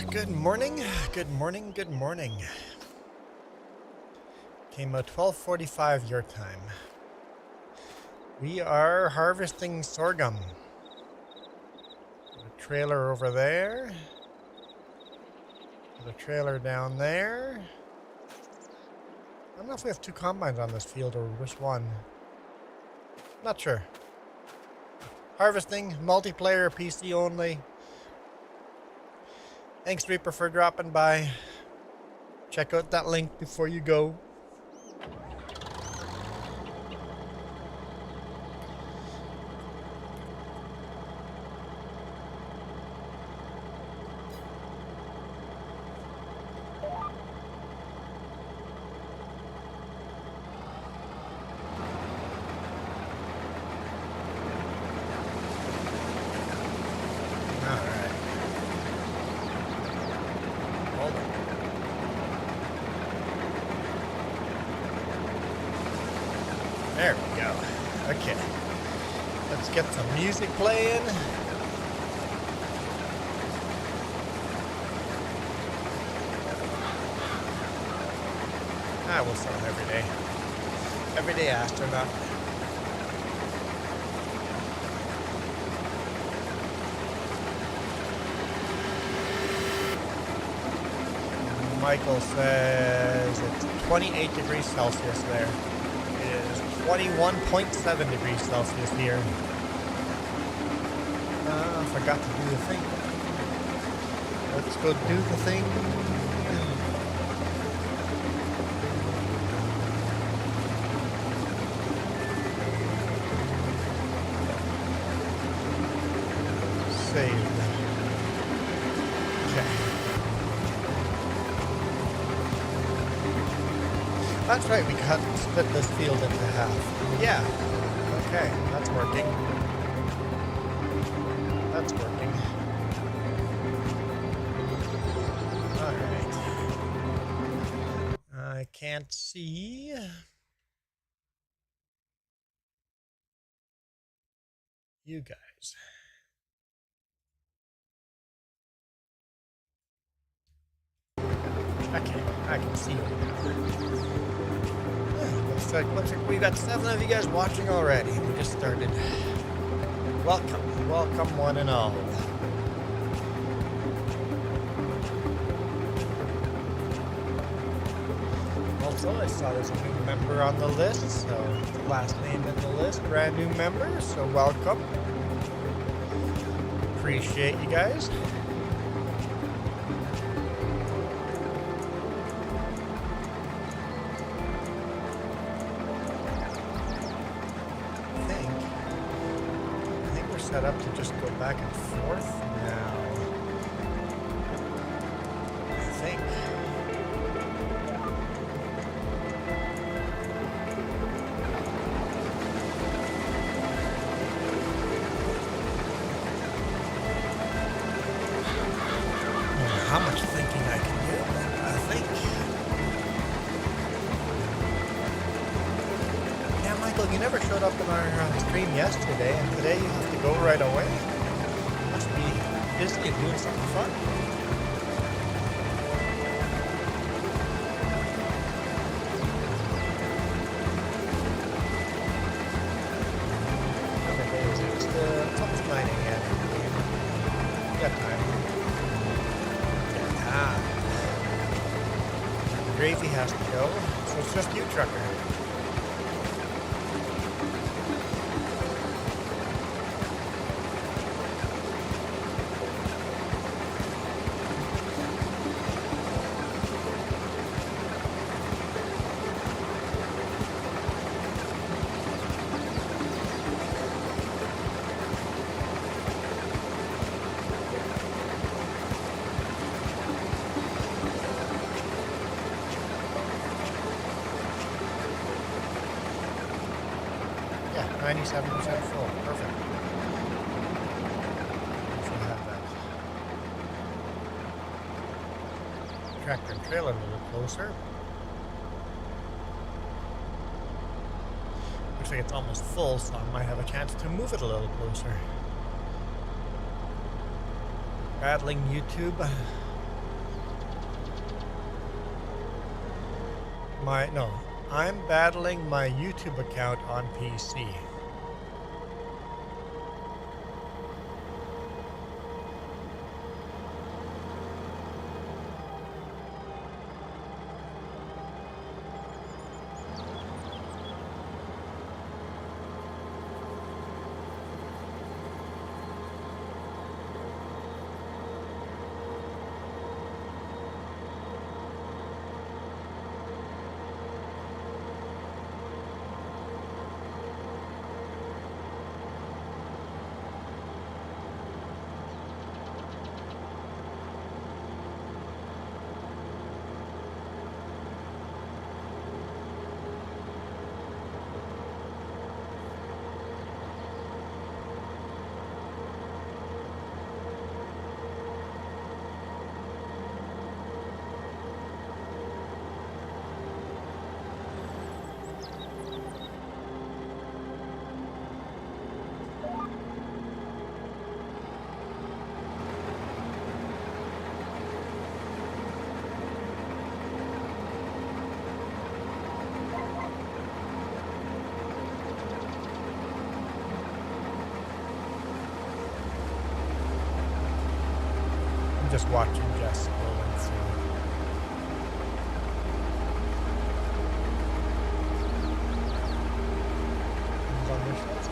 Good morning, good morning, good morning. Came out 12:45 your time. We are harvesting sorghum. Got a trailer over there. Got a trailer down there. I don't know if we have two combines on this field or which one. Not sure. Harvesting, multiplayer, PC only. Thanks, Reaper, for dropping by. Check out that link before you go. There we go. Okay. Let's get some music playing. We'll sell every day. Everyday astronaut. Michael says it's 28 degrees Celsius there. It is 21.7 degrees Celsius here. Forgot to do the thing. Let's go do the thing. Save. Okay. That's right, we split this field into half. Yeah. Okay, that's working. That's working. Alright. I can't see. You guys. Okay, I can see you now. Looks like we got 7 of you guys watching already. We just started. Welcome, welcome one and all. Also, I saw there's a new member on the list, so the last name in the list, brand new member, so welcome. Appreciate you guys. Set up to just go back and forth now. I think. How much thinking I can do? I think. Yeah, Michael, you never showed up in our stream yesterday, and today you have to go right away. Must be busy and doing something fun. How many days? It's almost 9 a.m. You got time. Yeah. Gravy has to go, so it's just you, Trucker. Yeah, 97% full. Perfect. Should have that. Tractor and trailer a little closer. Looks like it's almost full, so I might have a chance to move it a little closer. Battling YouTube. I'm battling my YouTube account on PC. Just watching Jess scrolling through. Who's on this list?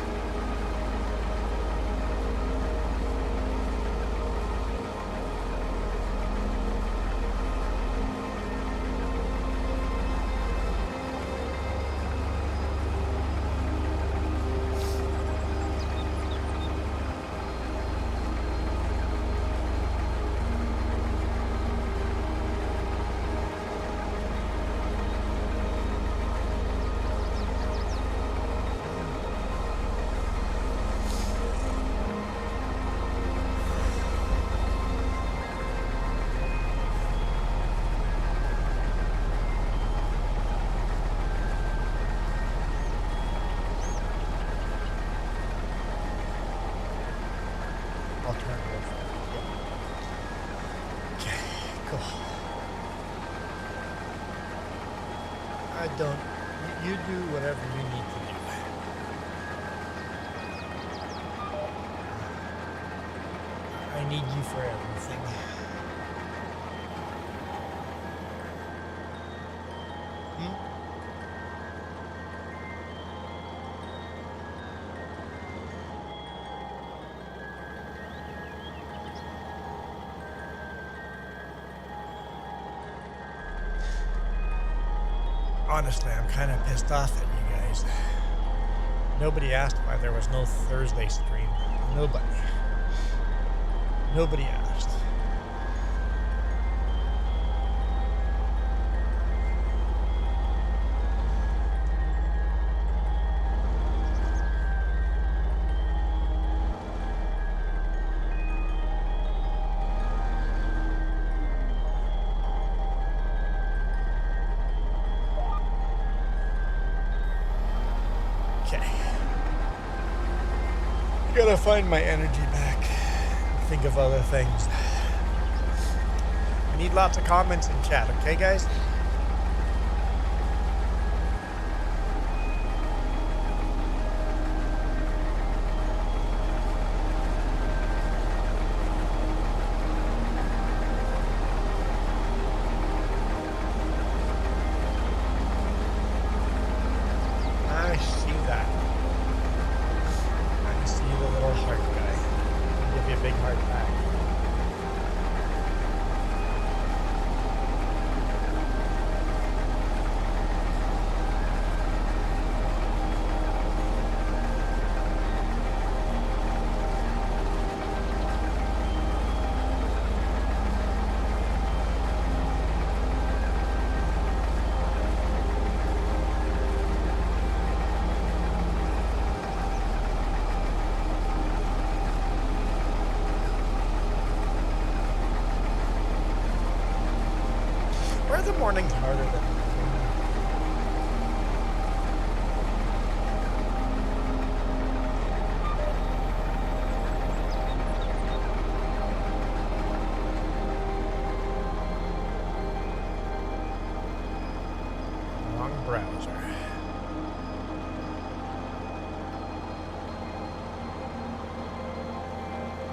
You do whatever you need to do. I need you for everything. Honestly, I'm kind of pissed off at you guys. Nobody asked why there was no Thursday stream. Nobody asked. Gotta find my energy back. Think of other things. I need lots of comments in chat, okay, guys? Morning's harder than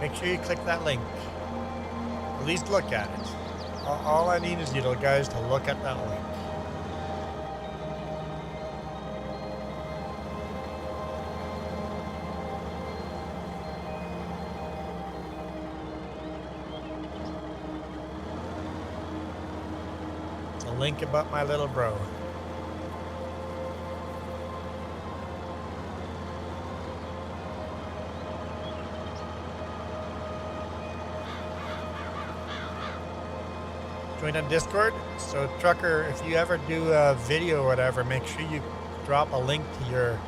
make sure you click that link. At least look at it. All I need is you guys to look at that link. It's a link about my little bro. Join on Discord. So trucker, if you ever do a video or whatever, make sure you drop a link to your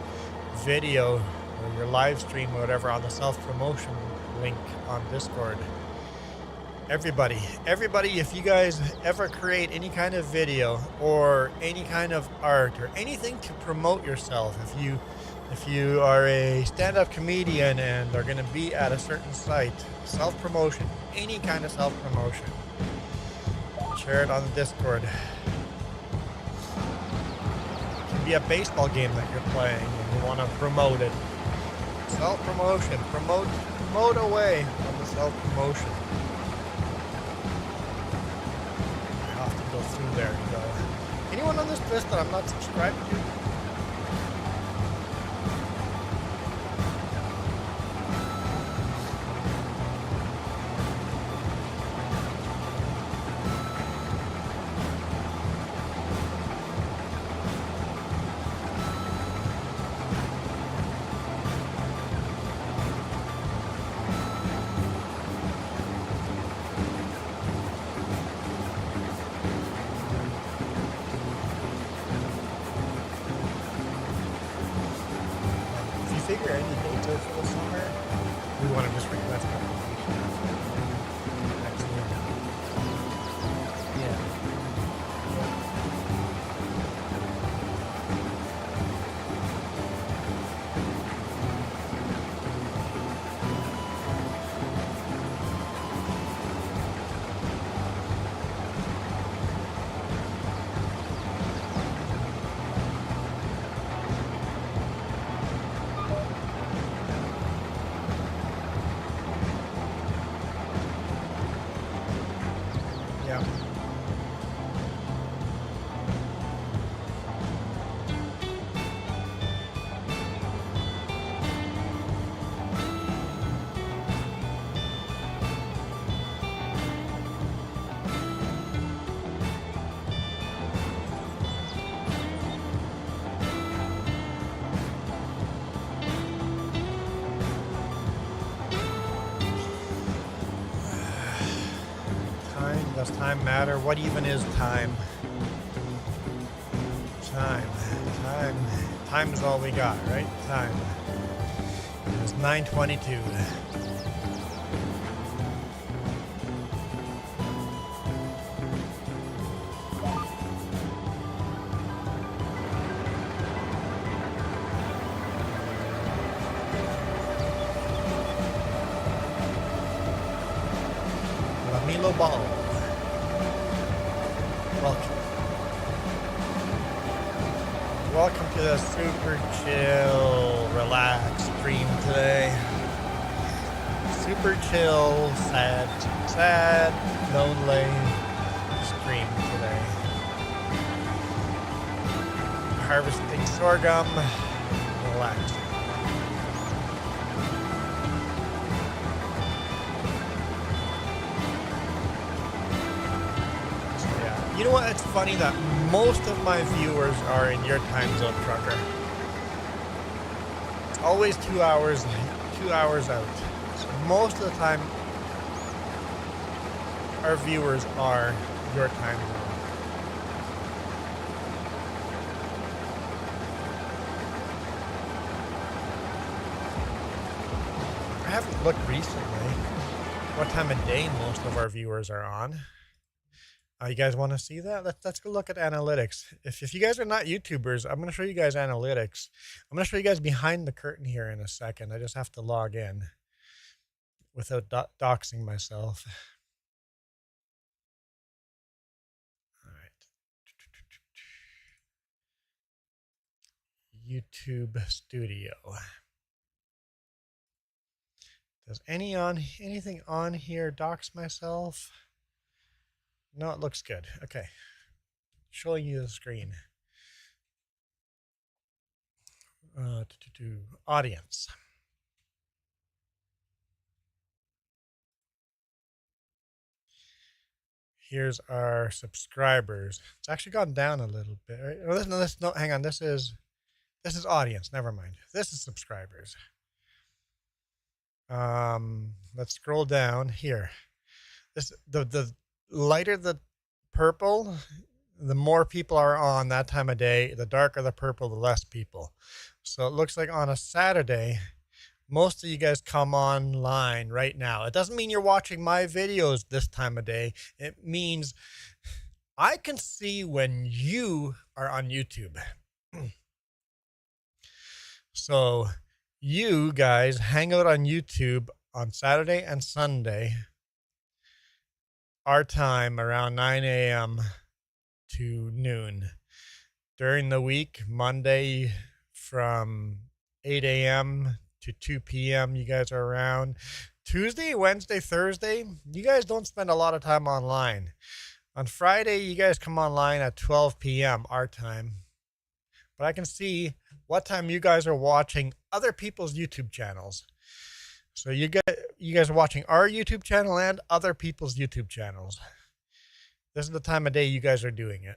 video or your live stream or whatever on the self-promotion link on Discord. Everybody, if you guys ever create any kind of video or any kind of art or anything to promote yourself, if you are a stand-up comedian and are going to be at a certain site, self-promotion, any kind of self-promotion, share it on the Discord. It can be a baseball game that you're playing and you want to promote it. Self-promotion. Promote away on the self-promotion. I have to go through there and go. Anyone on this list that I'm not subscribed to? Figure any dates out for the summer? We want to just request a next year. Yeah. Does time matter? What even is time? Time is all we got, right? Time. It's 9:22. Lamelo Ball. Welcome to the super chill, relaxed stream today. Super chill, sad, lonely stream today. Harvesting sorghum, relaxing. You know what? It's funny that most of my viewers are in your time zone, trucker. It's always 2 hours out. So most of the time, our viewers are your time zone. I haven't looked recently what time of day most of our viewers are on. You guys want to see that? Let's go look at analytics. If you guys are not YouTubers, I'm going to show you guys analytics. I'm going to show you guys behind the curtain here in a second. I just have to log in without doxing myself. All right. YouTube Studio. Does anything on here dox myself? No, it looks good. Okay. Showing you the screen. Audience. Here's our subscribers. It's actually gone down a little bit. Right? No, hang on. This is audience. Never mind. This is subscribers. Let's scroll down here. The lighter the purple, the more people are on that time of day. The darker the purple, the less people. So it looks like on a Saturday, most of you guys come online right now. It doesn't mean you're watching my videos this time of day. It means I can see when you are on YouTube. So you guys hang out on YouTube on Saturday and Sunday, our time around 9 a.m. to noon. During the week, Monday from 8 a.m. to 2 p.m. you guys are around. Tuesday, Wednesday, Thursday, you guys don't spend a lot of time online. On Friday, you guys come online at 12 p.m. our time. But I can see what time you guys are watching other people's YouTube channels. So you guys are watching our YouTube channel and other people's YouTube channels. This is the time of day you guys are doing it.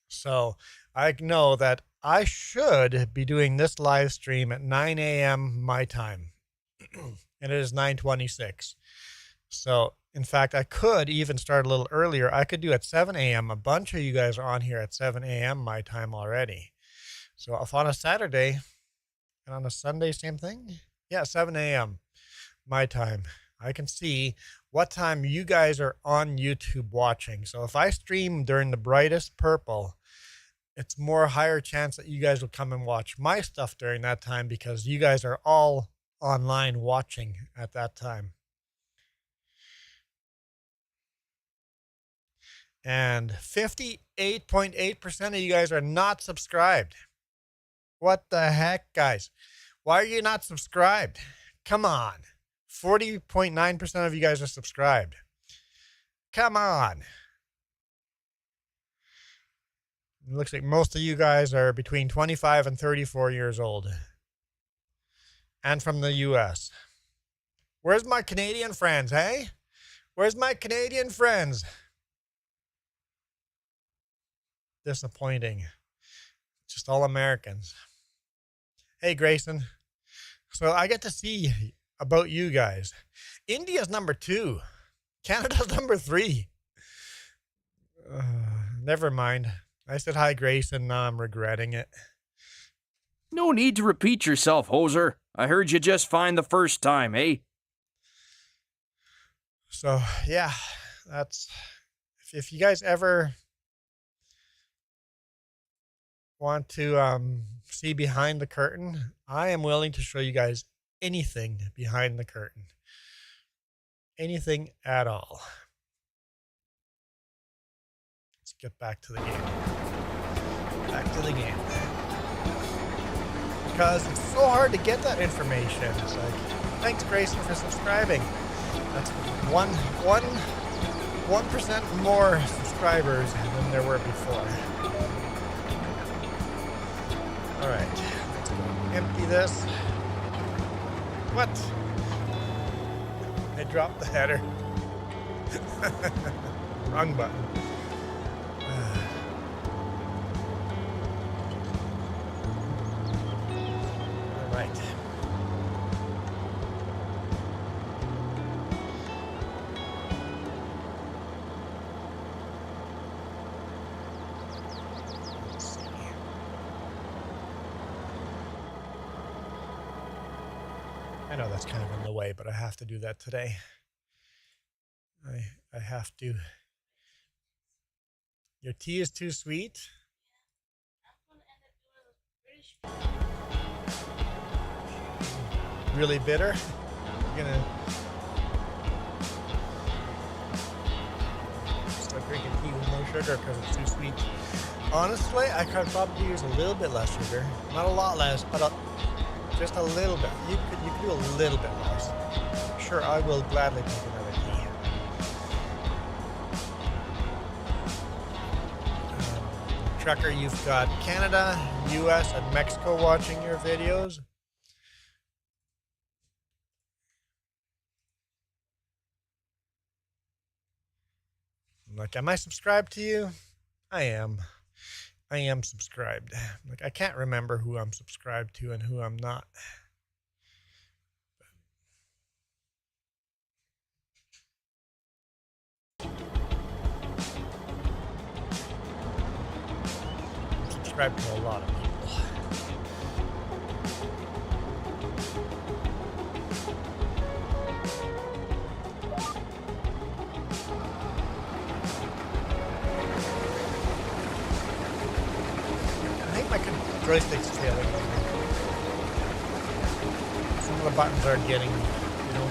So I know that I should be doing this live stream at 9 a.m. my time. And it is 9:26. So, in fact, I could even start a little earlier. I could do at 7 a.m. A bunch of you guys are on here at 7 a.m. my time already. So if on a Saturday and on a Sunday, same thing? Yeah, 7 a.m. my time. I can see what time you guys are on YouTube watching. So if I stream during the brightest purple, it's more higher chance that you guys will come and watch my stuff during that time because you guys are all online watching at that time. And 58.8% of you guys are not subscribed. What the heck, guys? Why are you not subscribed? Come on. 40.9% of you guys are subscribed. Come on. It looks like most of you guys are between 25 and 34 years old. And from the US. Where's my Canadian friends, hey? Where's my Canadian friends? Disappointing. Just all Americans. Hey, Grayson. So I get to see about you guys. India's number 2. Canada's number 3. Never mind. I said hi, Grayson. Now I'm regretting it. No need to repeat yourself, hoser. I heard you just fine the first time, eh? So, yeah, that's... If you guys ever want to see behind the curtain, I am willing to show you guys anything behind the curtain. Anything at all. Let's get back to the game. Back to the game. Because it's so hard to get that information. It's like, thanks, Grayson, for subscribing. That's 1% more subscribers than there were before. All right, let's go empty this. What? I dropped the header. Wrong button. All right. I know that's kind of in the way, but I have to do that today. I have to. Your tea is too sweet? Really bitter? You're gonna start drinking tea with no sugar because it's too sweet. Honestly, I could probably use a little bit less sugar. Not a lot less, but just a little bit. You could do a little bit less. sure I will gladly take another key. Trucker, you've got Canada, US, and Mexico watching your videos. Like, am I subscribed to you? I am. I am subscribed. Like, I can't remember who I'm subscribed to and who I'm not. I'm subscribed to a lot of people. My joystick's failing. Some of the buttons are getting,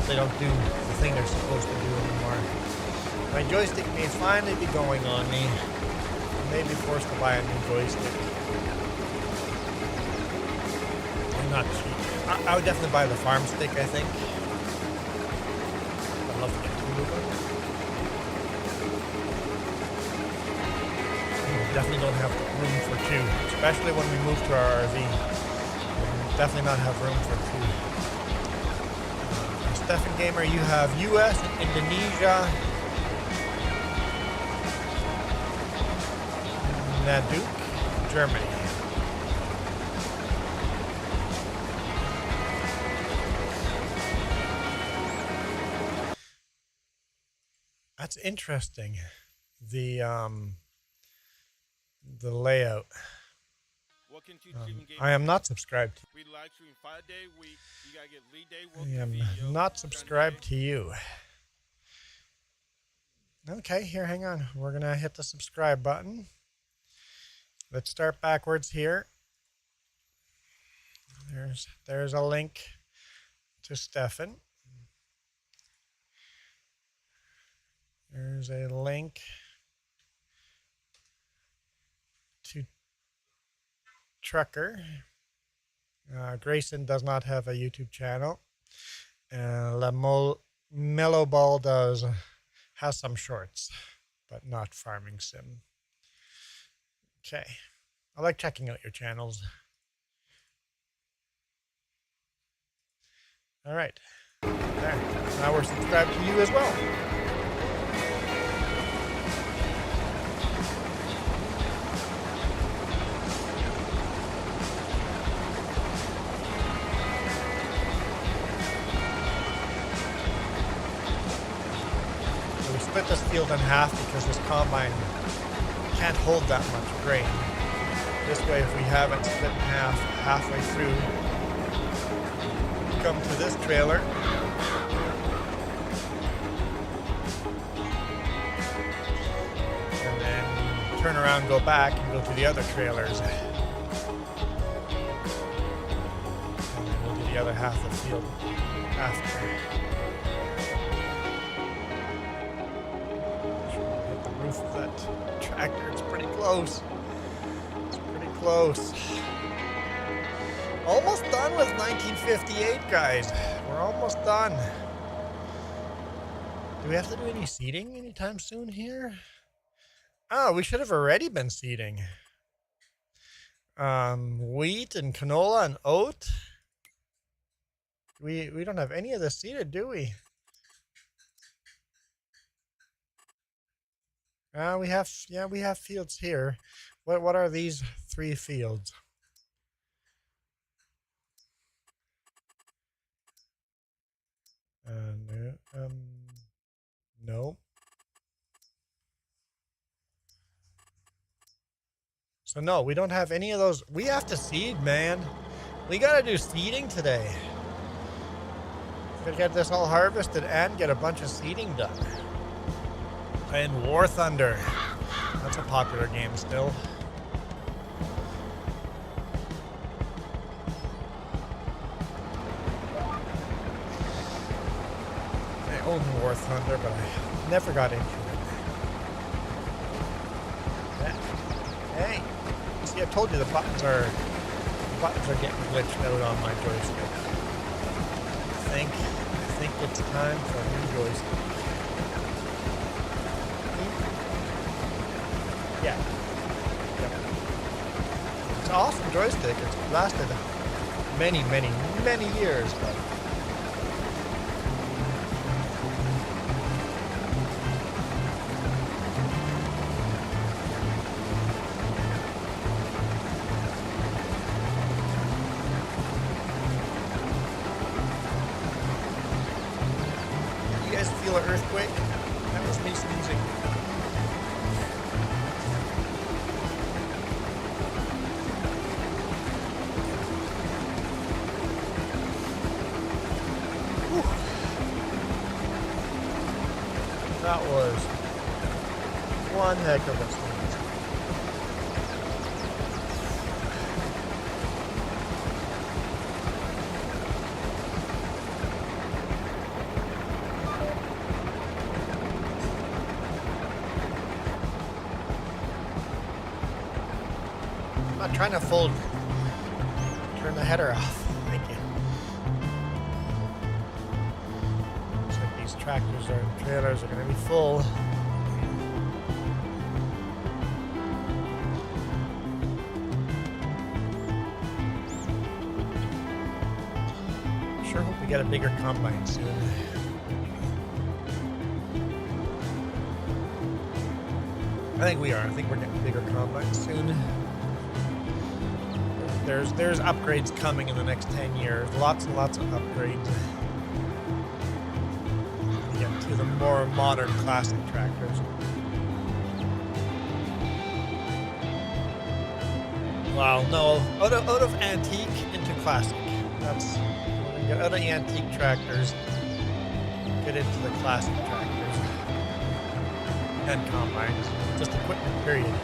they don't do the thing they're supposed to do anymore. My joystick may finally be going on me. I may be forced to buy a new joystick. I'm not cheap. I would definitely buy the farm stick, I think. I'd love to get two of them. Definitely don't have room for two, especially when we move to our RV. We'll definitely not have room for two. Stefan Gamer, you have US and Indonesia. Naduk, Germany. That's interesting. The layout. I am not subscribed to you. I am not subscribed to you. Okay, here, hang on. We're going to hit the subscribe button. Let's start backwards here. There's a link to Stefan. There's a link to Trucker. Grayson does not have a YouTube channel. Mellow Ball has some shorts, but not Farming Sim. Okay. I like checking out your channels. All right. There. Now we're subscribed to you as well. Split this field in half because this combine can't hold that much grain. This way, if we have it split in half halfway through, we come to this trailer. And then turn around, go back, and go to the other trailers. And then we'll do the other half of the field after. Of that tractor, it's pretty close. It's pretty close. Almost done with 1958, guys. We're almost done. Do we have to do any seeding anytime soon here? Oh, we should have already been seeding. Wheat and canola and oat. We don't have any of this seeded, do we? We have fields here. What are these 3 fields? No. So no, we don't have any of those. We have to seed, man. We gotta do seeding today. Gotta get this all harvested and get a bunch of seeding done. Playing War Thunder. That's a popular game still. I own War Thunder, but I never got into it. Yeah. Hey, see, I told you the buttons are getting glitched out on my joystick. I think it's time for a new joystick. Yeah. Yep. It's an awesome joystick. It's lasted many, many, many years, but you guys feel an earthquake? That was me sneezing. That was one heck of a sneeze. I'm not trying to turn the header off. Thank you. Tractors or trailers are going to be full. Sure hope we get a bigger combine soon. I think we are. I think we're getting bigger combines soon. There's upgrades coming in the next 10 years. Lots and lots of upgrades. To the more modern classic tractors. Wow, no, out of antique into classic. That's when you get out of antique tractors, get into the classic tractors and combines. Just equipment, period.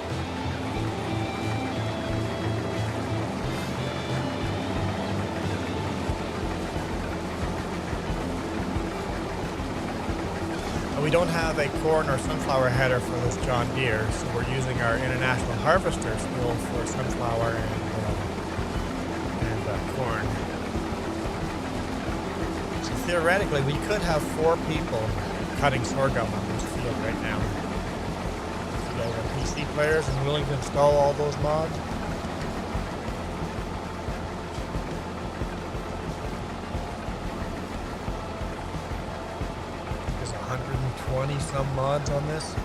We don't have a corn or sunflower header for this John Deere, so we're using our International Harvester spool for sunflower and corn. So theoretically, we could have 4 people cutting sorghum on this field right now. If you guys are PC players and willing to install all those mods. There's 120 some mods on this.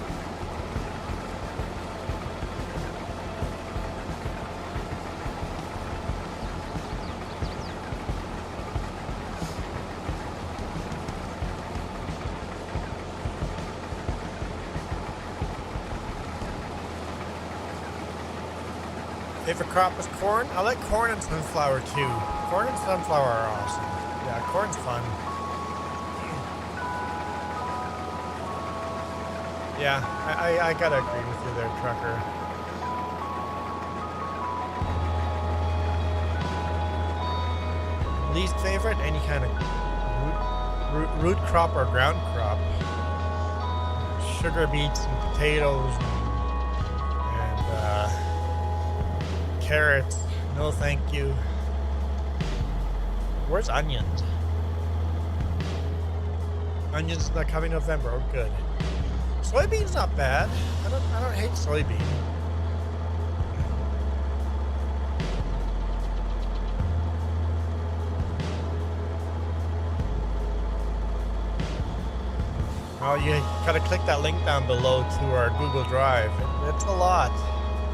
Favorite crop is corn? I like corn and sunflower too. Corn and sunflower are awesome. Yeah, corn's fun. Yeah, I gotta agree with you there, Trucker. Least favorite? Any kind of root crop or ground crop. Sugar beets and potatoes and carrots. No thank you. Where's onions? Onions not coming November. Oh, good. Soybeans not bad. I don't hate soybean. Oh, you gotta click that link down below to our Google Drive. It's a lot.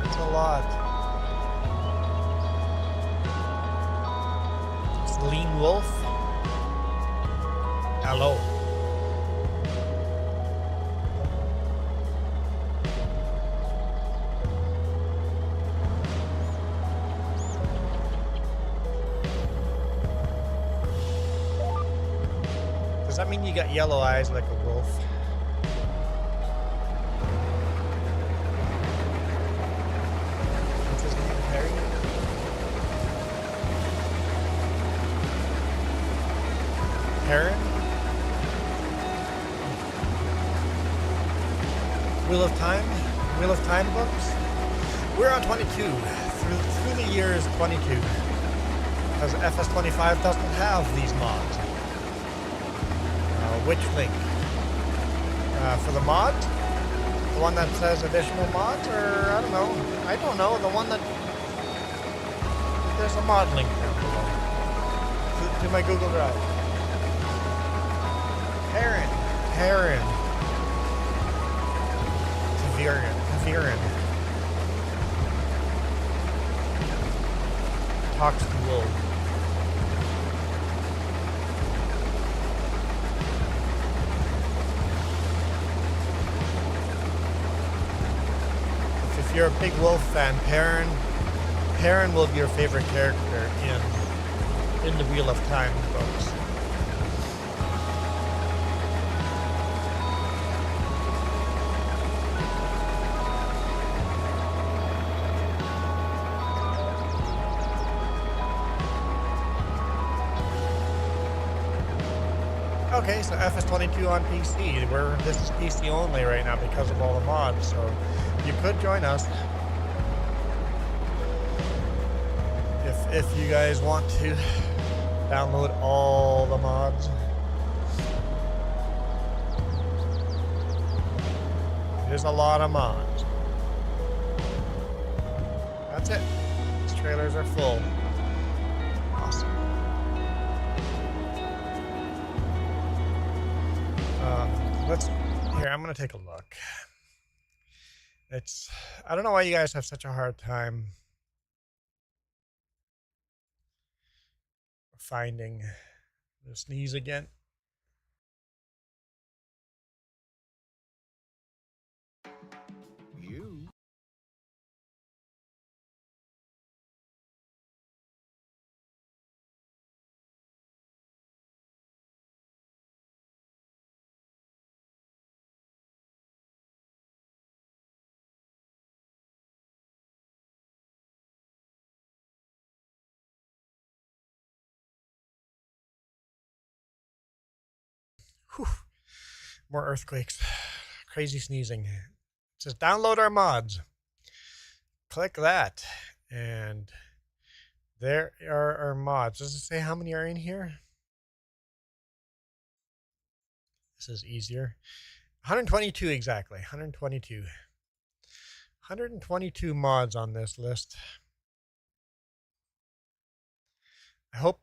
It's a lot. It's Lean Wolf. Hello. Does that mean you got yellow eyes like a wolf? What's his name? Harry? Heron? Wheel of Time? Wheel of Time books? We're on 22. Through the years 22. Because FS25 doesn't have these mods. Which link? For the mods? The one that says additional mods, or I don't know. I don't know. The one that there's a mod link down below to my Google Drive. Heron. Taviran. Talks to wolves. If you're a big wolf fan, Perrin will be your favorite character in the Wheel of Time books. Okay, so FS22 on PC. This is PC only right now because of all the mods, so you could join us if you guys want to download all the mods. There's a lot of mods. That's it. These trailers are full. Awesome. I'm gonna take a look. I don't know why you guys have such a hard time finding the sneeze again. Whew. More earthquakes. Crazy sneezing. It says download our mods. Click that. And there are our mods. Does it say how many are in here? This is easier. 122 exactly. 122. 122 mods on this list.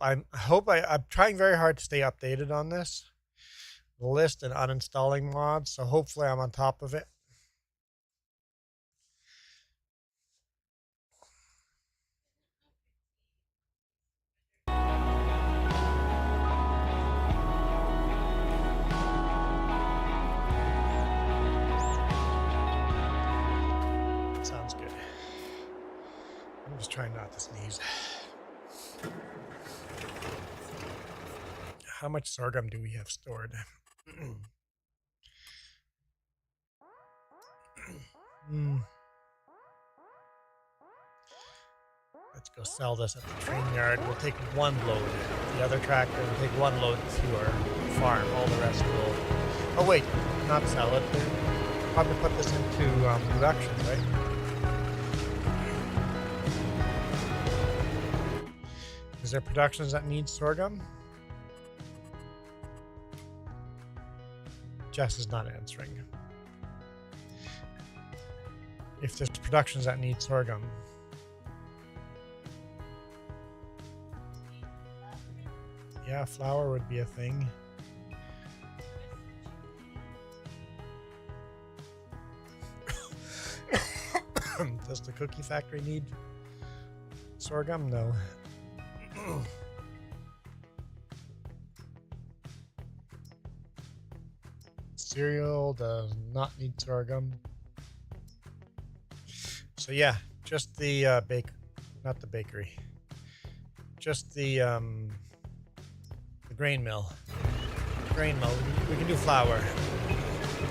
I'm trying very hard to stay updated on this list and uninstalling mods, so hopefully I'm on top of it. Sounds good. I'm just trying not to sneeze. How much sorghum do we have stored? Let's go sell this at the train yard. We'll take one load. The other tractor will take one load to our farm. All the rest will... Oh wait, not sell it. We'll probably put this into production, right? Is there productions that need sorghum? Jess is not answering. If there's productions that need sorghum. Yeah, flour would be a thing. Does the cookie factory need sorghum? No. Cereal does not need sorghum. So yeah, just the not the bakery. Just the grain mill. Grain mill. We can do flour.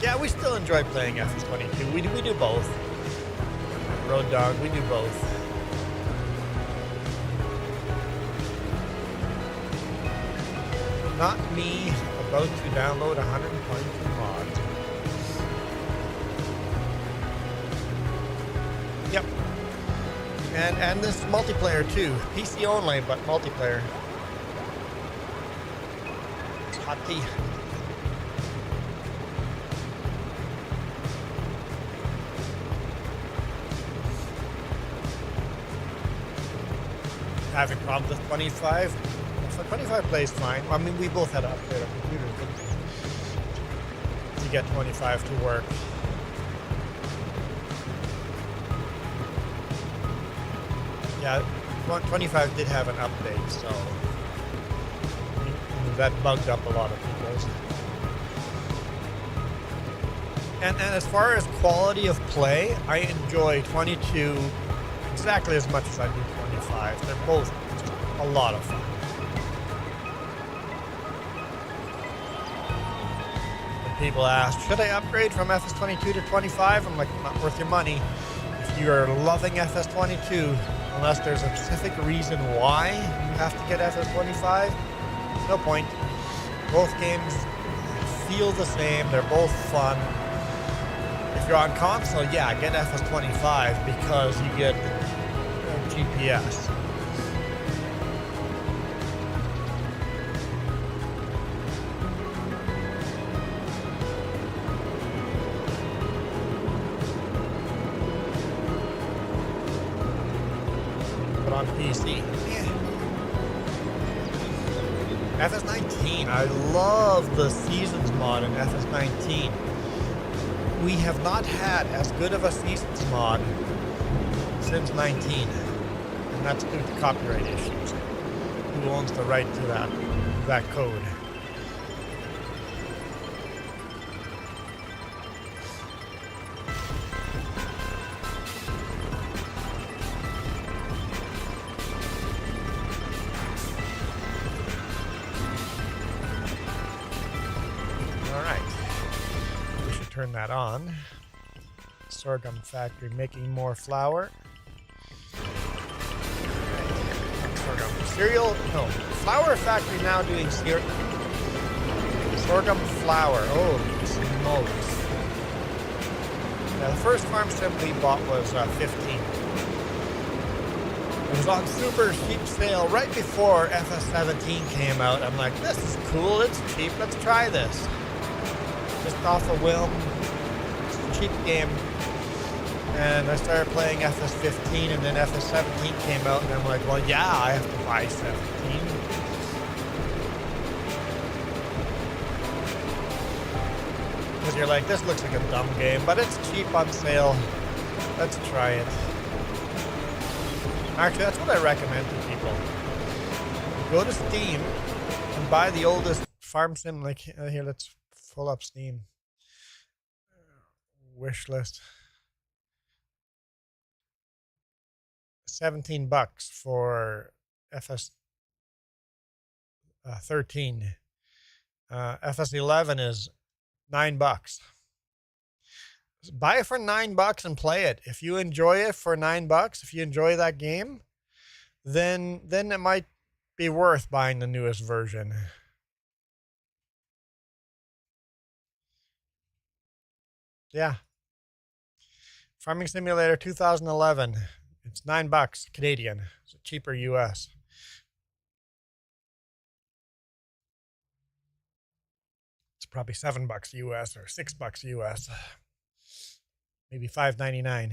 Yeah, we still enjoy playing FS22. We do both. Road Dog, we do both. Not me about to download 122 mods. Yep. And this multiplayer too. PC only, but multiplayer. It's hot tea. having problems with 25. So 25 plays fine. I mean, we both had to upgrade our computers, didn't we, to get 25 to work. Yeah, 25 did have an update, so that bugged up a lot of people's. And as far as quality of play, I enjoy 22 exactly as much as I do 25. They're both just a lot of fun. When people ask, should I upgrade from FS22 to 25? I'm like, not worth your money. If you're loving FS22, unless there's a specific reason why you have to get FS25, no point. Both games feel the same. They're both fun. If you're on console, yeah, get FS25 because you get GPS. But on PC, FS19, I love the Seasons mod in FS19. We have not had as good of a Seasons mod since 19, and that's due to copyright issues. Who owns the right to that code? Turn that on. Sorghum factory making more flour. Sorghum cereal. No, flour factory now doing cereal. Sorghum flour. Oh, smokes! Now the first farm sim we bought was 15. It was on super cheap sale right before FS17 came out. I'm like, this is cool. It's cheap. Let's try this. Just off a whim. It's a cheap game. And I started playing FS15, and then FS17 came out, and I'm like, well, yeah, I have to buy 17. Because you're like, this looks like a dumb game, but it's cheap on sale. Let's try it. Actually, that's what I recommend to people. Go to Steam and buy the oldest farm sim. Like, here, let's pull up Steam. Wish list. $17 for FS13. FS11 is $9. Buy it for $9 and play it. If you enjoy it for $9, if you enjoy that game, then it might be worth buying the newest version. Yeah. Farming Simulator 2011. It's $9 Canadian. It's cheaper US. It's probably $7 US or $6 US. Maybe $5.99.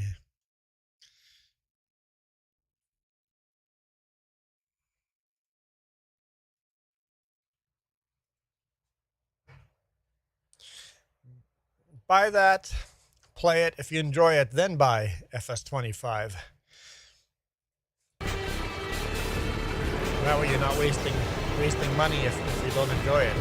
Buy that, play it. If you enjoy it, then buy FS25. That way you're not wasting money if you don't enjoy it.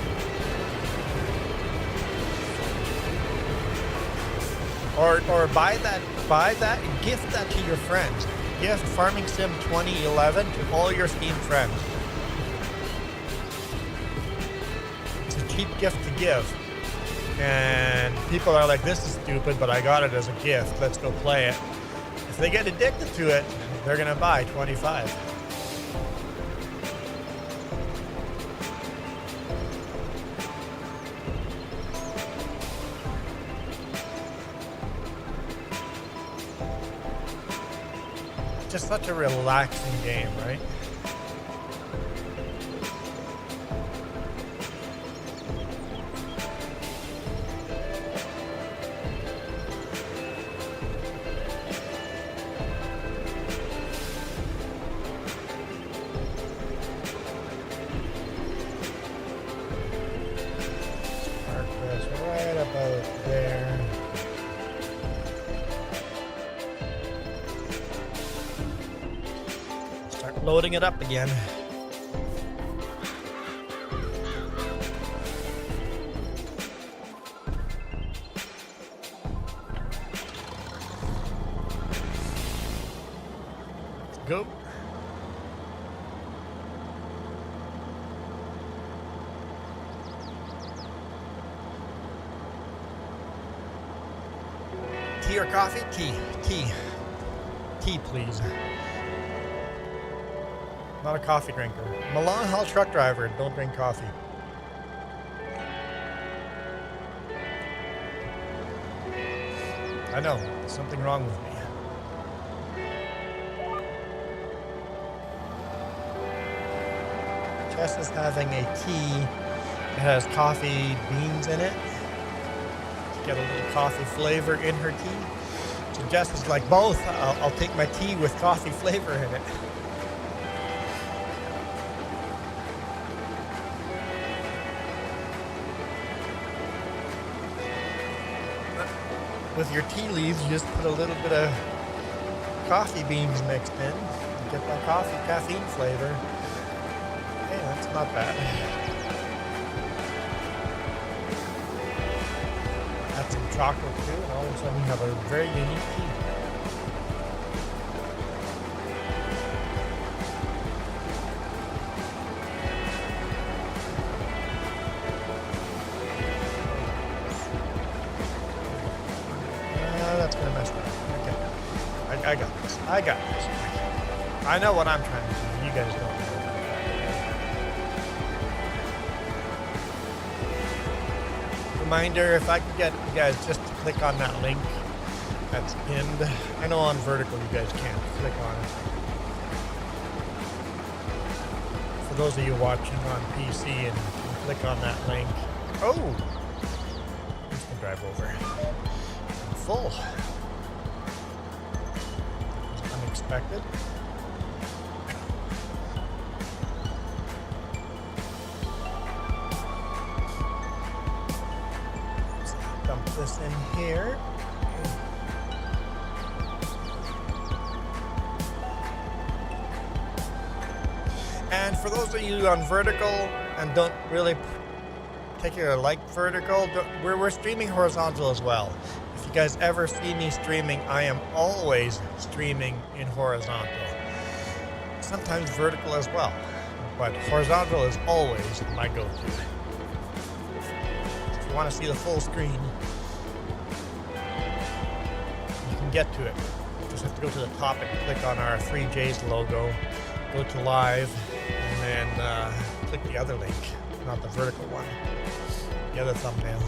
Or buy that and gift that to your friends. Gift Farming Sim 2011 to all your Steam friends. It's a cheap gift to give. And people are like, this is stupid, but I got it as a gift. Let's go play it. If they get addicted to it, they're going to buy 25. Just such a relaxing game, right? Loading it up again. Let's go. Tea or coffee? Tea. Tea. Tea, please. Not a coffee drinker. I'm a long haul truck driver. Don't drink coffee. I know. There's something wrong with me. Jess is having a tea that has coffee beans in it. Get a little coffee flavor in her tea. So Jess is like, both. I'll take my tea with coffee flavor in it. With your tea leaves, you just put a little bit of coffee beans mixed in. You get that caffeine flavor. Hey, that's not bad. Add some chocolate too, and all of a sudden you have a very unique tea. That's gonna mess me up. Okay. I got this. I got this. I know what I'm trying to do. You guys don't know what I'm trying to do. Reminder, if I could get you guys just to click on that link that's pinned. I know on vertical you guys can't click on it. For those of you watching on PC and can click on that link. Oh! I'm just gonna drive over. I'm full. Unexpected. Let's dump this in here. And for those of you on vertical and don't really particularly like vertical, we're streaming horizontal as well. If you guys ever see me streaming, I am always streaming in horizontal. Sometimes vertical as well, but horizontal is always my go-to. If you want to see the full screen, you can get to it. You just have to go to the top and click on our 3J's logo, go to live, and then click the other link, not the vertical one, the other thumbnail.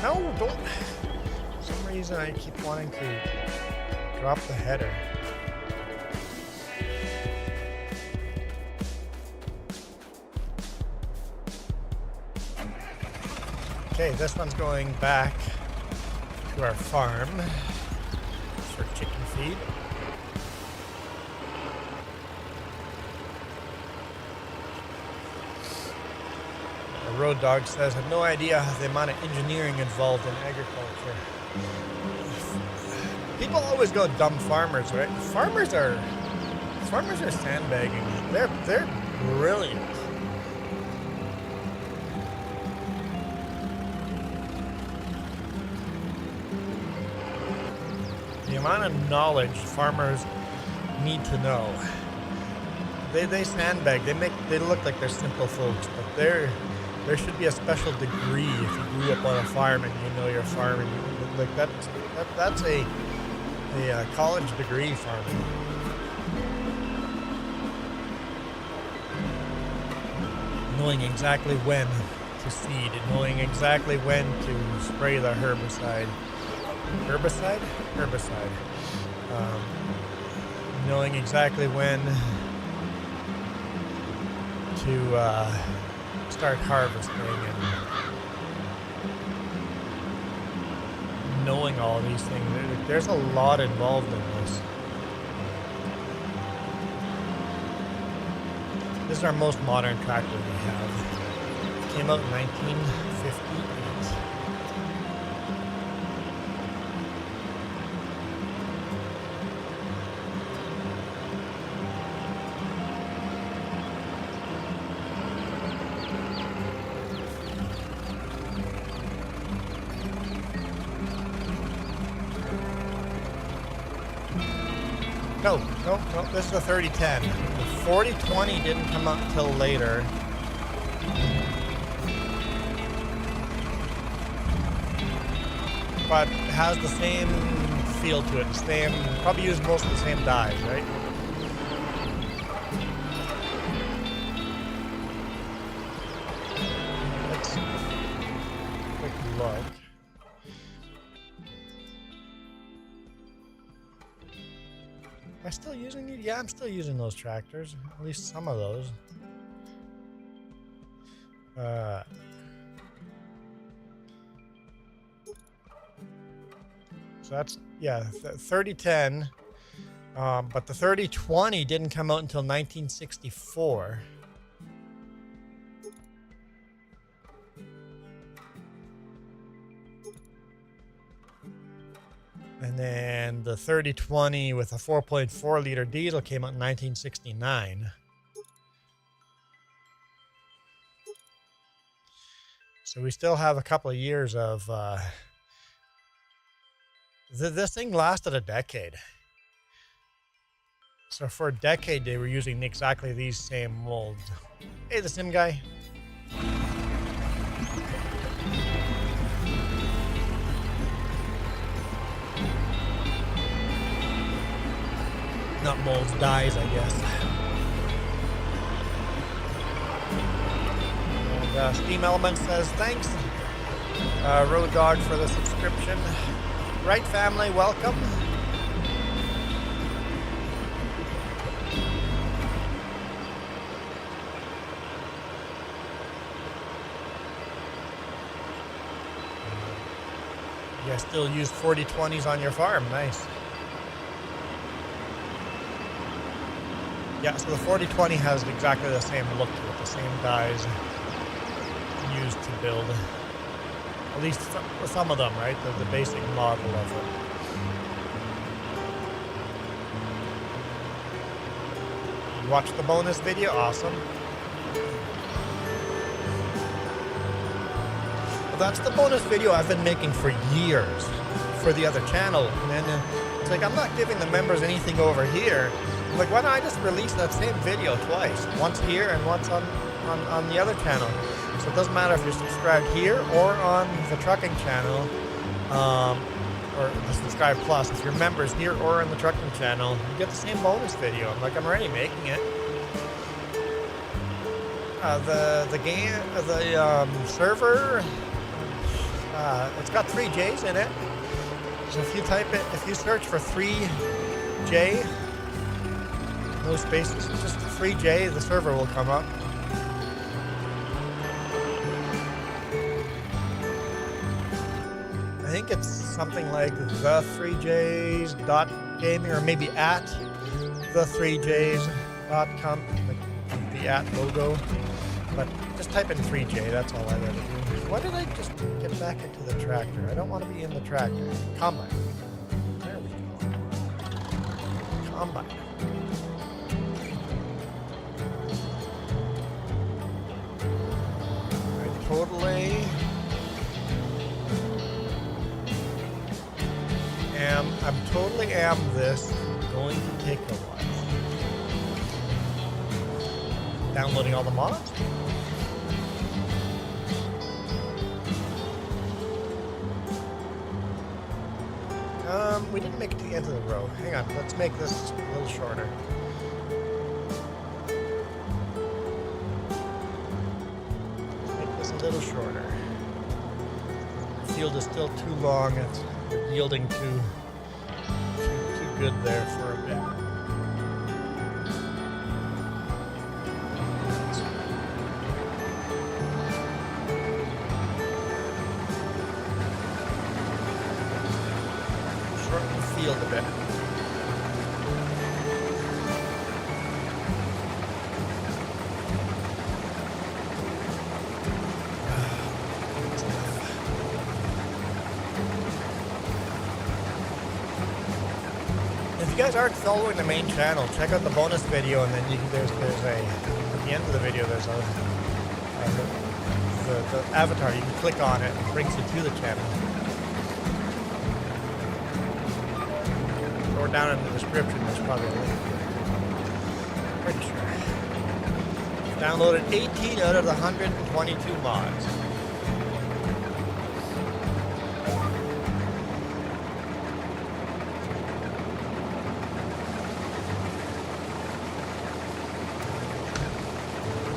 No, don't. For some reason I keep wanting to drop the header. Okay, this one's going back to our farm for chicken feed. Road Dog says, I have no idea the amount of engineering involved in agriculture. People always go dumb farmers, right? Farmers are sandbagging. They're brilliant. The amount of knowledge farmers need to know. They sandbag. They look like they're simple folks, but there should be a special degree if you grew up on a farm and you know you're farming. Like that's a college degree farming. Knowing exactly when to seed, knowing exactly when to spray the herbicide. Herbicide. Knowing exactly when to start harvesting and knowing all these things. There's a lot involved in this. This is our most modern tractor we have. It came out in 1958. No, this is a 3010. The 4020 didn't come up till later. But has the same feel to it. Same, probably use most of the same dies, right? Let's quick look. Am I still using it? Yeah, I'm still using those tractors. At least some of those. So that's, yeah, 3010. But the 3020 didn't come out until 1964. And then the 3020 with a 4.4 liter diesel came out in 1969. So we still have a couple of years of... this thing lasted a decade. So for a decade, they were using exactly these same molds. Hey, the sim guy. Not molds, dies, I guess. And Steam Element says, thanks, Road Dog, for the subscription. Right, family, welcome. You guys still use 4020s on your farm, nice. Yeah, so the 4020 has exactly the same look to it, the same dies used to build. At least some of them, right? The basic model of it. You watched the bonus video? Awesome. Well, that's the bonus video I've been making for years for the other channel. And then it's like, I'm not giving the members anything over here. I'm like, why don't I just release that same video twice? Once here and once on the other channel. So it doesn't matter if you're subscribed here or on the trucking channel, or the Subscribe Plus. If you're members here or on the trucking channel, you get the same bonus video. I'm like, I'm already making it. The game, the server, it's got 3 J's in it. So if you if you search for 3J, no spaces, just 3J, the server will come up. I think it's something like the 3js.gaming, or maybe at the 3js.com, like the at logo. But just type in 3J, that's all I gotta do. Why did I just get back into the tractor? I don't want to be in the tractor. Combine. There we go. Combine. I'm totally am this going to take a while. Downloading all the mods. We didn't make it to the end of the row. Hang on, let's make this a little shorter. Make this a little shorter. The field is still too long. It's yielding too good there for a bit. Shorten the field a bit. If you guys aren't following the main channel, check out the bonus video, and then you can, there's a at the end of the video there's a the avatar. You can click on it, it brings you to the channel. Or down in the description, there's probably a link. Pretty sure. Downloaded 18 out of the 122 mods.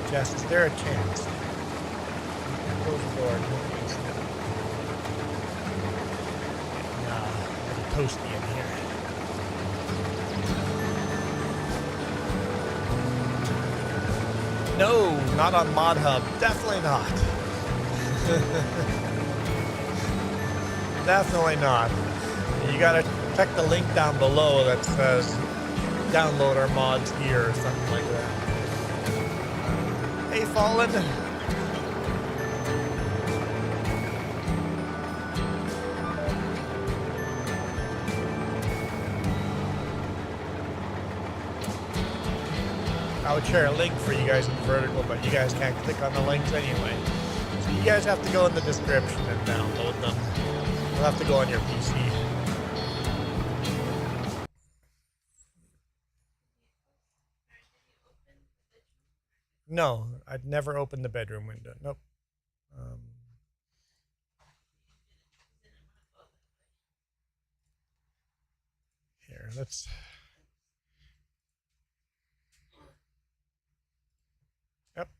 Jess, is there a chance? Close the door. Nah, it's toasty in here. No, not on Mod Hub. Definitely not. Definitely not. You gotta check the link down below that says download our mods here or something like that. Hey, Fallen. I would share a link for you guys in vertical, but you guys can't click on the links anyway. So you guys have to go in the description and download them. You'll have to go on your PC. No, I'd never open the bedroom window. Nope. Here, let's...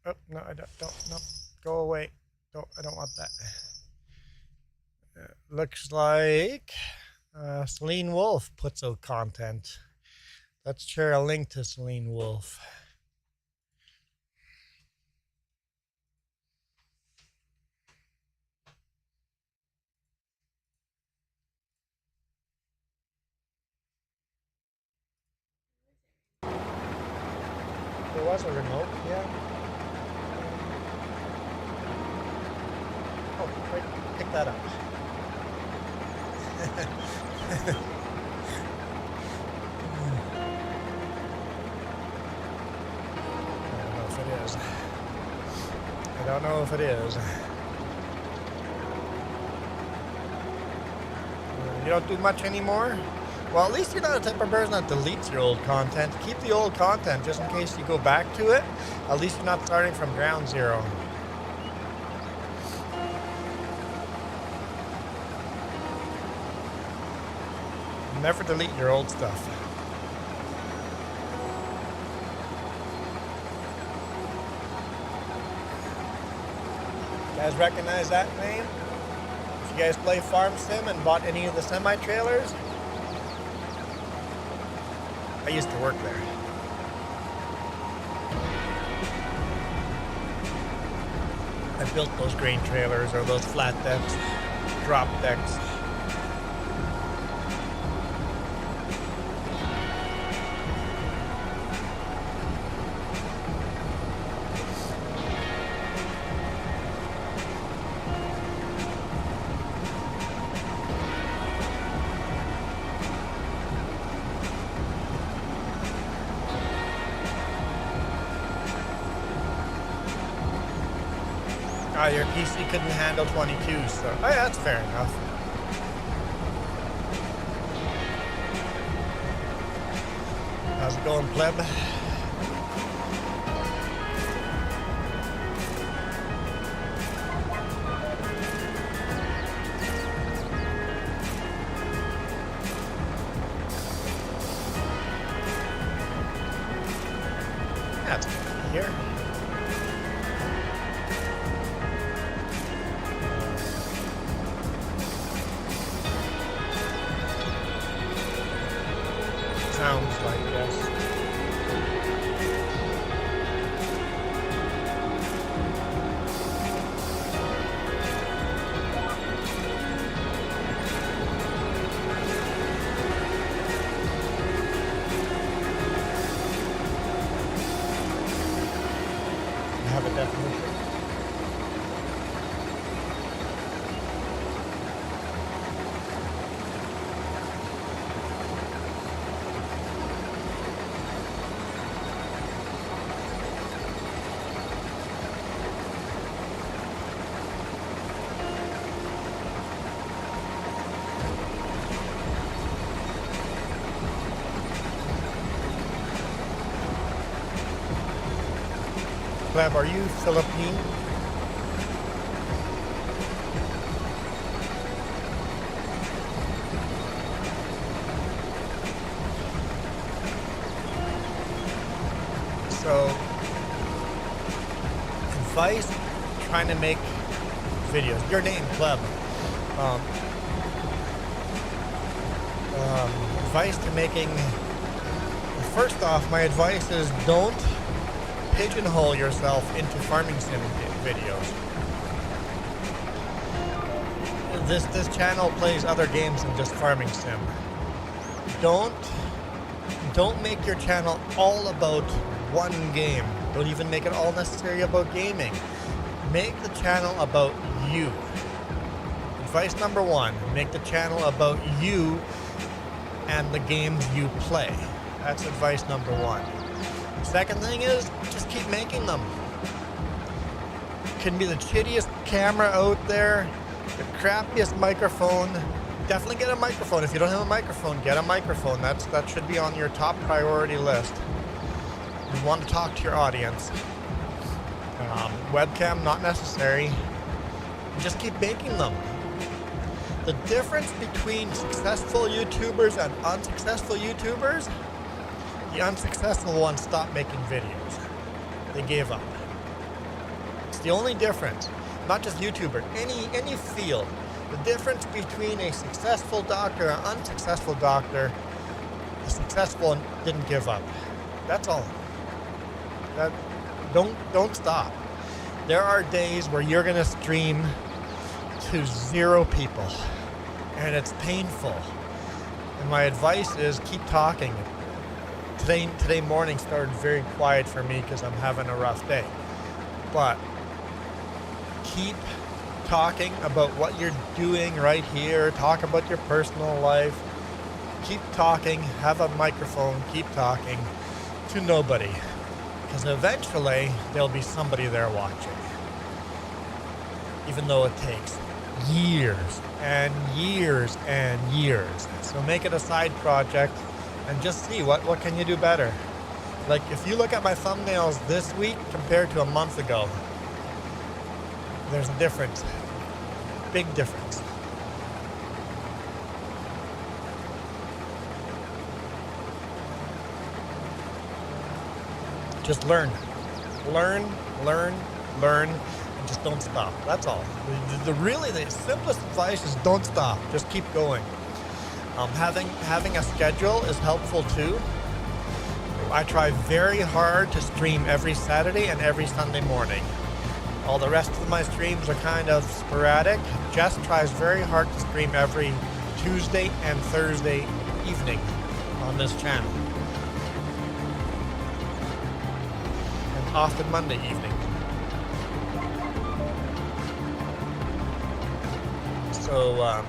Oh, no, I don't, no, go away. I don't want that. Looks like Celine Wolf puts out content. Let's share a link to Celine Wolf. There was a remote, yeah. Oh, wait, pick that up. I don't know if it is. You don't do much anymore? Well, at least you're not a type of person that deletes your old content. Keep the old content just in case you go back to it. At least you're not starting from ground zero. Never delete your old stuff. You guys recognize that name? If you guys play Farm Sim and bought any of the semi-trailers, I used to work there. I built those grain trailers or those flat decks, drop decks. Your PC couldn't handle 22, so oh yeah, that's fair enough. How's it going, pleb? That's good here. Sounds like, yes. You have a definition? Pleb, are you Philippine? So, advice trying to make videos. Your name, Pleb. Advice to making. First off, my advice is don't pigeonhole yourself into farming sim videos. This channel plays other games than just farming sim. Don't make your channel all about one game. Don't even make it all necessarily about gaming. Make the channel about you. Advice number one, make the channel about you and the games you play. That's advice number one. Second thing is, just keep making them. Can be the shittiest camera out there, the crappiest microphone. Definitely get a microphone. If you don't have a microphone, get a microphone. That should be on your top priority list. You want to talk to your audience. Webcam, not necessary. Just keep making them. The difference between successful YouTubers and unsuccessful YouTubers, the unsuccessful ones stopped making videos. They gave up. It's the only difference. Not just YouTuber, any field. The difference between a successful doctor and an unsuccessful doctor, the successful one didn't give up. That's all. Don't stop. There are days where you're gonna stream to 0 people, and it's painful. And my advice is keep talking. Today morning started very quiet for me because I'm having a rough day. But keep talking about what you're doing right here. Talk about your personal life. Keep talking. Have a microphone. Keep talking to nobody. Because eventually there'll be somebody there watching. Even though it takes years and years and years. So make it a side project and just see what can you do better. Like if you look at my thumbnails this week compared to a month ago, there's a difference. Big difference. Just learn, and just don't stop. That's all. The simplest advice is don't stop. Just keep going. Having a schedule is helpful too. I try very hard to stream every Saturday and every Sunday morning. All the rest of my streams are kind of sporadic. Jess tries very hard to stream every Tuesday and Thursday evening on this channel. And often Monday evening. So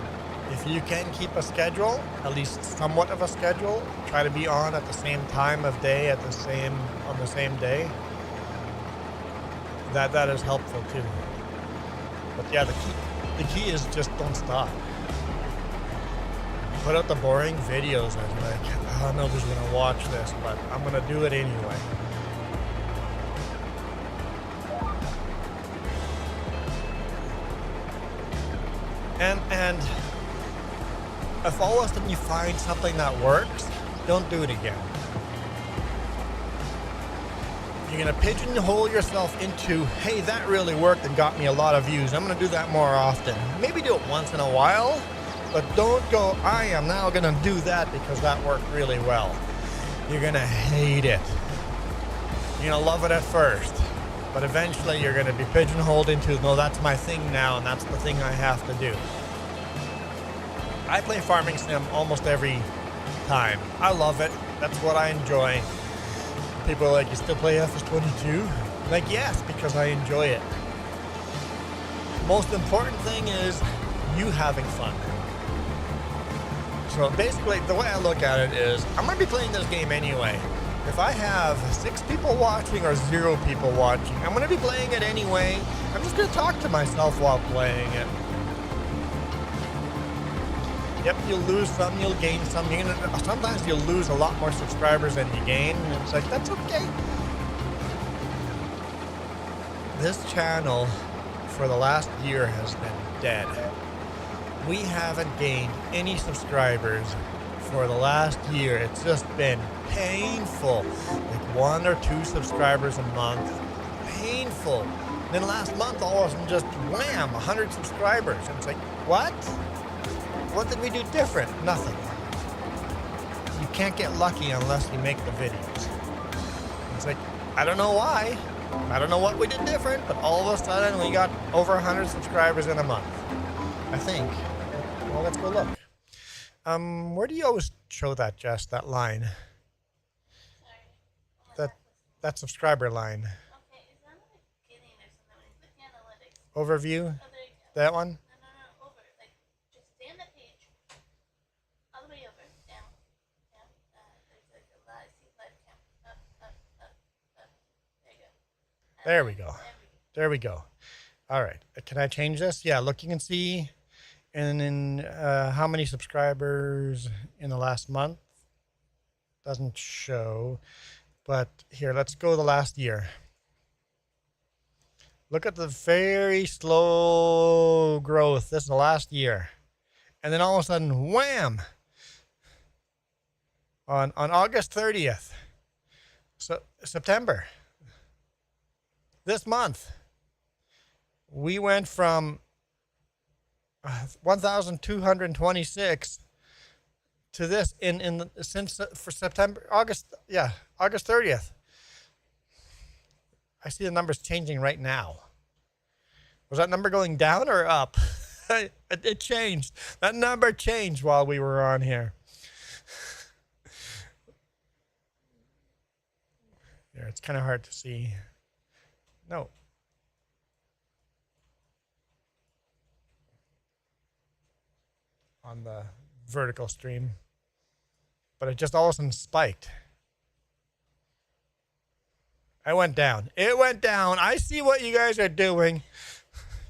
if you can keep a schedule, at least somewhat of a schedule, try to be on at the same time of day, on the same day. That is helpful too. But yeah, the key is just don't stop. Put out the boring videos and like, nobody's gonna watch this, but I'm gonna do it anyway. And if all of a sudden you find something that works, don't do it again. You're gonna pigeonhole yourself into, hey, that really worked and got me a lot of views. I'm gonna do that more often. Maybe do it once in a while, but don't go, I am now gonna do that because that worked really well. You're gonna hate it. You're gonna love it at first, but eventually you're gonna be pigeonholed into, no, that's my thing now, and that's the thing I have to do. I play farming sim almost every time. I love it. That's what I enjoy. People are like, you still play FS22? Like, yes, because I enjoy it. Most important thing is you having fun. So basically, the way I look at it is, I'm going to be playing this game anyway. If I have 6 people watching or 0 people watching, I'm going to be playing it anyway. I'm just going to talk to myself while playing it. Yep, you'll lose some, you'll gain some. Sometimes you'll lose a lot more subscribers than you gain. And it's like, that's okay. this channel for the last year has been dead. We haven't gained any subscribers for the last year. It's just been painful. Like 1 or 2 subscribers a month. Painful. Then last month, all of a sudden, just wham, 100 subscribers. And it's like, what? What did we do different? Nothing. You can't get lucky unless you make the videos. It's like, I don't know why. I don't know what we did different, but all of a sudden we got over 100 subscribers in a month. I think. Well, let's go look. Where do you always show that, Jess, that line? Sorry. That subscriber line. Okay, is that the beginning or something? When you click the analytics. Overview? Oh, there you go. That one? No, over. Like, just stay on that page. All the way over. Down. Down. There's like a live, see live count. Up. There you go. There we go. There we go. All right. Can I change this? Yeah, look, you can see. And then how many subscribers in the last month? Doesn't show. But here, let's go the last year. Look at the very slow growth. This is the last year. And then all of a sudden, wham! On August 30th. So September. This month. We went from 1,226 to this since for September, August 30th. I see the numbers changing right now. Was that number going down or up? It changed. That number changed while we were on here. Here, it's kind of hard to see. No. On the vertical stream, but it just all of a sudden spiked. I went down. It went down. I see what you guys are doing.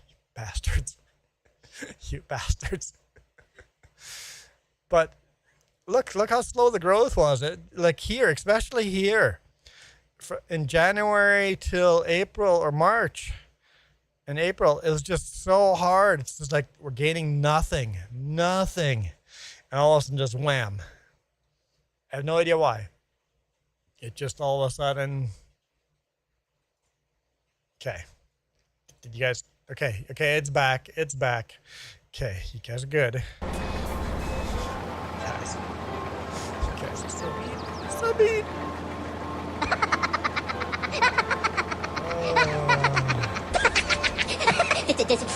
You bastards. You bastards. But look how slow the growth was. Like here, especially here. In January till April or March. In April, it was just so hard. It's just like we're gaining nothing. And all of a sudden just wham. I have no idea why. It just all of a sudden. Okay. Did you guys? Okay, it's back. Okay, you guys are good. Guys. You guys are so mean. So mean. I just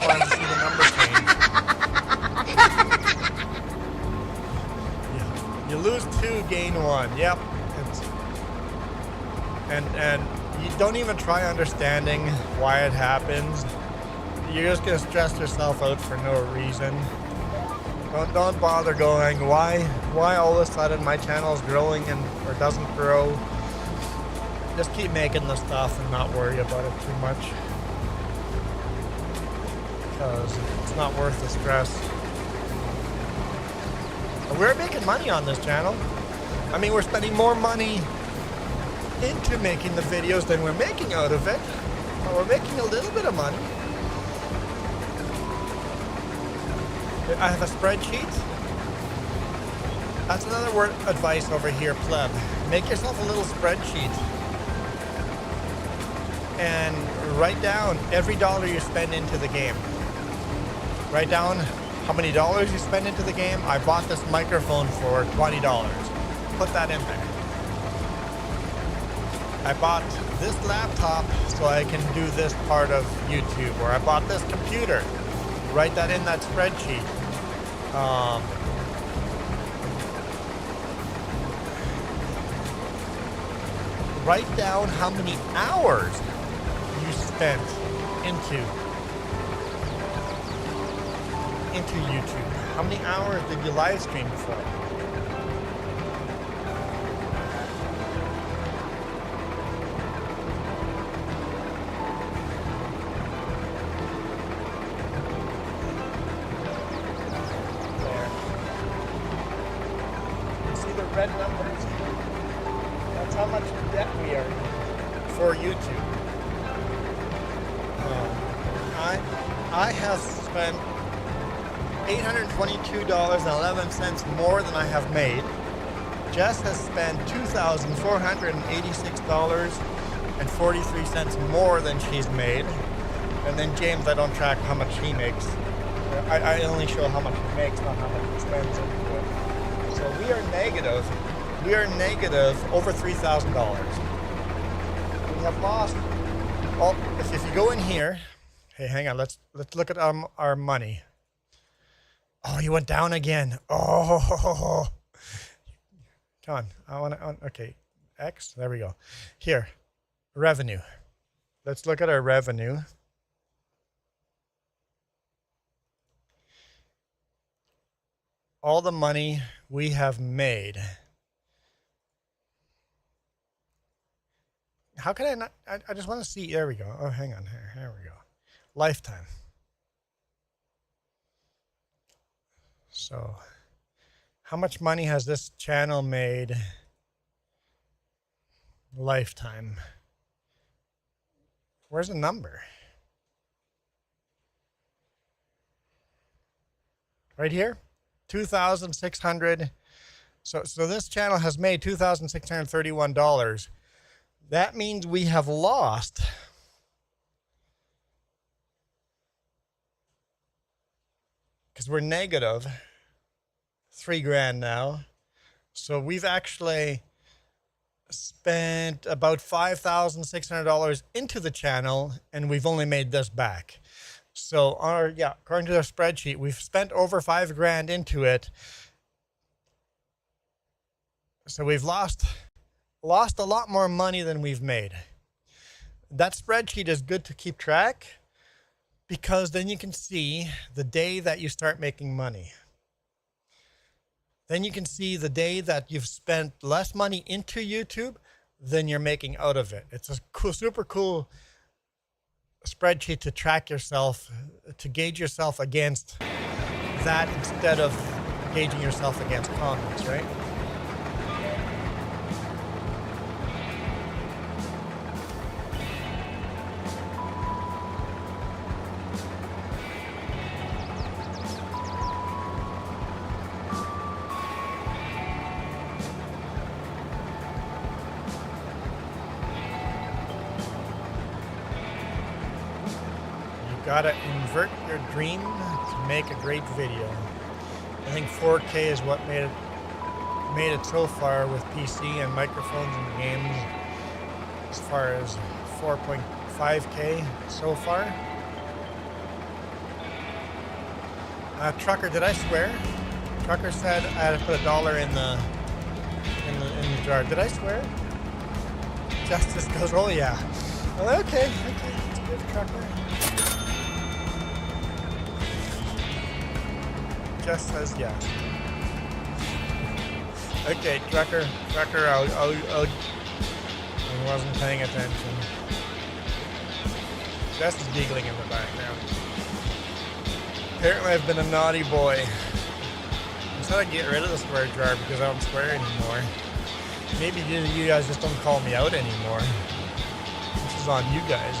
wanted to see the numbers change. You lose 2, gain 1. Yep. And you don't even try understanding why it happens. You're just gonna stress yourself out for no reason. Don't bother going, why all of a sudden my channel is growing or doesn't grow. Just keep making the stuff and not worry about it too much. Because it's not worth the stress. And we're making money on this channel. I mean, we're spending more money into making the videos than we're making out of it. But we're making a little bit of money. I have a spreadsheet. That's another word advice over here, pleb. Make yourself a little spreadsheet. And write down every dollar you spend into the game. Write down how many dollars you spend into the game. I bought this microphone for $20. Put that in there. I bought this laptop so I can do this part of YouTube. Or I bought this computer. Write that in that spreadsheet. Write down how many hours you spent into YouTube. How many hours did you live stream for? There. You see the red numbers? That's how much debt we are for YouTube. I have spent $822.11 more than I have made. Jess has spent $2,486.43 more than she's made. And then James, I don't track how much he makes. I only show how much he makes, not how much he spends into it. So we are negative. We are negative over $3,000. We have lost. Well, if you go in here, hey, hang on. Let's look at our money. Oh, you went down again. Oh, come on. I want to. Okay, X. There we go. Here, revenue. Let's look at our revenue. All the money we have made. How can I not? I just want to see. There we go. Oh, hang on. Here we go. Lifetime. So, how much money has this channel made? Lifetime. Where's the number? Right here? 2,600. So this channel has made $2,631. That means we have lost because we're negative $3,000 now. So we've actually spent about $5,600 into the channel, and we've only made this back. So according to the spreadsheet, we've spent over $5,000 into it. So we've lost a lot more money than we've made. That spreadsheet is good to keep track because then you can see the day that you start making money. Then you can see the day that you've spent less money into YouTube than you're making out of it. It's a cool, super cool spreadsheet to track yourself, to gauge yourself against that instead of gauging yourself against comments, right? Gotta invert your dream to make a great video. I think 4K is what made it so far with PC and microphones and games. As far as 4.5K so far. Trucker, did I swear? Trucker said I had to put $1 in the jar. Did I swear? Justice goes, oh yeah. Well, okay, that's good, Trucker. Just says yes. Okay, Trucker, I wasn't paying attention. Jess is giggling in the background. Apparently I've been a naughty boy. I said I'd get rid of the swear jar because I don't swear anymore. Maybe you guys just don't call me out anymore. This is on you guys.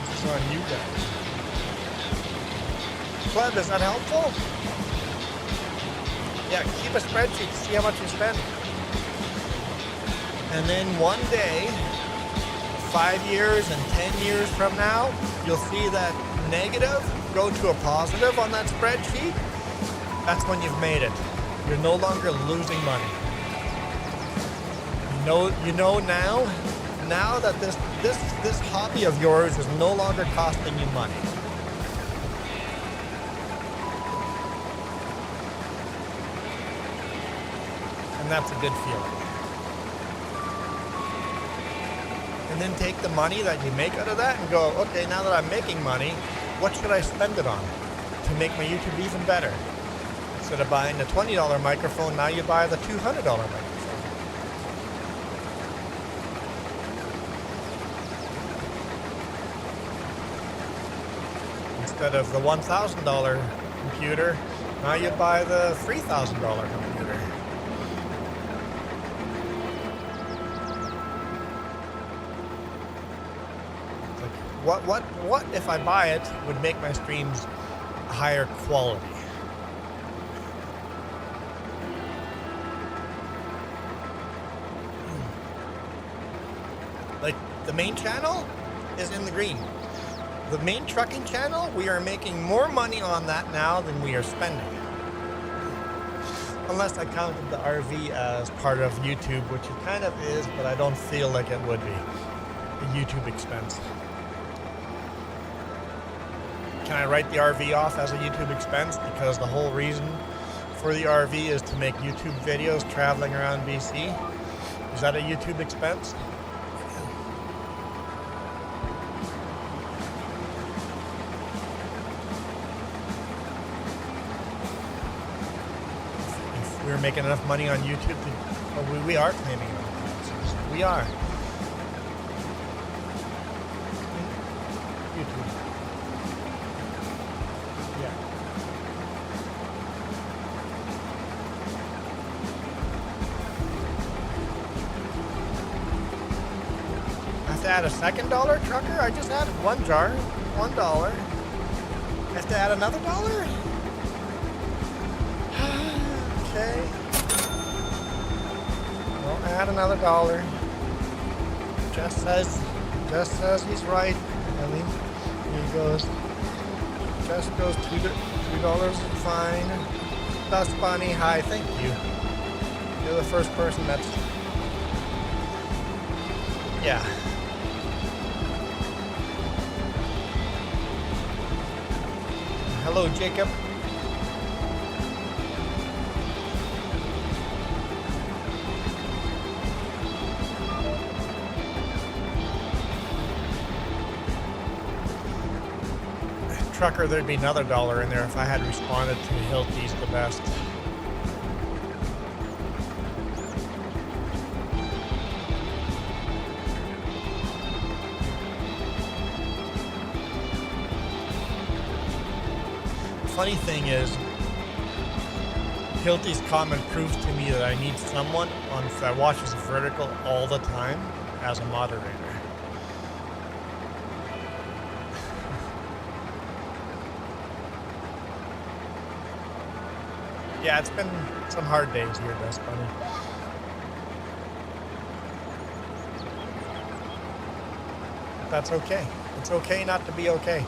This is on you guys. Pleb, is that helpful? Yeah, keep a spreadsheet to see how much you spend. And then one day, 5 years and 10 years from now, you'll see that negative go to a positive on that spreadsheet. That's when you've made it. You're no longer losing money. You know now that this hobby of yours is no longer costing you money. And that's a good feeling. And then take the money that you make out of that and go, okay, now that I'm making money, what should I spend it on to make my YouTube even better? Instead of buying the $20 microphone, now you buy the $200 microphone. Instead of the $1,000 computer, now you buy the $3,000 computer. What if I buy it would make my streams higher quality? Like, the main channel is in the green. The main trucking channel, we are making more money on that now than we are spending. Unless I counted the RV as part of YouTube, which it kind of is, but I don't feel like it would be a YouTube expense. Can I write the RV off as a YouTube expense? Because the whole reason for the RV is to make YouTube videos traveling around BC. Is that a YouTube expense? If we're making enough money on YouTube to, oh, we are claiming it. We are. YouTube. Yeah. I have to add a second dollar, trucker? I just added one jar, $1. I have to add another $1? Okay. Well, add another $1. Just says he's right. I mean, here he goes. Just goes $2 fine. Dust Bunny, hi, thank you. You're the first person that's... Yeah. Hello, Jacob. Trucker, there'd be another $1 in there if I had responded to Hilty's the best. Funny thing is, Hilty's comment proves to me that I need someone that watches Vertical all the time as a moderator. Yeah, it's been some hard days here, Dust Bunny. But that's okay. It's okay not to be okay.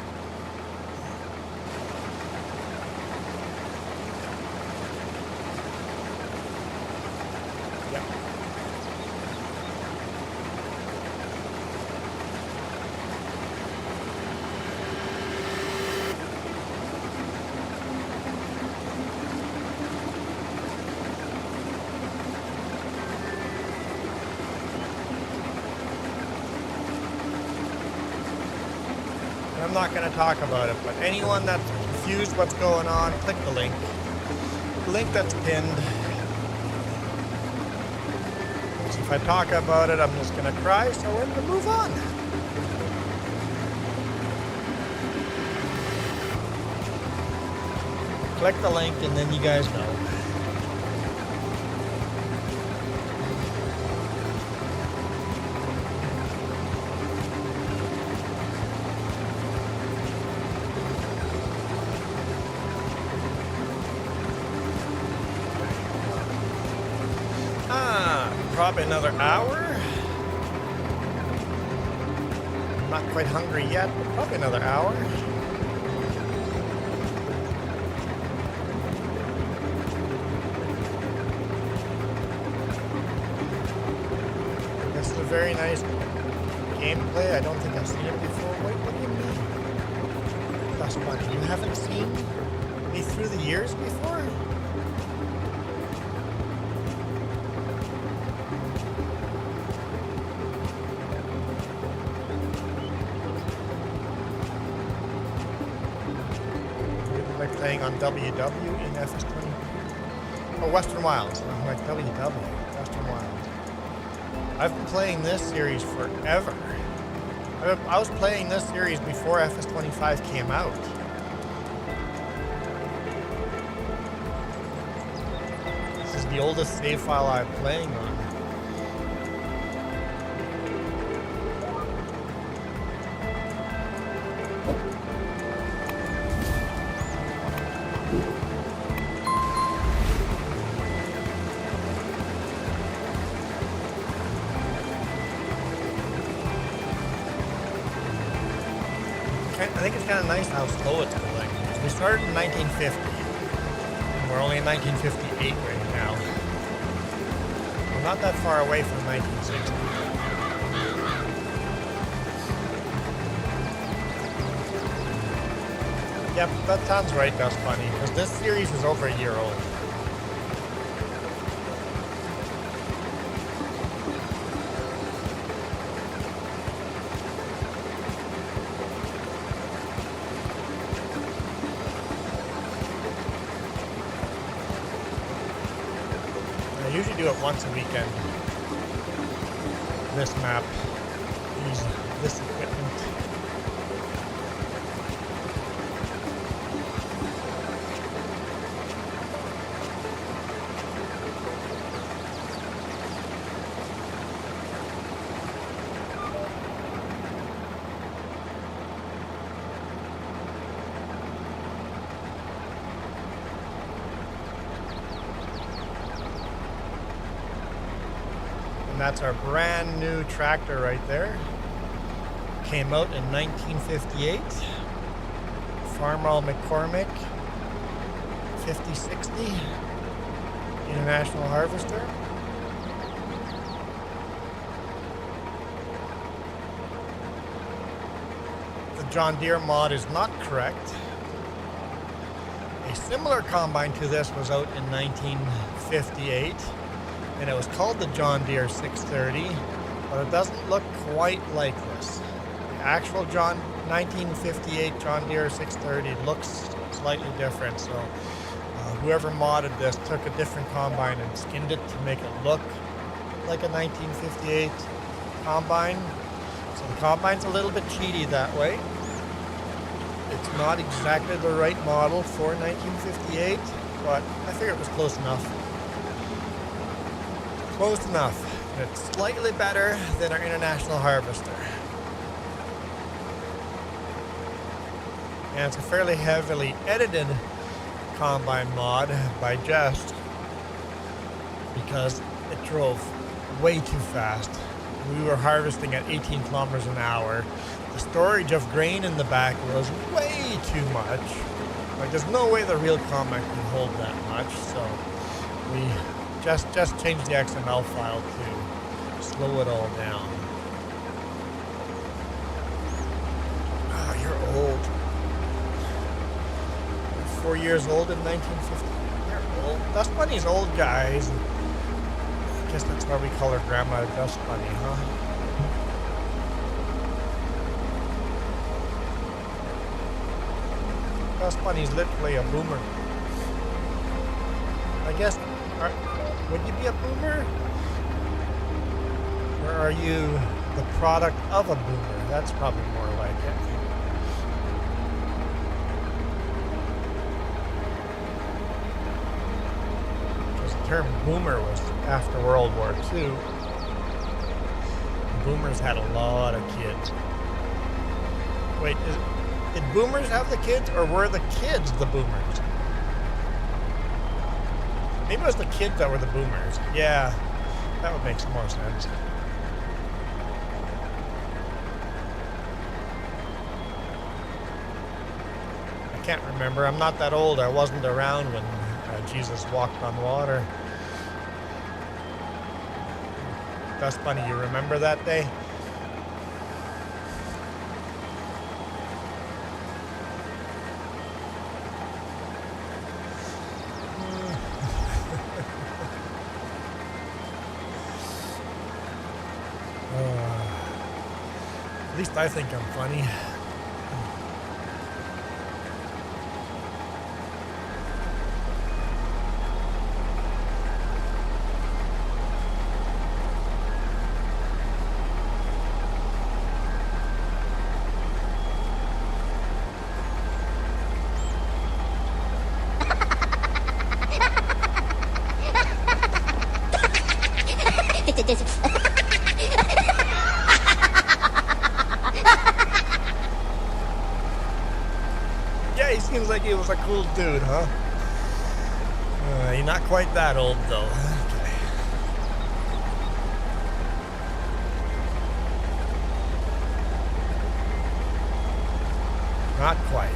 I'm not going to talk about it, but anyone that's confused what's going on, click the link. The link that's pinned. So if I talk about it, I'm just going to cry, so we're going to move on. Click the link and then you guys know. Probably another hour. I'm not quite hungry yet, but probably another hour. This is a very nice gameplay. I don't think I've seen it before. Wait, what do you mean? Dust Bunny, you haven't seen me through the years before? Playing on WW in FS22. Oh, Western Wilds. I'm like WW, Western Wilds. I've been playing this series forever. I was playing this series before FS25 came out. This is the oldest save file I'm playing on. I think it's kind of nice how slow it's going. We started in 1950. And we're only in 1958 right now. We're not that far away from 1960. Yep, that sounds right, Dust Bunny, because this series is over a year old. I usually do it once a weekend. This map, this equipment. And that's our brand new tractor right there. Came out in 1958. Farmall McCormick 5060 International Harvester. The John Deere mod is not correct. A similar combine to this was out in 1958. And it was called the John Deere 630, but it doesn't look quite like this. The actual 1958 John Deere 630 looks slightly different, so whoever modded this took a different combine and skinned it to make it look like a 1958 combine. So the combine's a little bit cheaty that way. It's not exactly the right model for 1958, but I figure it was close enough. Close enough. It's slightly better than our International Harvester. And it's a fairly heavily edited combine mod by Jest because it drove way too fast. We were harvesting at 18 kilometers an hour. The storage of grain in the back was way too much. Like, there's no way the real combine can hold that much, so we just change the XML file to slow it all down. Ah, you're old. You're 4 years old in 1950. You're old. Dust Bunny's old, guys. I guess that's why we call her Grandma Dust Bunny, huh? Dust Bunny's literally a boomer. I guess. Would you be a boomer? Or are you the product of a boomer? That's probably more like it. Because the term boomer was after World War II. Boomers had a lot of kids. Wait, did boomers have the kids, or were the kids the boomers? Maybe it was the kids that were the boomers. Yeah, that would make some more sense. I can't remember. I'm not that old. I wasn't around when Jesus walked on water. Dust Bunny, you remember that day? At least I think I'm funny. Yeah, he seems like Speedy was a cool dude, huh? You're not quite that old, though. Okay. Not quite.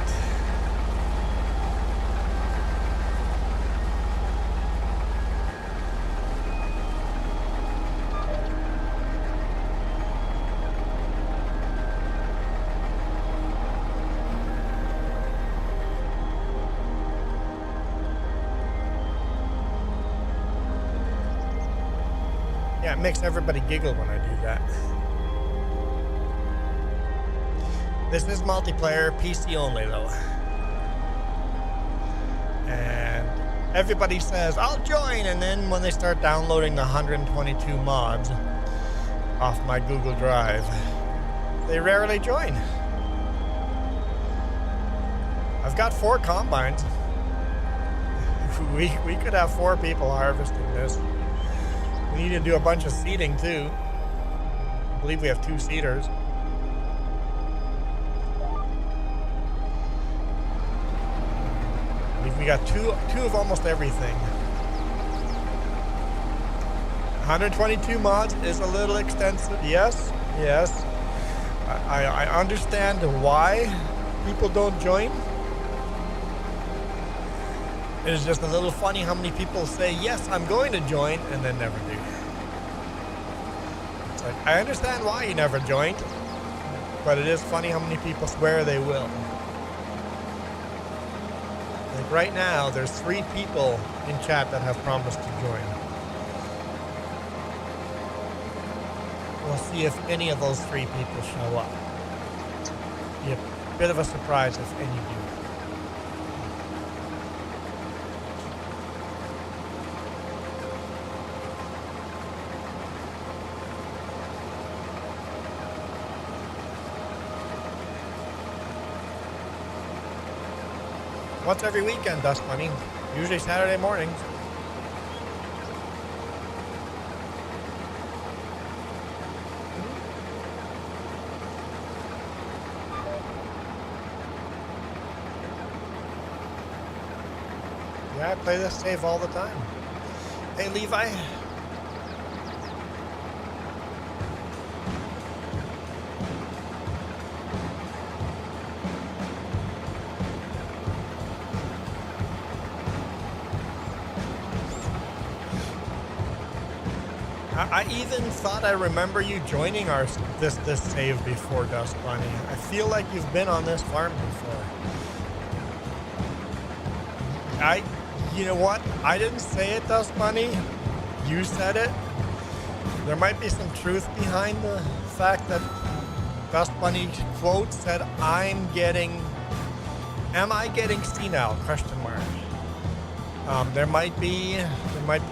Yeah, it makes everybody giggle when I do that. This is multiplayer, PC only though. And everybody says, I'll join, and then when they start downloading the 122 mods off my Google Drive, they rarely join. I've got 4 combines. We could have 4 people harvesting this. We need to do a bunch of seeding too. I believe we have 2 seeders. I believe we got two of almost everything. 122 mods is a little extensive. Yes. I understand why people don't join. It is just a little funny how many people say, yes, I'm going to join, and then never do. It's like, I understand why you never joined, but it is funny how many people swear they will. Like right now, there's 3 people in chat that have promised to join. We'll see if any of those 3 people show up. Be a bit of a surprise if any do. Once every weekend, Dust Bunny. Usually Saturday mornings. Yeah, I play this save all the time. Hey, Levi. I even thought I remember you joining this save before, Dust Bunny. I feel like you've been on this farm before. You know what? I didn't say it, Dust Bunny. You said it. There might be some truth behind the fact that Dust Bunny quote said, am I getting senile? Question mark. There might be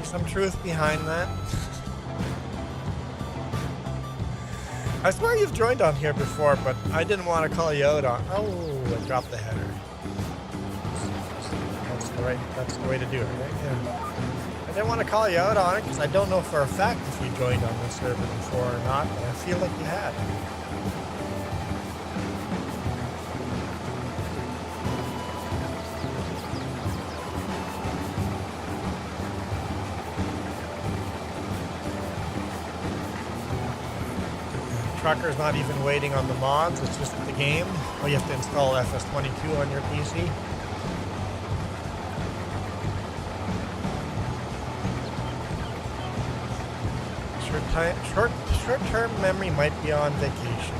some truth behind that. I swear you've joined on here before, but I didn't want to call you out on. Oh, I dropped the header. That's the way to do it, right? Yeah. I didn't want to call you out on it because I don't know for a fact if you joined on this server before or not, but I feel like you had. Trucker's not even waiting on the mods, it's just the game. Oh, you have to install FS22 on your PC. Short-term memory might be on vacation.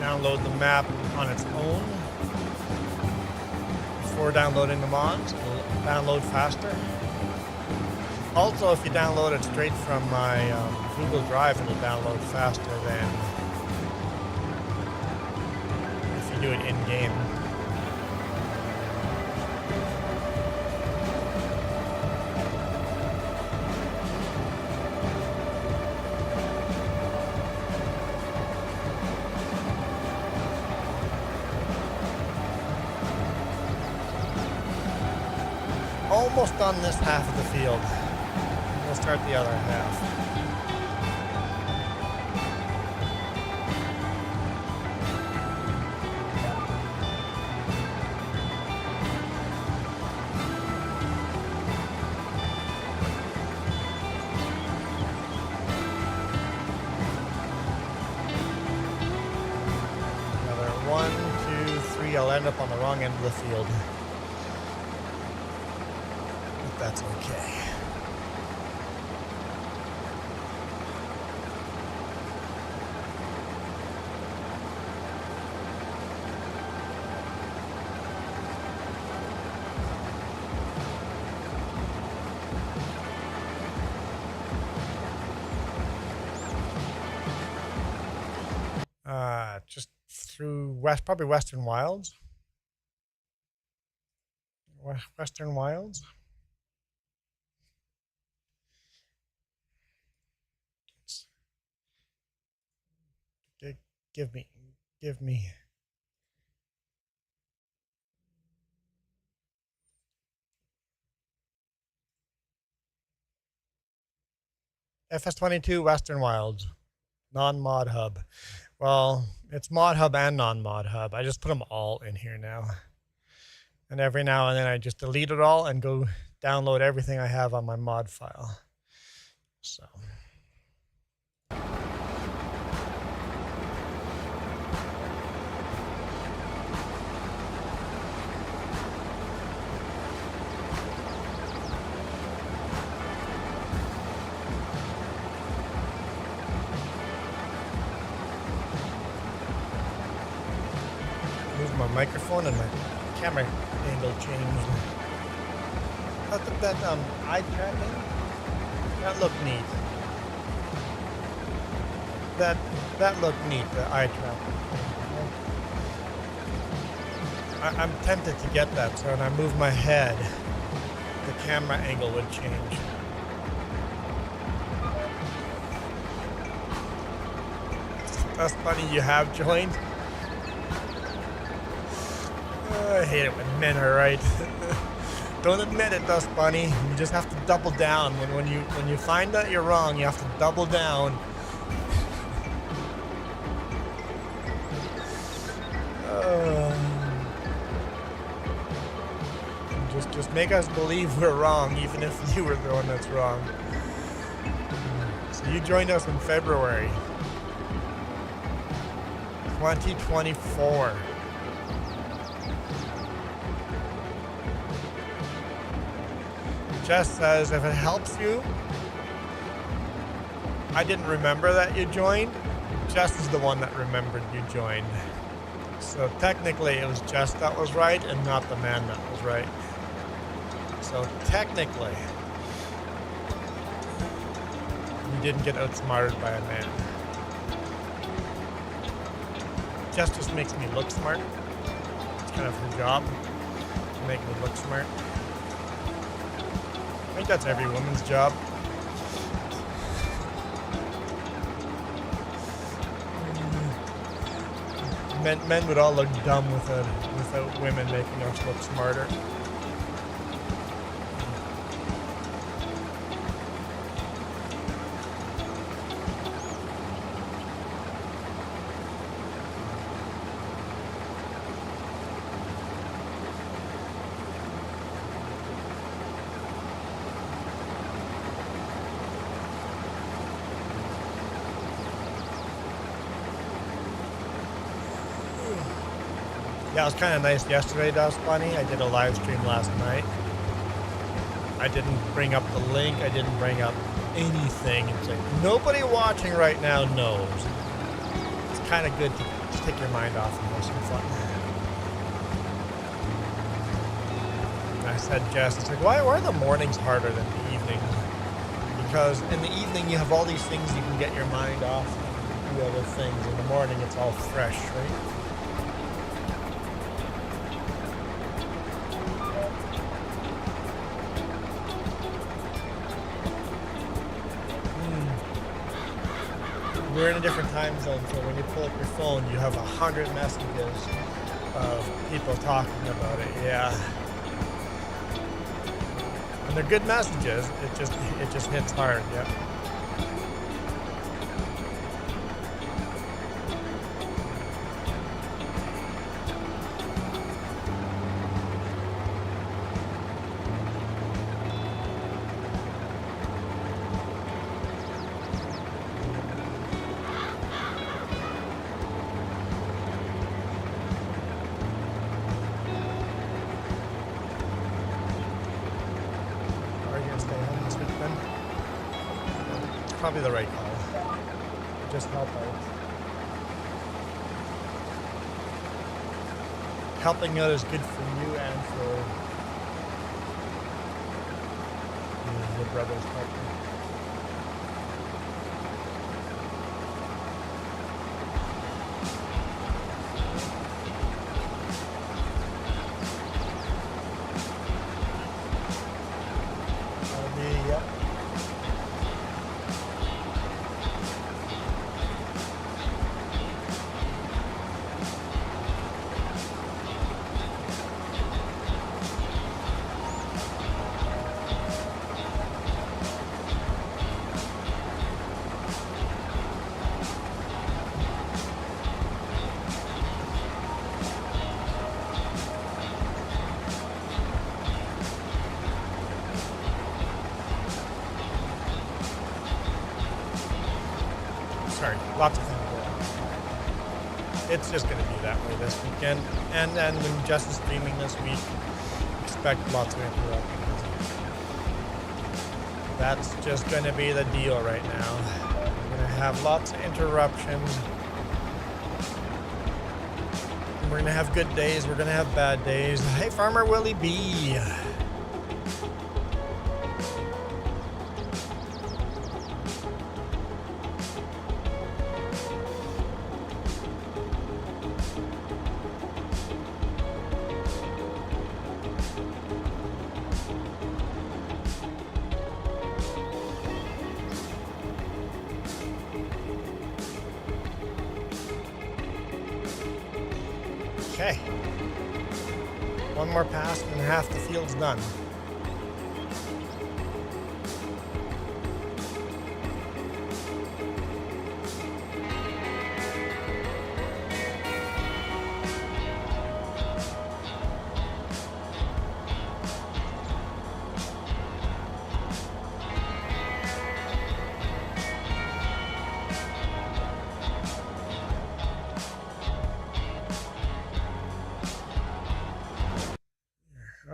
Download the map on its own before downloading the mods. It'll download faster. Also, if you download it straight from my Google Drive, it'll download faster than if you do it in-game. Almost done this half of the field. We'll start the other half. Another 1, 2, 3. I'll end up on the wrong end of the field. That's okay. Just through probably Western Wilds. Western Wilds. Give me. FS22 Western Wilds, non-mod hub. Well, it's mod hub and non-mod hub. I just put them all in here now. And every now and then I just delete it all and go download everything I have on my mod file. So. My microphone and my camera angle changed. Look at that eye tracking. That looked neat. That looked neat. The eye tracking. I'm tempted to get that, so when I move my head, the camera angle would change. That's funny. You have joined. I hate it when men are right. Don't admit it, Dust Bunny. You just have to double down. When you find that you're wrong, you have to double down. Just make us believe we're wrong, even if you were the one that's wrong. So you joined us in February 2024. Jess says, if it helps you, I didn't remember that you joined. Jess is the one that remembered you joined. So technically it was Jess that was right and not the man that was right. So technically, you didn't get outsmarted by a man. Jess just makes me look smart. It's kind of her job to make me look smart. I think that's every woman's job. Men would all look dumb without women making us look smarter. Yeah, it was kind of nice yesterday, Dust Bunny. I did a live stream last night. I didn't bring up the link. I didn't bring up anything. It's like nobody watching right now knows. It's kind of good to just take your mind off and have some fun. And I said, Jess, it's like, why are the mornings harder than the evenings? Because in the evening you have all these things you can get your mind off and do other things. In the morning it's all fresh, right? We're in a different time zone, so when you pull up your phone, you have 100 messages of people talking about it. Yeah, and they're good messages. It just hits hard. Yeah. Probably the right call. Just help out. Helping out is good for you and for your brother's partner. Sorry, lots of things going on. It's just going to be that way this weekend. And then when Jess is streaming this week, expect lots of interruptions. That's just going to be the deal right now. We're going to have lots of interruptions. We're going to have good days. We're going to have bad days. Hey, Farmer Willie B. Okay. One more pass and half the field's done.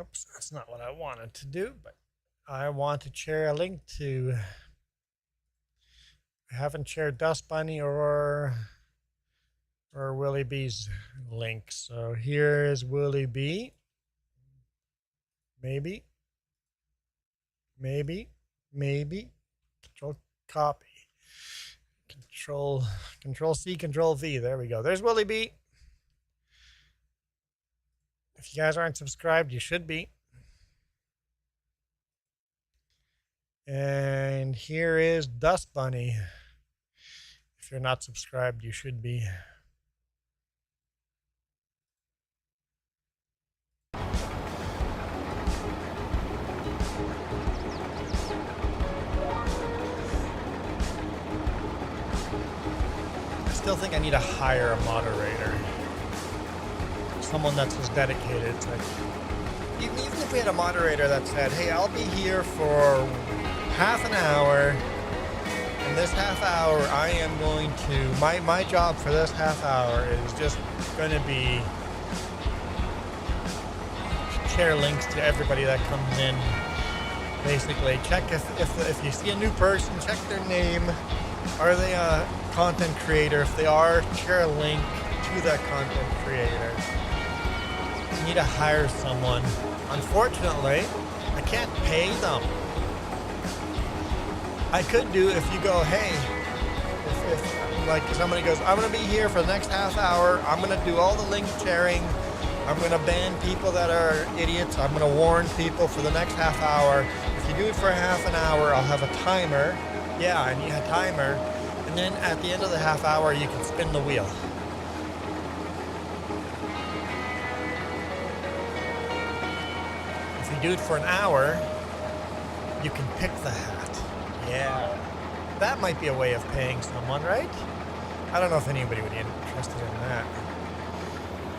Oops, that's not what I wanted to do, but I want to share a link to. I haven't shared Dust Bunny or Willie B's link. So here is Willie B. Maybe. Control copy. Control C, Control V. There we go. There's Willie B. If you guys aren't subscribed, you should be. And here is Dust Bunny. If you're not subscribed, you should be. I still think I need to hire a moderator. Someone that's as dedicated. It's like, even if we had a moderator that said, hey, I'll be here for half an hour, and this half hour I am going to, my job for this half hour is just going to be share links to everybody that comes in. Basically, check if you see a new person, check their name. Are they a content creator? If they are, share a link to that content creator. You need to hire someone. Unfortunately, I can't pay them. I could do if you go, hey, if like somebody goes, I'm going to be here for the next half hour. I'm going to do all the link sharing. I'm going to ban people that are idiots. I'm going to warn people for the next half hour. If you do it for half an hour, I'll have a timer. Yeah, I need a timer. And then at the end of the half hour, you can spin the wheel. If you do it for an hour, you can pick the hat. Yeah. That might be a way of paying someone, right? I don't know if anybody would be interested in that.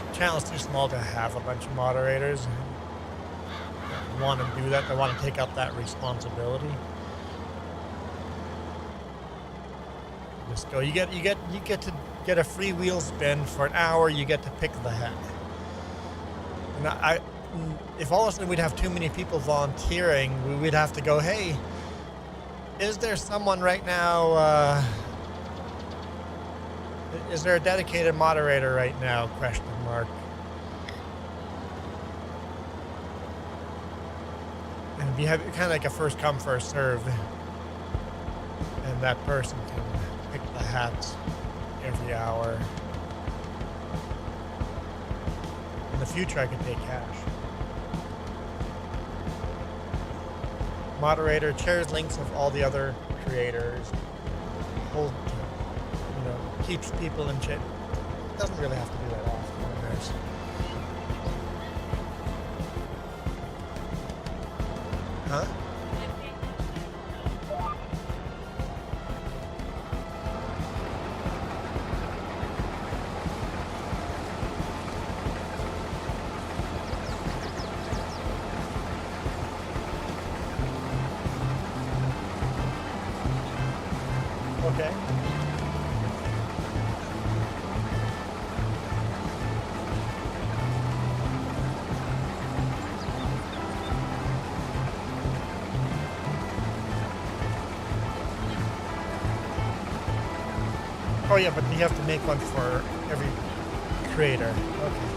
The channel's too small to have a bunch of moderators that want to do that. They want to take up that responsibility. Just go. You get to get a free wheel spin for an hour. You get to pick the hat. And if all of a sudden we'd have too many people volunteering, we'd have to go, hey, is there someone right now, is there a dedicated moderator right now, question mark. And if you have kind of like a first come, first serve, and that person can pick the hats every hour. In the future, I could pay cash. Moderator shares links of all the other creators. Keeps people in chat. Doesn't really have to do that often. Huh? Okay. Oh yeah, but you have to make one for every creator. Okay.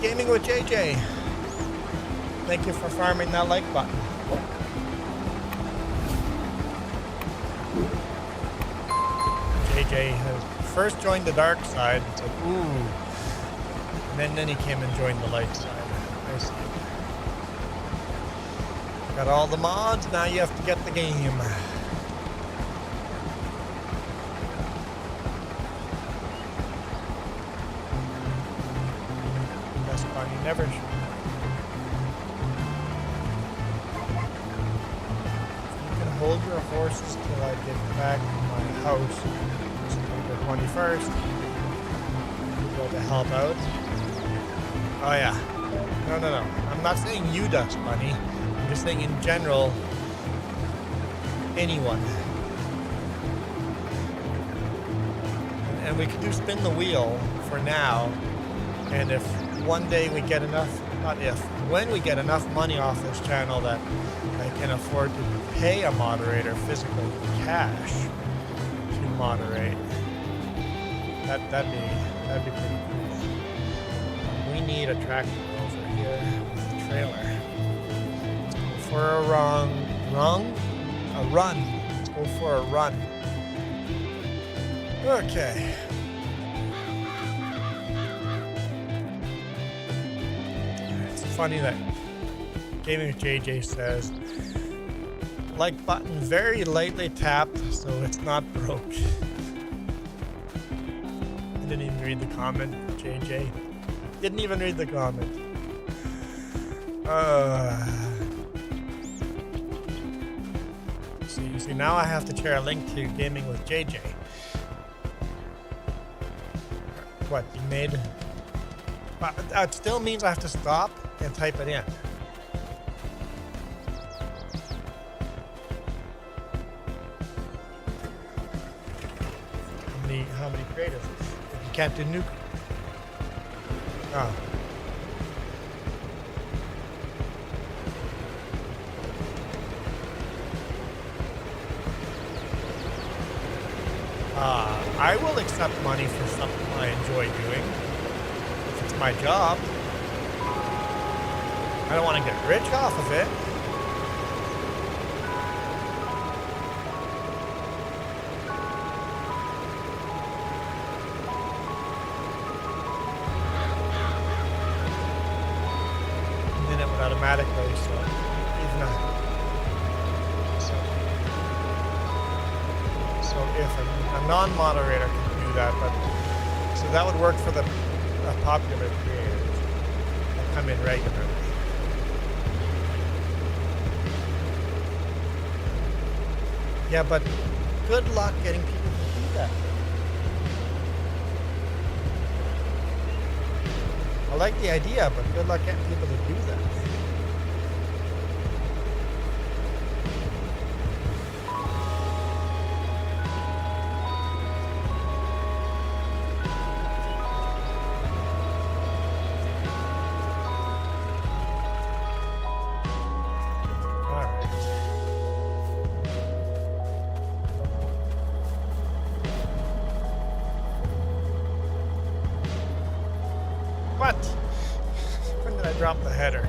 Gaming with JJ. Thank you for farming that like button. JJ has first joined the dark side and said, ooh. And then he came and joined the light side. I see. Got all the mods, now you have to get the game. That's fun, you never should. You can hold your horses till I get back to my house. September 21st. You go to help out. Oh yeah. No. I'm not saying you, Dust Bunny. I'm just saying in general, anyone. And we could do spin the wheel for now. And if one day we get enough, not if, when we get enough money off this channel that I can afford to pay a moderator physical cash to moderate, that'd be pretty cool. We need a tractor over here with a trailer. Let's go for a run. Let's go for a run. Okay. It's funny that Gaming with JJ says like button very lightly tapped so it's not broke. I didn't even read the comment, JJ. Didn't even read the comment. See, now I have to share a link to Gaming with JJ. What, you made? That still means I have to stop and type it in. How many creators? You can't do new. Oh. I will accept money for something I enjoy doing. If it's my job. I don't want to get rich off of it. automatically, so even so if a non-moderator can do that, but so that would work for the popular creators that come in regularly. Yeah, but good luck getting people to do that. I like the idea, but good luck getting people to do that. What? When did I drop the header?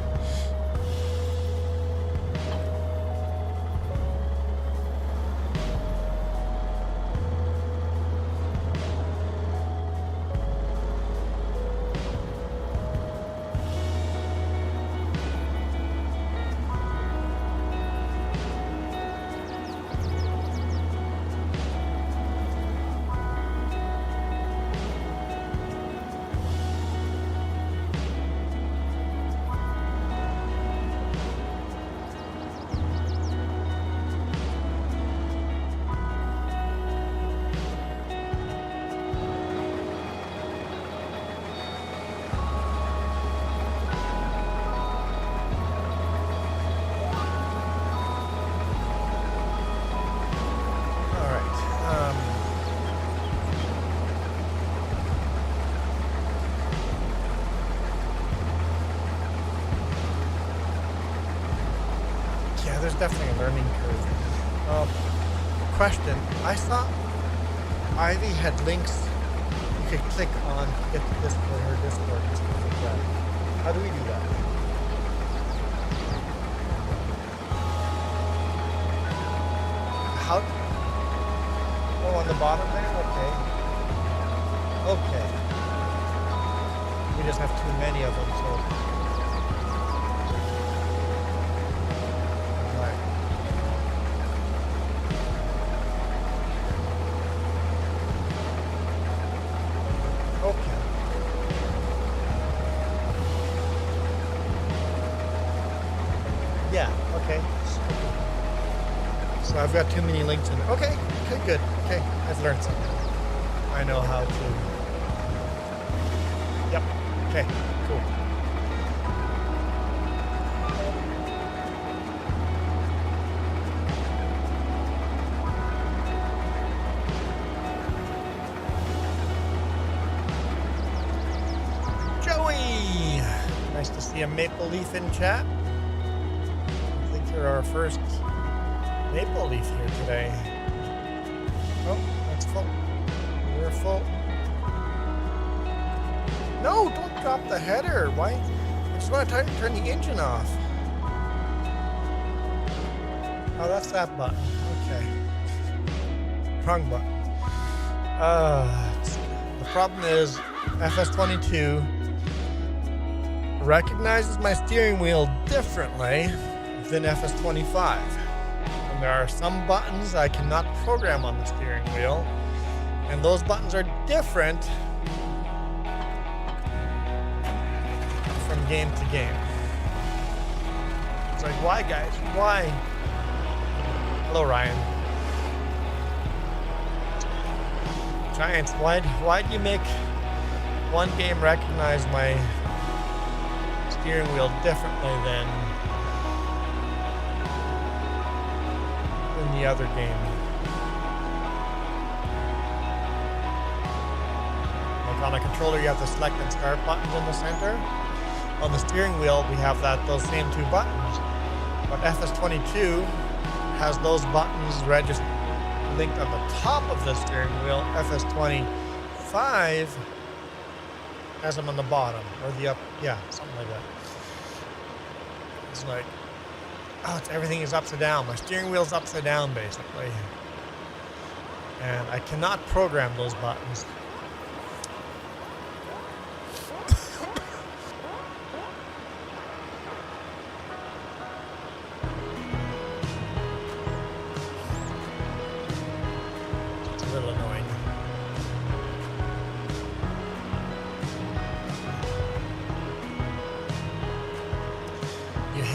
There's definitely a learning curve. Question. I saw Ivy had links you could click on to get to Discord or Discord and stuff like that. How do we do that? How? Oh, on the bottom there? Okay. Okay. We just have too many of them, so... So I've got too many links in there. Okay, good. Okay, I've learned something. I know how to... Yep, okay, cool. Joey! Nice to see a Maple Leaf in chat. I think you're our first Maple Leaf here today. Oh, that's full. We're full. No, don't drop the header. Why? I just want to turn the engine off. Oh, that's that button. Okay. Wrong button. The problem is FS22 recognizes my steering wheel differently than FS25. And there are some buttons I cannot program on the steering wheel, and those buttons are different from game to game. It's like, why, guys? Why? Hello, Ryan. Giants, why do you make one game recognize my steering wheel differently than in the other game? Like on a controller, you have the select and start buttons in the center. On the steering wheel, we have those same two buttons. But FS22 has those buttons linked on the top of the steering wheel. FS25 has them on the bottom or the up, yeah, something like that. It's like, oh, everything is upside down. My steering wheel's upside down, basically. And I cannot program those buttons.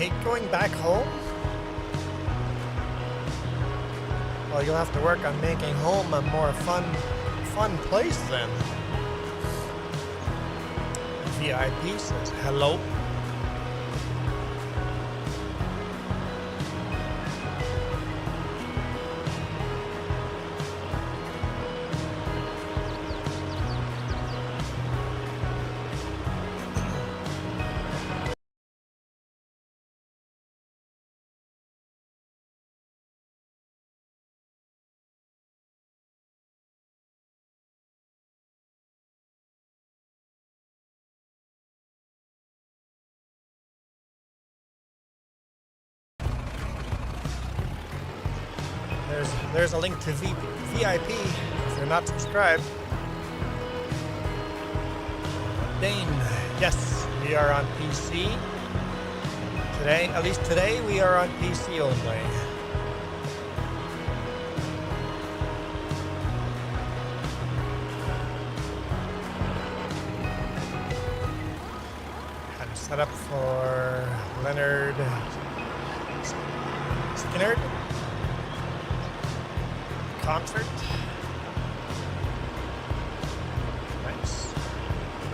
hate going back home? Well, you'll have to work on making home a more fun place then. VIP says hello. There's a link to VIP if you're not subscribed. Dane, yes, we are on PC. Today, at least today, we are on PC only. Had it set up for Leonard Skinner concert. Nice.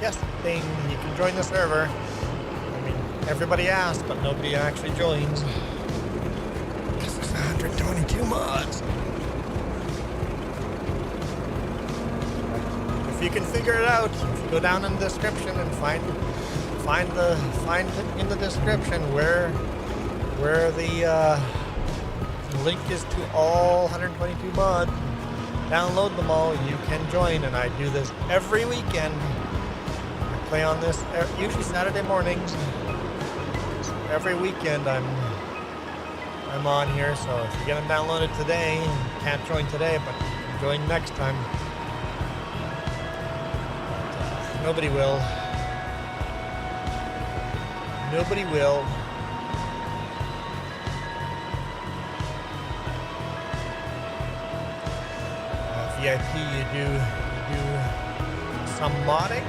Yes, Dane, you can join the server. I mean, everybody asks, but nobody actually joins. Because there's 122 mods. If you can figure it out, if you go down in the description and find in the description where the link is to all 122 mods. Download them all. You can join, and I do this every weekend. I play on this usually Saturday mornings. So every weekend I'm on here. So if you get them downloaded today, you can't join today, but you can join next time. But, nobody will. Nobody will. VIP, you do some modding.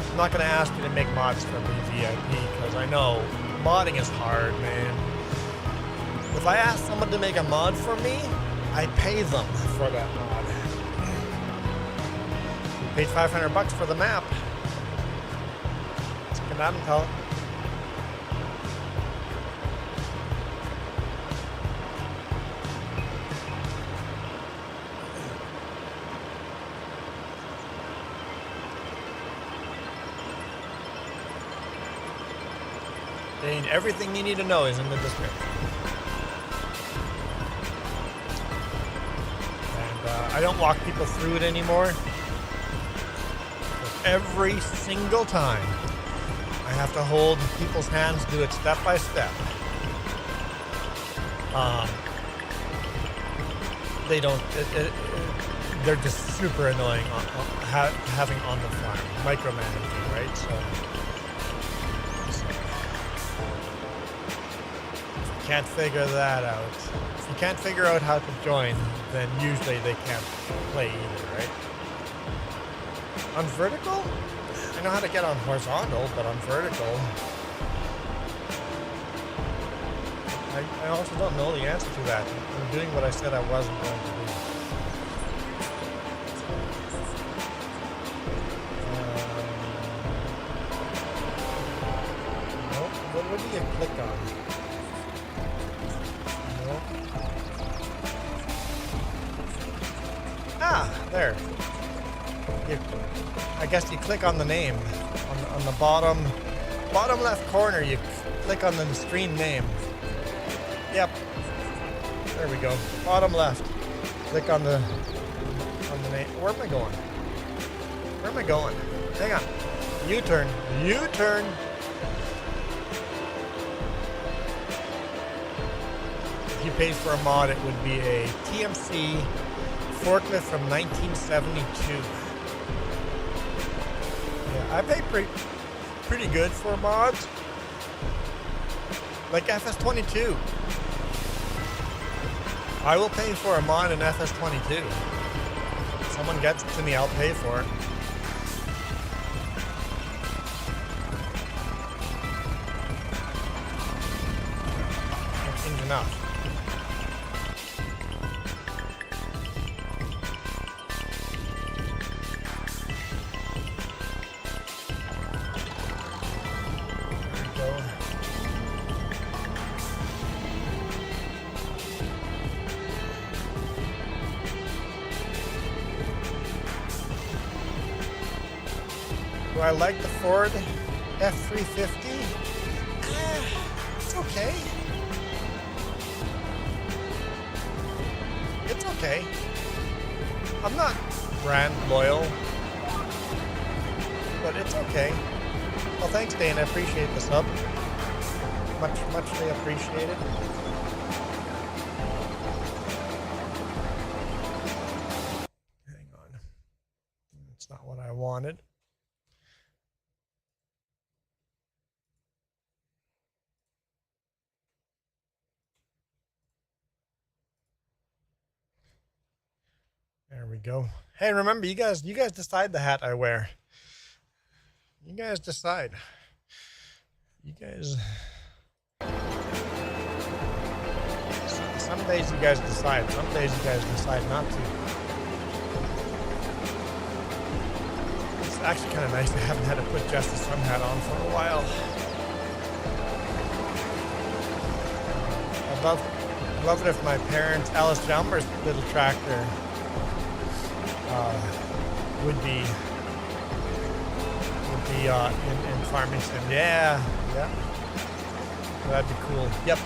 I'm not going to ask you to make mods for me, VIP, because I know modding is hard, man. If I ask someone to make a mod for me, I pay them for that mod. You paid $500 for the map. Let's get out and tell it. Everything you need to know is in the description. And I don't walk people through it anymore. Every single time, I have to hold people's hands, do it step by step. They don't. They're just super annoying having on the fly, micromanaging, right? So. Can't figure that out. If you can't figure out how to join, then usually they can't play either, right? On vertical? I know how to get on horizontal, but on vertical, I also don't know the answer to that. I'm doing what I said I wasn't going to do. What do you click on? There. I guess you click on the name on the bottom left corner. You click on the screen name. Yep. There we go. Bottom left. Click on the name. Where am I going? Where am I going? Hang on. U-turn. U-turn. If you paid for a mod, it would be a TMC forklift from 1972. Yeah, I pay pretty good for mods. Like FS22. I will pay for a mod in FS22. If someone gets it to me, I'll pay for it. enough. There we go. Do I like the Ford F350? It's okay. It's okay. I'm not brand loyal, but it's okay. Well, thanks, Dana. I appreciate the sub. Muchly appreciated. Hang on. That's not what I wanted. There we go. Hey, remember, you guys decide the hat I wear. You guys decide. You guys. Some days you guys decide. Some days you guys decide not to. It's actually kind of nice. I haven't had to put just the sun hat on for a while. I'd love it if my parents, Alice Jalmer's little tractor, would be in farming sim. Yeah. That'd be cool. Yep,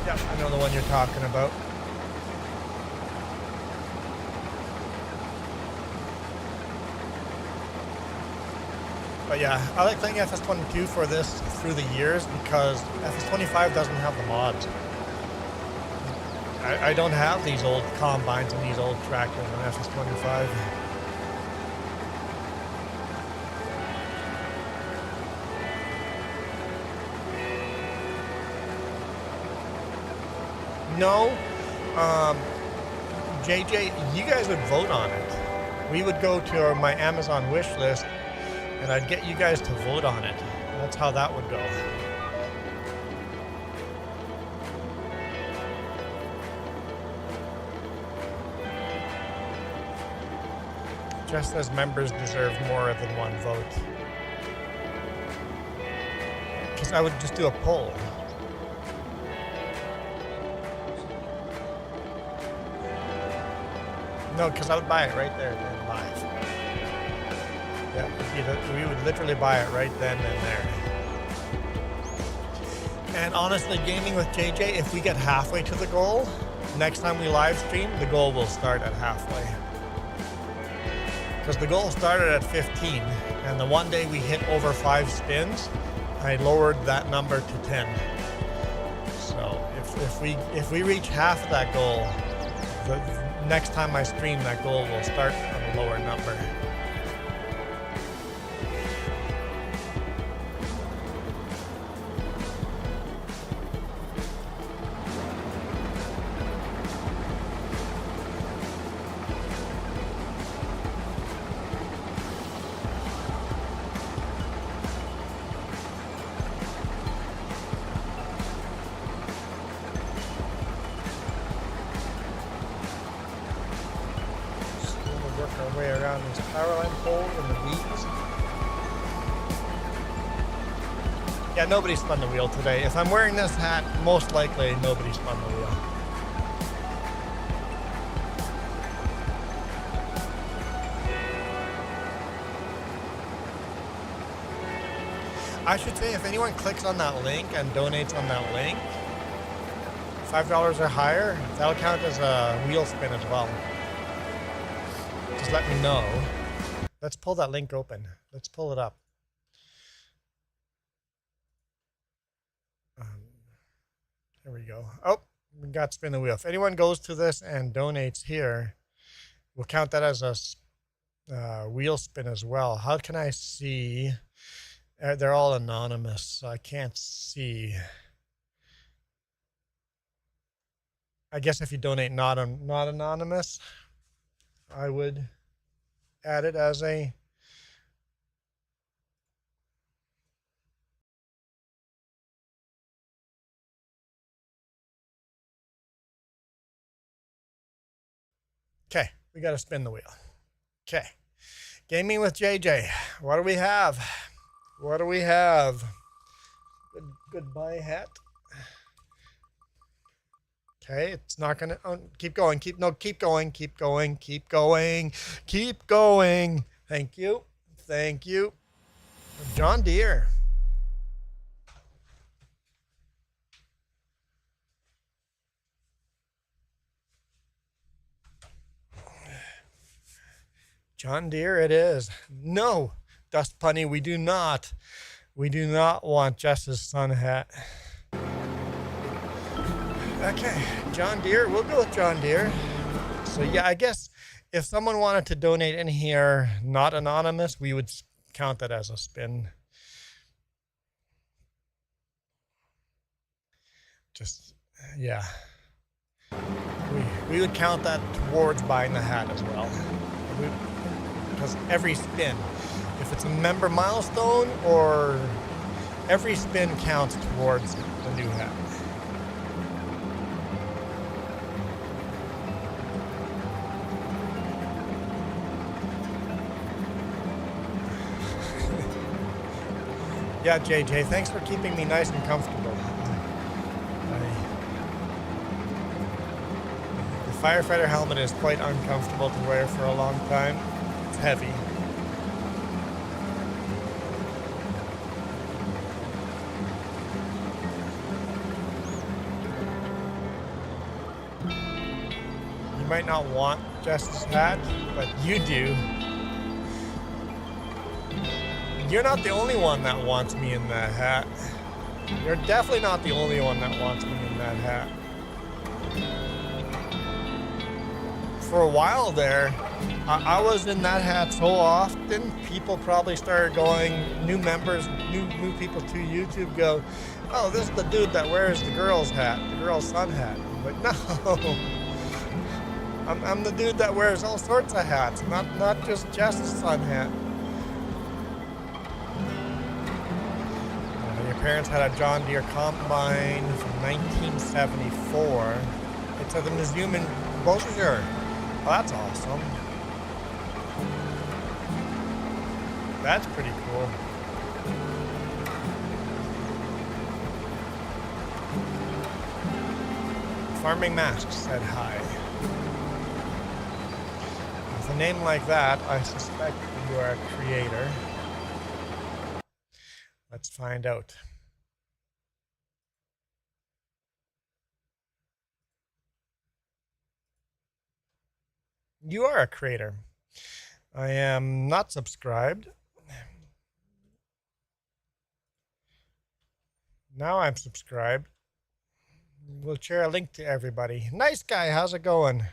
I know the one you're talking about. But yeah, I like playing FS22 for this through the years because FS25 doesn't have the mods. I don't have these old combines and these old tractors on FS25. No, JJ, you guys would vote on it. We would go to my Amazon wish list and I'd get you guys to vote on it. That's how that would go. Just as members deserve more than one vote. Because I would just do a poll. No, because I would buy it right there and live. Yeah, we would literally buy it right then and there. And honestly, gaming with JJ, if we get halfway to the goal, next time we live stream, the goal will start at halfway. Because the goal started at 15, and the one day we hit over 5 spins, I lowered that number to 10. So if we reach half of that goal, the next time I stream, that goal will start on a lower number. Way around these power line poles and the weeds. Yeah, nobody spun the wheel today. If I'm wearing this hat, most likely nobody spun the wheel. I should say, if anyone clicks on that link and donates on that link, $5 or higher, that'll count as a wheel spin as well. Just let me know. Let's pull that link open. Let's pull it up. There we go. Oh, we got spin the wheel. If anyone goes to this and donates here, we'll count that as a wheel spin as well. How can I see? They're all anonymous, so I can't see. I guess if you donate not anonymous, I would add it as a Okay, we got to spin the wheel. Okay. Gaming with JJ. What do we have? What do we have? Goodbye hat. Okay, it's not gonna. Oh, keep going. Keep going. Keep going. Keep going. Keep going. Thank you. Thank you. John Deere. John Deere it is. No, Dust Punny, we do not. We do not want Jess's sun hat. Okay, John Deere. We'll go with John Deere. So yeah, I guess if someone wanted to donate in here, not anonymous, we would count that as a spin. Just, yeah. We would count that towards buying the hat as well. Because every spin, if it's a member milestone or every spin counts towards the new hat. Yeah, JJ, thanks for keeping me nice and comfortable. The firefighter helmet is quite uncomfortable to wear for a long time. It's heavy. You might not want Jess's hat, but you do. You're not the only one that wants me in that hat. You're definitely not the only one that wants me in that hat. For a while there, I was in that hat so often, people probably started going, new members, new people to YouTube go, oh, this is the dude that wears the girl's hat, the girl's sun hat. I'm like, no. I'm the dude that wears all sorts of hats, not just Jess's sun hat. Your parents had a John Deere combine from 1974. It's at the museum in Beausejour. Oh, that's awesome. That's pretty cool. Farming Masks said hi. With a name like that, I suspect you are a creator. Let's find out. You are a creator. I am not subscribed. Now I'm subscribed. We'll share a link to everybody. Nice guy, how's it going?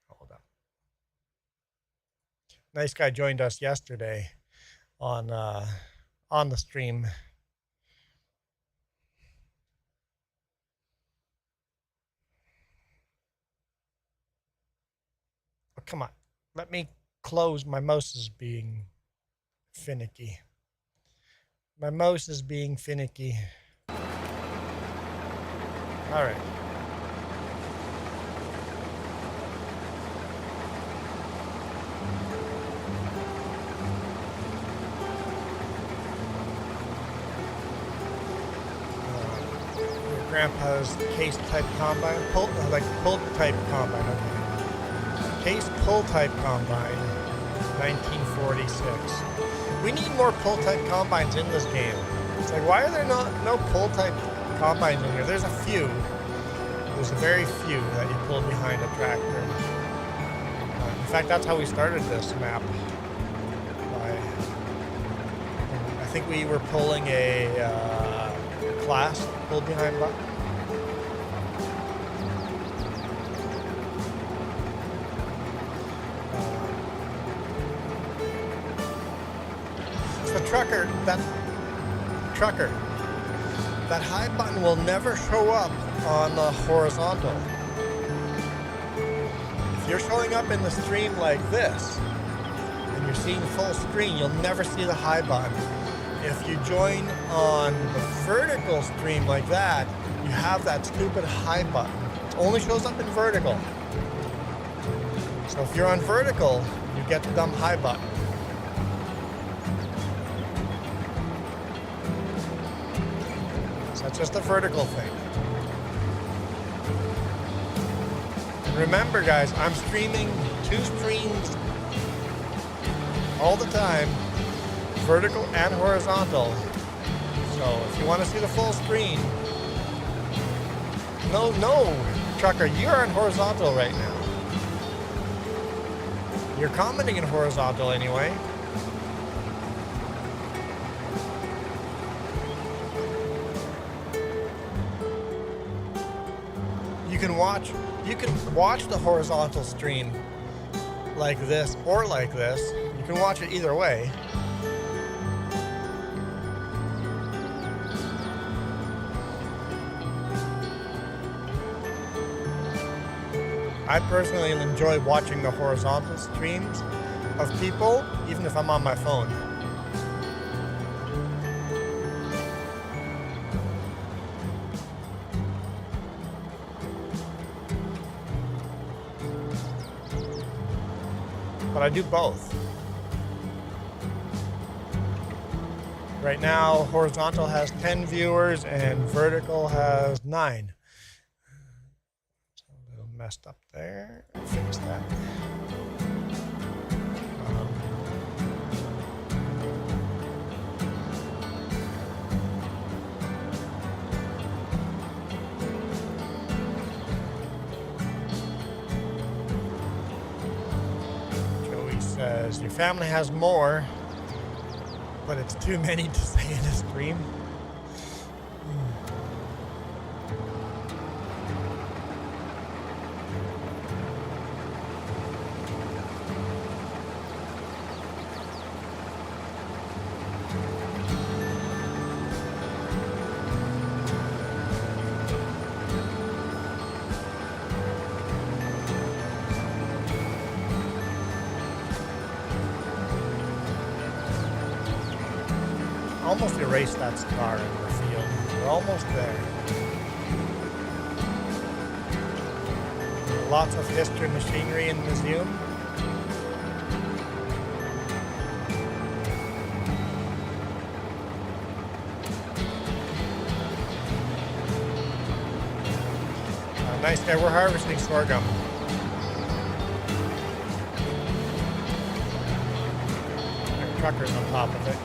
Hold up. Nice guy joined us yesterday on the stream. Oh, come on. Let me close. My mouse is being finicky. My mouse is being finicky. All right. Your grandpa's case type combine, pull type combine. Okay. Case pull type combine, 1946. We need more pull type combines in this game. It's like, why are there no pull type combines in here? There's a few. There's a very few that you pull behind a tractor. In fact, that's how we started this map. I think we were pulling a class pulled behind buck. That high button will never show up on the horizontal. If you're showing up in the stream like this, and you're seeing full screen, you'll never see the high button. if you join on the vertical stream like that, you have that stupid high button. It only shows up in vertical. So if you're on vertical, you get the dumb high button. So that's just a vertical thing. And remember guys, I'm streaming 2 streams all the time, vertical and horizontal. So if you want to see the full screen, no, Trucker, you're on horizontal right now. You're commenting in horizontal anyway. You can watch the horizontal stream like this or like this. You can watch it either way. I personally enjoy watching the horizontal streams of people, even if I'm on my phone. But I do both. Right now, horizontal has 10 viewers and vertical has 9. Messed up there. Fix that. Joey says your family has more, but it's too many to say in a stream. Almost erase that scar in the field. We're almost there. Lots of history machinery in the museum. Nice day. We're harvesting sorghum. There are truckers on top of it.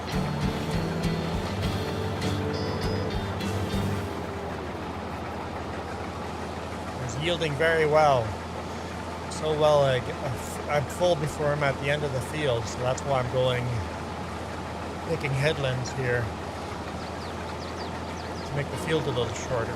Yielding very well. So well, I'm full before I'm at the end of the field, so that's why I'm making headlands here to make the field a little shorter.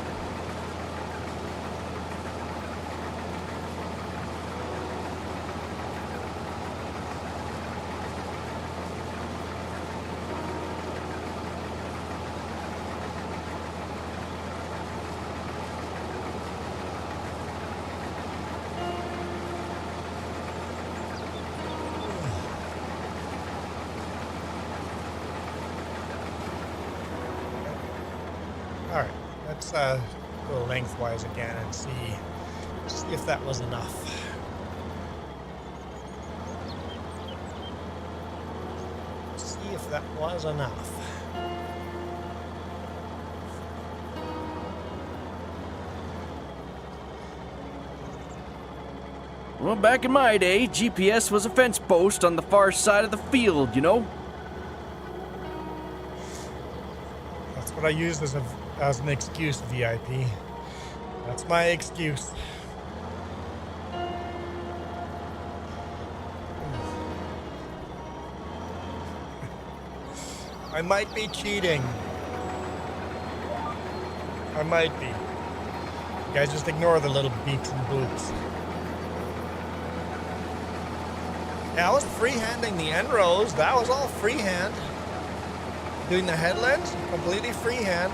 Let's go lengthwise again and see if that was enough. See if that was enough. Well, back in my day, GPS was a fence post on the far side of the field, you know? That's what I used as an excuse, VIP. That's my excuse. I might be cheating. I might be. You guys just ignore the little beeps and boops. Yeah, I was freehanding the end rows. That was all freehand. Doing the headlands, completely freehand.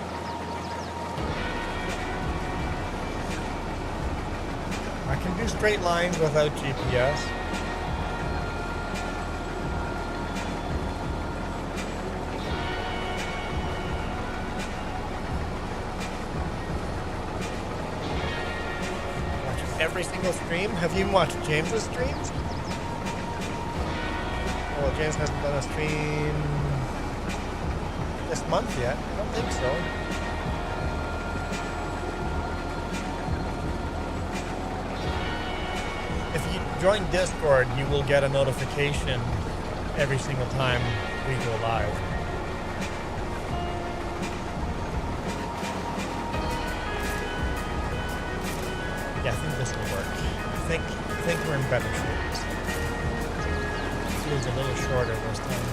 I can do straight lines without GPS. every single stream. Have you even watched James's streams? Well, James hasn't done a stream this month yet. I don't think so. If you join Discord, you will get a notification every single time we go live. Yeah, I think this will work. I think we're in better shape. Feels a little shorter this time.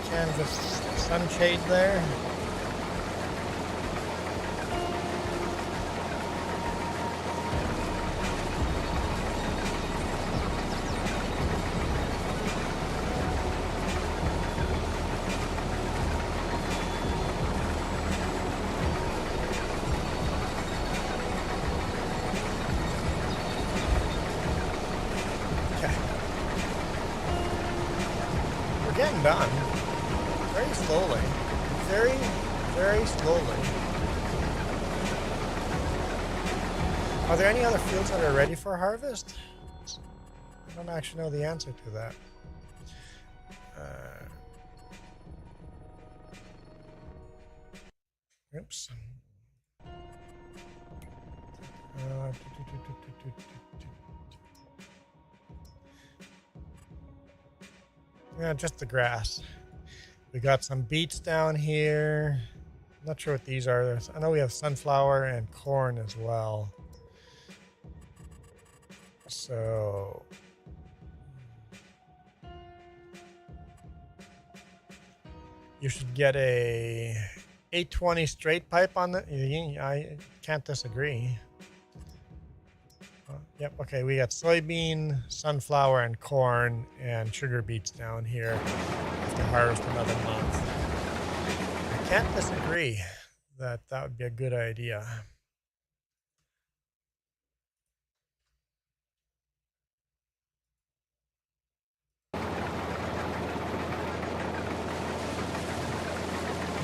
Canvas sunshade there. Okay. We're getting done. Very slowly. Very, very slowly. Are there any other fields that are ready for harvest? I don't actually know the answer to that. Oops. Yeah, just the grass. We got some beets down here. Not sure what these are. I know we have sunflower and corn as well. So you should get a 820 straight pipe on the. I can't disagree. Yep. Okay, we got soybean, sunflower, and corn, and sugar beets down here. Have to harvest another month. I can't disagree that that would be a good idea.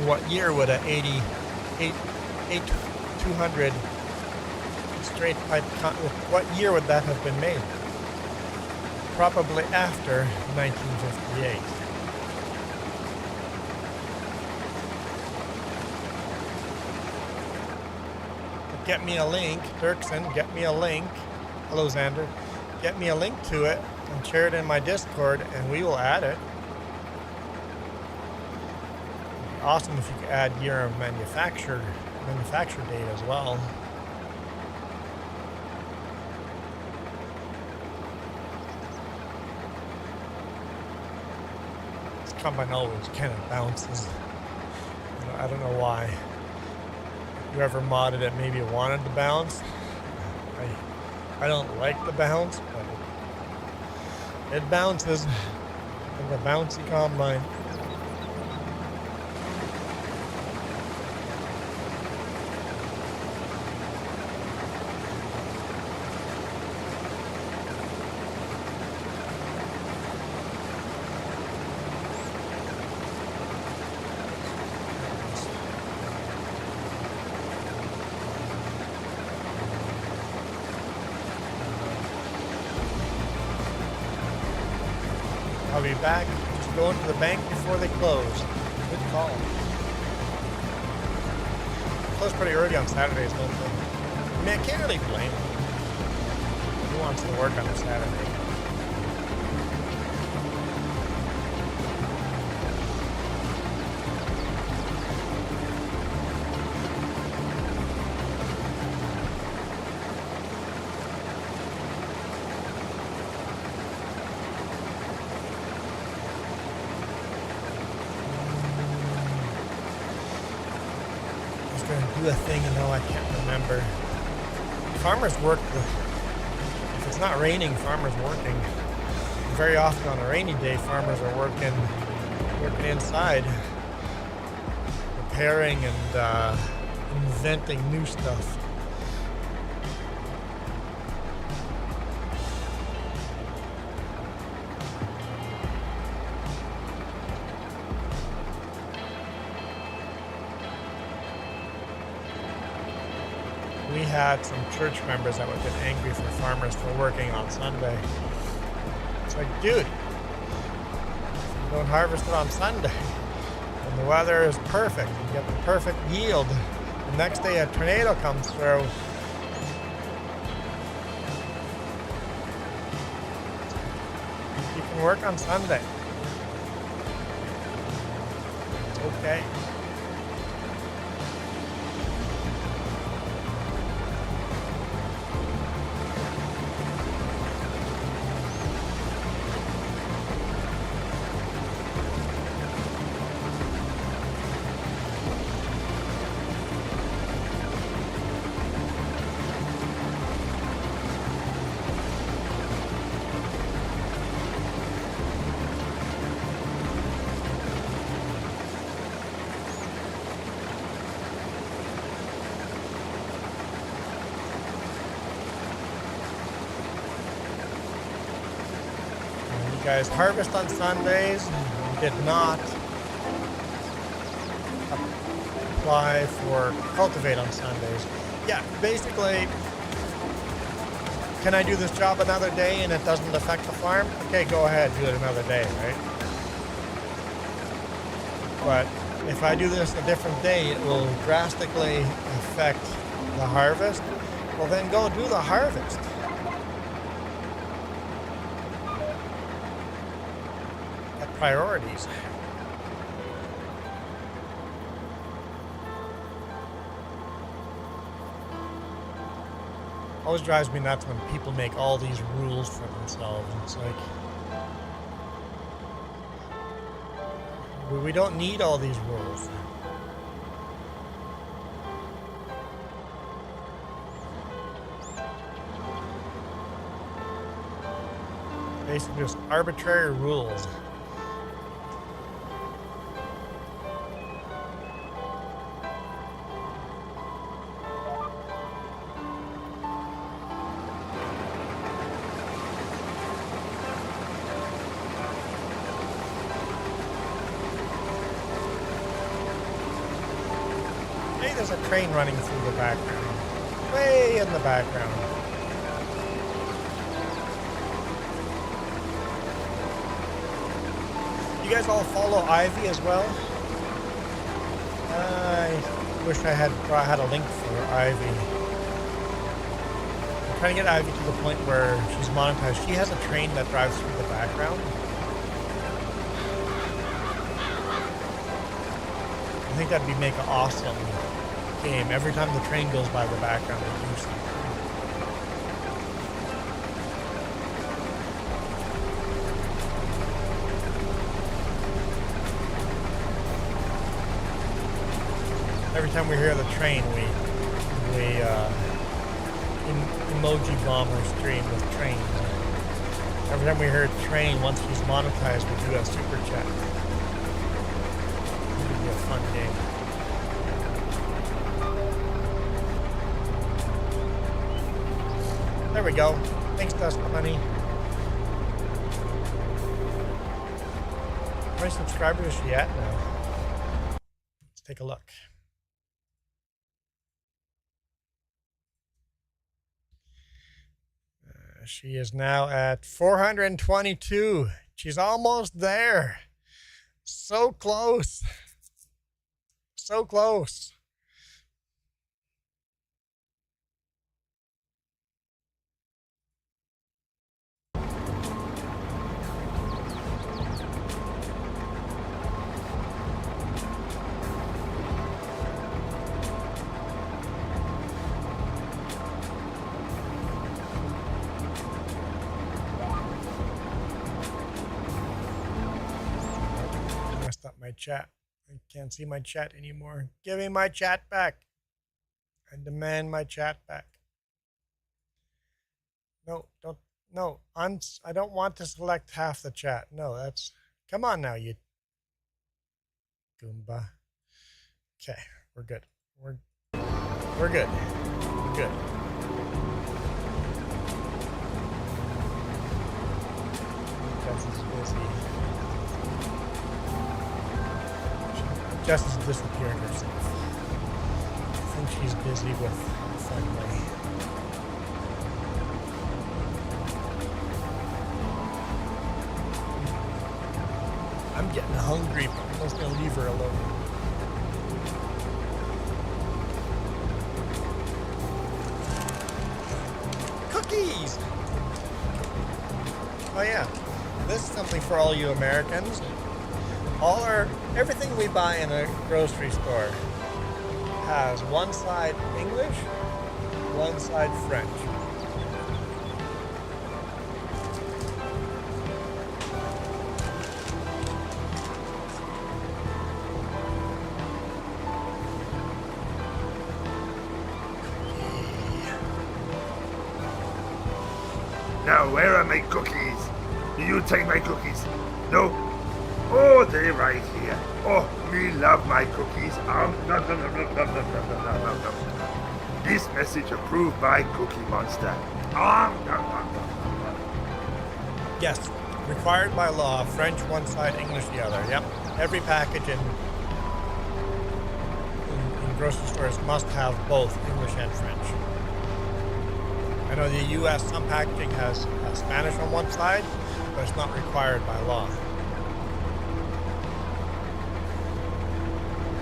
What year would a 200 straight pipe, what year would that have been made? Probably after 1958. Get me a link, Dirksen, get me a link. Hello, Xander. Get me a link to it and share it in my Discord, and we will add it. It'd be awesome if you could add year of manufacture date as well. This combine always kind of bounces. I don't know why. Whoever modded it maybe wanted to bounce. I don't like the bounce, but it bounces. Like a bouncy combine. I'll be back. Just going to the bank before they close. Good call. Close pretty early on Saturdays, don't they? I mean, I can't really blame them. Who wants to work on a Saturday? to do a thing, and now I can't remember. Farmers work. If it's not raining, farmers working. Very often on a rainy day, farmers are working inside, repairing and inventing new stuff. We had some church members that would get angry for farmers for working on Sunday. It's like, dude, you don't harvest it on Sunday. And the weather is perfect. You get the perfect yield. The next day a tornado comes through. You can work on Sunday. It's okay. Guys, harvest on Sundays. Did not apply for cultivate on Sundays. Yeah, basically, can I do this job another day and it doesn't affect the farm? Okay, go ahead, do it another day, right? But if I do this a different day, it will drastically affect the harvest. Well, then go do the harvest. Priorities. Always drives me nuts when people make all these rules for themselves. It's like, we don't need all these rules. Basically just arbitrary rules. There's a train running through the background. Way in the background. You guys all follow Ivy as well? I wish I had a link for Ivy. I'm trying to get Ivy to the point where she's monetized. She has a train that drives through the background. I think that'd make an awesome game. Every time the train goes by the background, it do something. Every time we hear the train, we emoji bomb our stream with trains. Every time we hear a train, once he's monetized, we do a super chat. It'll be a fun game. There we go. Thanks, Dust Money. How many subscribers is she at now? Let's take a look. She is now at 422. She's almost there. So close. So close. Up my chat. I can't see my chat anymore. Give me my chat back. I demand my chat back. No, don't. No, I don't want to select half the chat. No, that's. Come on now, you Goomba. Okay, we're good. We're good. We're good. Jess is busy. Jess is disappearing herself. I think she's busy with family. I'm getting hungry, but I'm just gonna leave her alone. Cookies! Oh yeah, this is something for all you Americans. Everything we buy in a grocery store has one side English, one side French. Now, where are my cookies? Do you take my cookies? No? Oh, they're right here. Oh, me love my cookies. Nom, nom, nom, nom, nom, nom, nom, nom, nom, nom. This message approved by Cookie Monster. Nom, nom, nom, nom, nom. Yes, required by law, French one side, English the other. Yep, every package in grocery stores must have both English and French. I know the U.S., some packaging has Spanish on one side, but it's not required by law.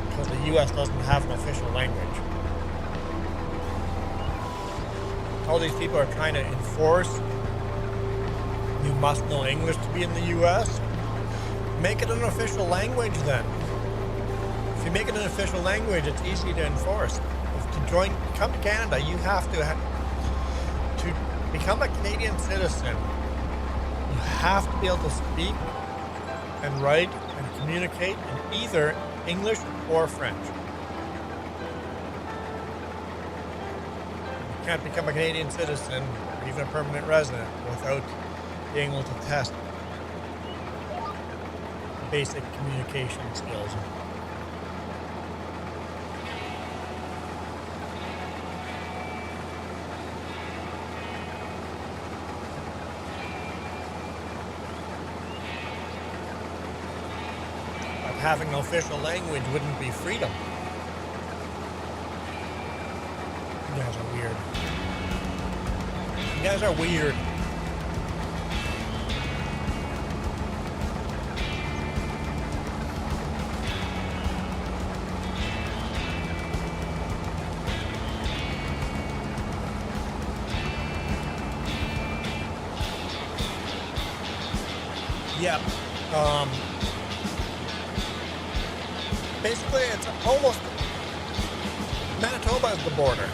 Because the U.S. doesn't have an official language. All these people are trying to enforce you must know English to be in the U.S. Make it an official language then. If you make it an official language, it's easy to enforce. Come to Canada, you have to become a Canadian citizen. You have to be able to speak and write and communicate in either English or French. You can't become a Canadian citizen or even a permanent resident without being able to test basic communication skills. Having an official language wouldn't be freedom. You guys are weird. You guys are weird. Yep. Basically, it's almost Manitoba is the border.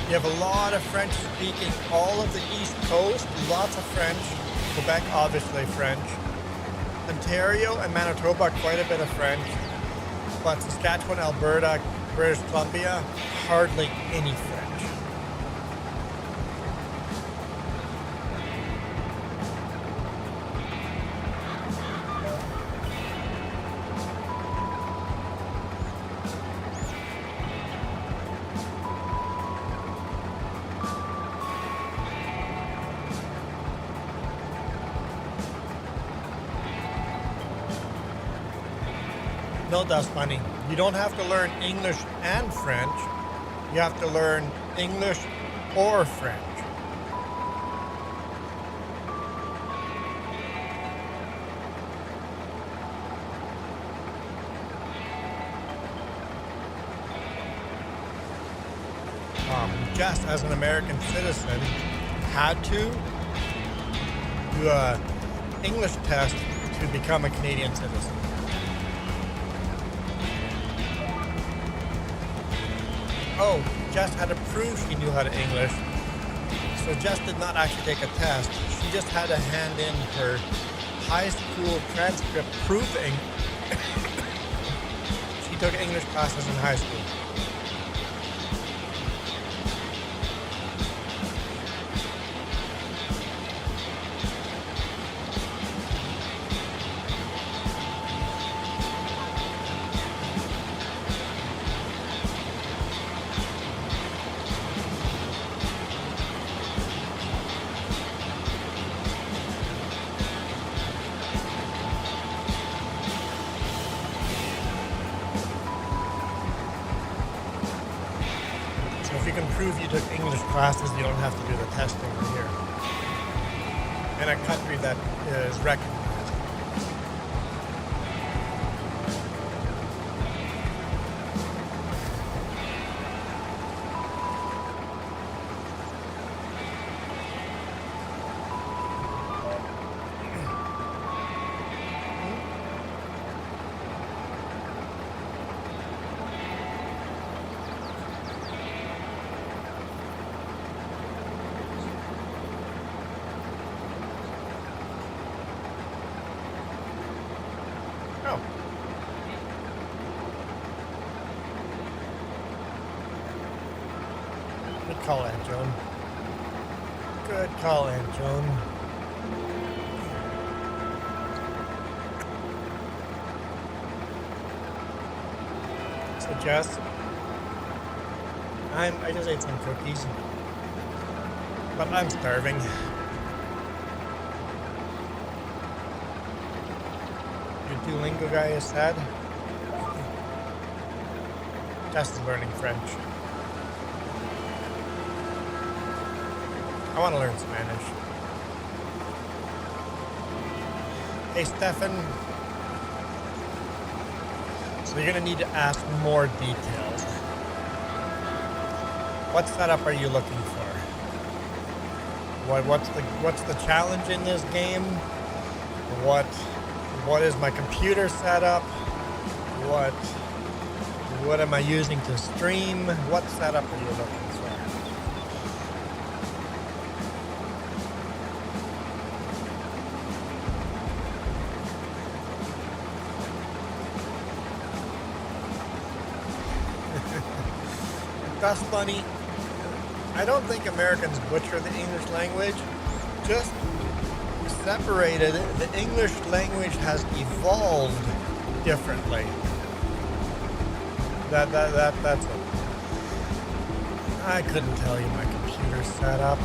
You have a lot of French speaking, all of the East Coast, lots of French. Quebec, obviously French. Ontario and Manitoba, quite a bit of French. But Saskatchewan, Alberta, British Columbia, hardly any French. No, that's funny. You don't have to learn English and French. You have to learn English or French. Just as an American citizen, had to do an English test to become a Canadian citizen. Oh, Jess had to prove she knew how to English. So Jess did not actually take a test. She just had to hand in her high school transcript proving she took English classes in high school? If you can prove you took English classes, you don't have to do the testing here. In a country that is recognized. Oh. Good call, Aunt Joan. Good call, Aunt Joan. So, Jess, I just ate some cookies, but I'm starving. Your Duolingo guy is sad. Jess is learning French. I want to learn Spanish. Hey, Stefan. So you're going to need to ask more details. What setup are you looking for? What's the challenge in this game? What is my computer setup? What am I using to stream? What setup are you looking for? That's funny. I don't think Americans butcher the English language. Just separated, the English language has evolved differently. That's it. I couldn't tell you my computer setup.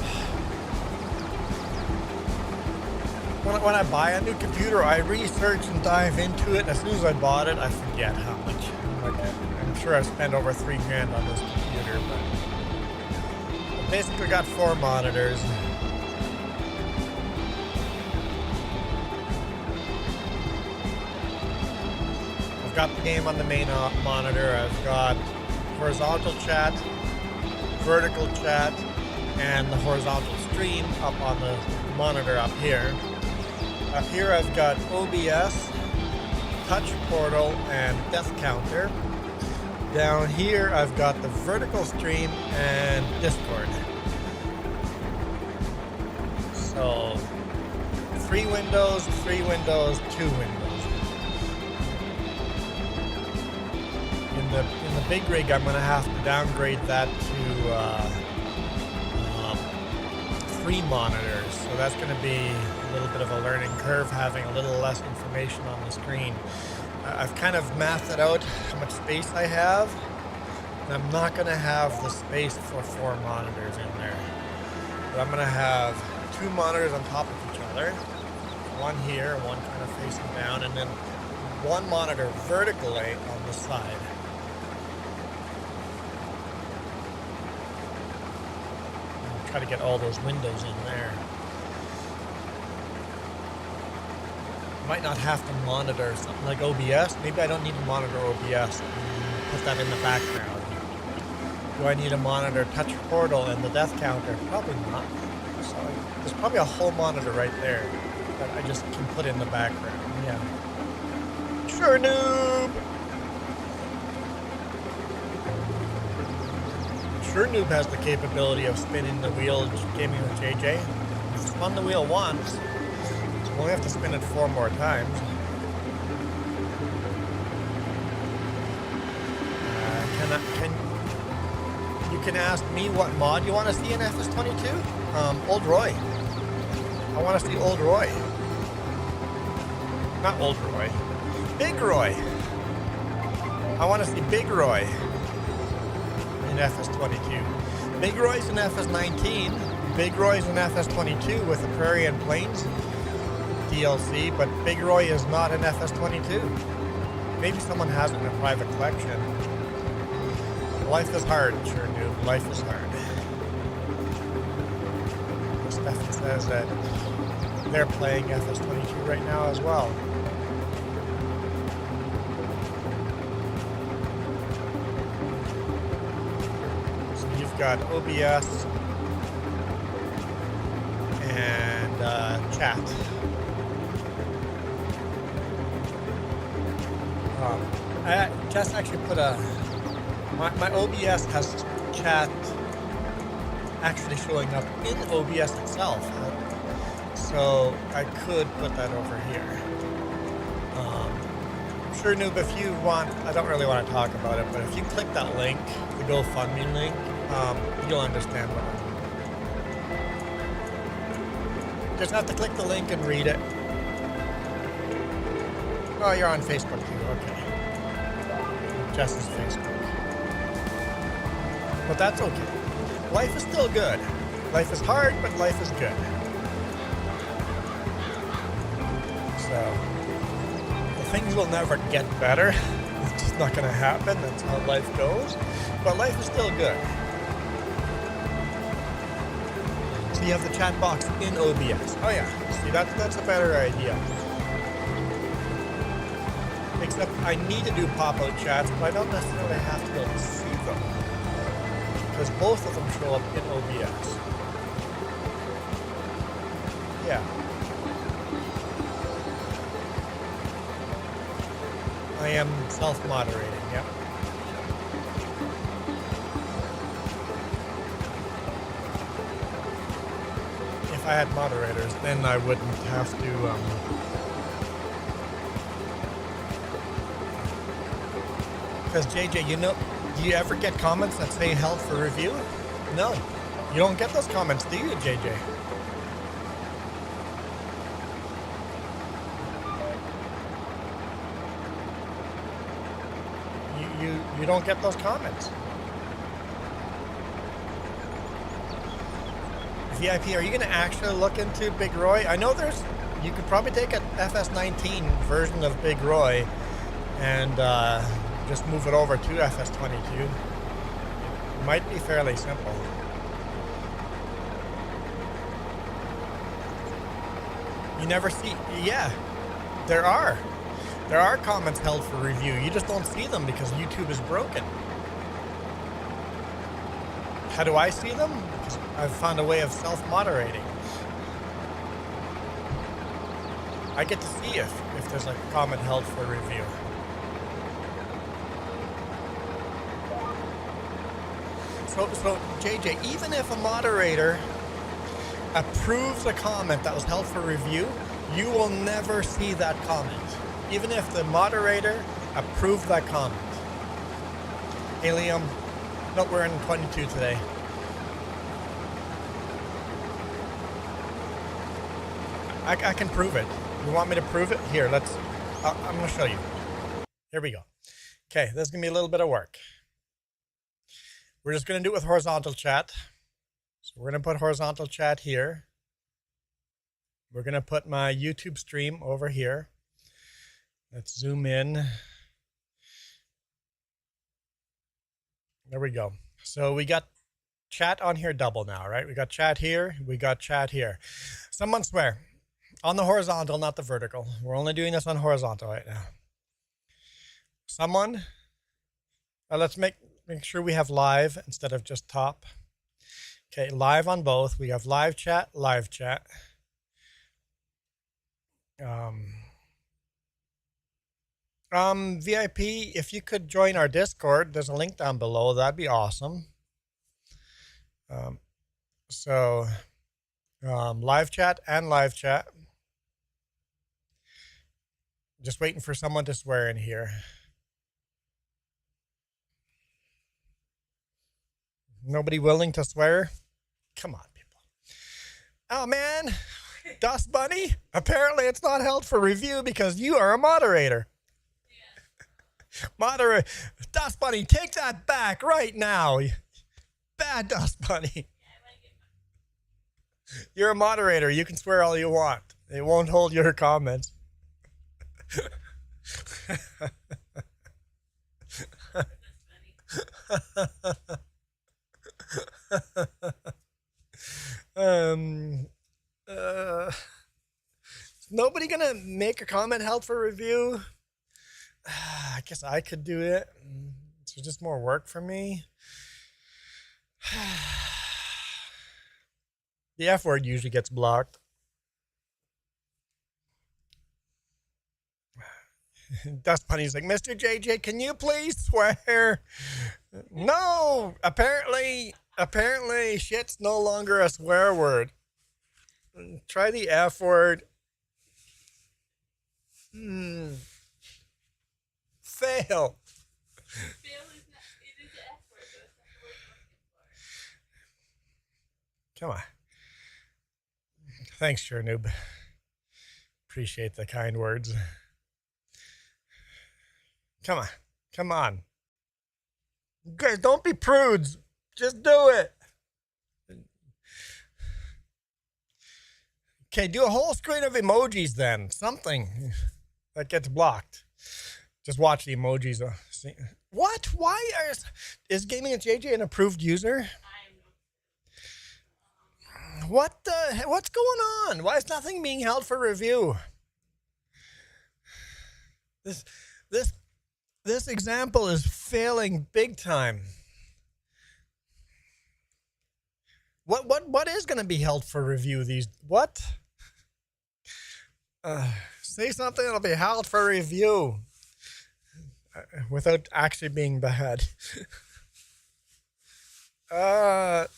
When I buy a new computer, I research and dive into it. As soon as I bought it, I forget how much. I'm sure I've spent over $3,000 on this computer, but I basically got 4 monitors. I've got the game on the main monitor. I've got horizontal chat, vertical chat, and the horizontal stream up on the monitor up here. Up here I've got OBS, touch portal, and death counter. Down here I've got the vertical stream and Discord. So 3 windows, 2 windows. In the big rig, I'm gonna have to downgrade that to 3 monitors. So that's gonna be a little bit of a learning curve, having a little less information on the screen. I've kind of mathed it out how much space I have, and I'm not gonna have the space for 4 monitors in there. But I'm gonna have 2 monitors on top of each other, one here, one kind of facing down, and then 1 monitor vertically on the side. And try to get all those windows in there. Might not have to monitor something like OBS. Maybe I don't need to monitor OBS. Put that in the background. Do I need to monitor touch portal and the death counter? Probably not. So there's probably a whole monitor right there that I just can put in the background. Yeah. Sure, noob. Sure, noob has the capability of spinning the wheel gaming with JJ. If it's spun the wheel once, we'll have to spin it 4 more times. You can ask me what mod you want to see in FS22? Old Roy. I want to see Old Roy. Not Old Roy. Big Roy. I want to see Big Roy in FS22. Big Roy's in FS19. Big Roy's in FS22 with the Prairie and Plains DLC, but Big Roy is not in FS22. Maybe someone has it in a private collection. Life is hard, sure do. Life is hard. Stefan says that they're playing FS22 right now as well. So you've got OBS and chat. I just actually put my OBS has chat actually showing up in OBS itself. So I could put that over here. I'm sure, Noob, if you want, I don't really want to talk about it, but if you click that link, the GoFundMe link, you'll understand what I mean. Just have to click the link and read it. Oh, you're on Facebook too, okay. Jess's Facebook. But that's okay. Life is still good. Life is hard, but life is good. So, things will never get better. It's just not going to happen. That's how life goes. But life is still good. So you have the chat box in OBS. Oh yeah. See, that's a better idea. Except I need to do pop-out chats, but I don't necessarily have to be able to see them. Because both of them show up in OBS. Yeah. I am self-moderating, yep. If I had moderators, then I wouldn't have to, because JJ, you know, do you ever get comments that say held for review? No. You don't get those comments, do you, JJ? You don't get those comments. VIP, are you going to actually look into Big Roy? I know you could probably take an FS19 version of Big Roy and just move it over to FS22. It might be fairly simple. You never see, yeah, there are comments held for review. You just don't see them because YouTube is broken. How do I see them? Because I've found a way of self-moderating. I get to see if there's a comment held for review. So JJ, even if a moderator approves a comment that was held for review, you will never see that comment. Even if the moderator approved that comment. Hey Liam, no, we're in 22 today. I can prove it. You want me to prove it? Here, I'm going to show you. Here we go. Okay, this is going to be a little bit of work. We're just going to do it with horizontal chat. So we're going to put horizontal chat here. We're going to put my YouTube stream over here. Let's zoom in. There we go. So we got chat on here double now, right? We got chat here. We got chat here. Someone swear. On the horizontal, not the vertical. We're only doing this on horizontal right now. Someone, let's make sure we have live instead of just top. Okay, live on both. We have live chat, live chat. VIP, if you could join our Discord, there's a link down below. That'd be awesome. Live chat and live chat. Just waiting for someone to swear in here. Nobody willing to swear? Come on, people. Oh, man. Dust Bunny, apparently it's not held for review because you are a moderator. Moderator, Dust Bunny, take that back right now. Bad Dust Bunny. You're a moderator. You can swear all you want. It won't hold your comments. Is nobody gonna make a comment held for review? I guess I could do it. It's just more work for me. The F word usually gets blocked. Dust Bunny's like, Mr. JJ, can you please swear? No, apparently shit's no longer a swear word. Try the F word. Fail. Come on. Thanks, Chernoop. Appreciate the kind words. Come on. Come on. Guys, don't be prudes. Just do it. Okay, do a whole screen of emojis then. Something that gets blocked. Just watch the emojis. What? Why is Gaming at JJ an approved user? What the? What's going on? Why is nothing being held for review? This example is failing big time. What is going to be held for review? What? Say something that'll be held for review without actually being bad. Dang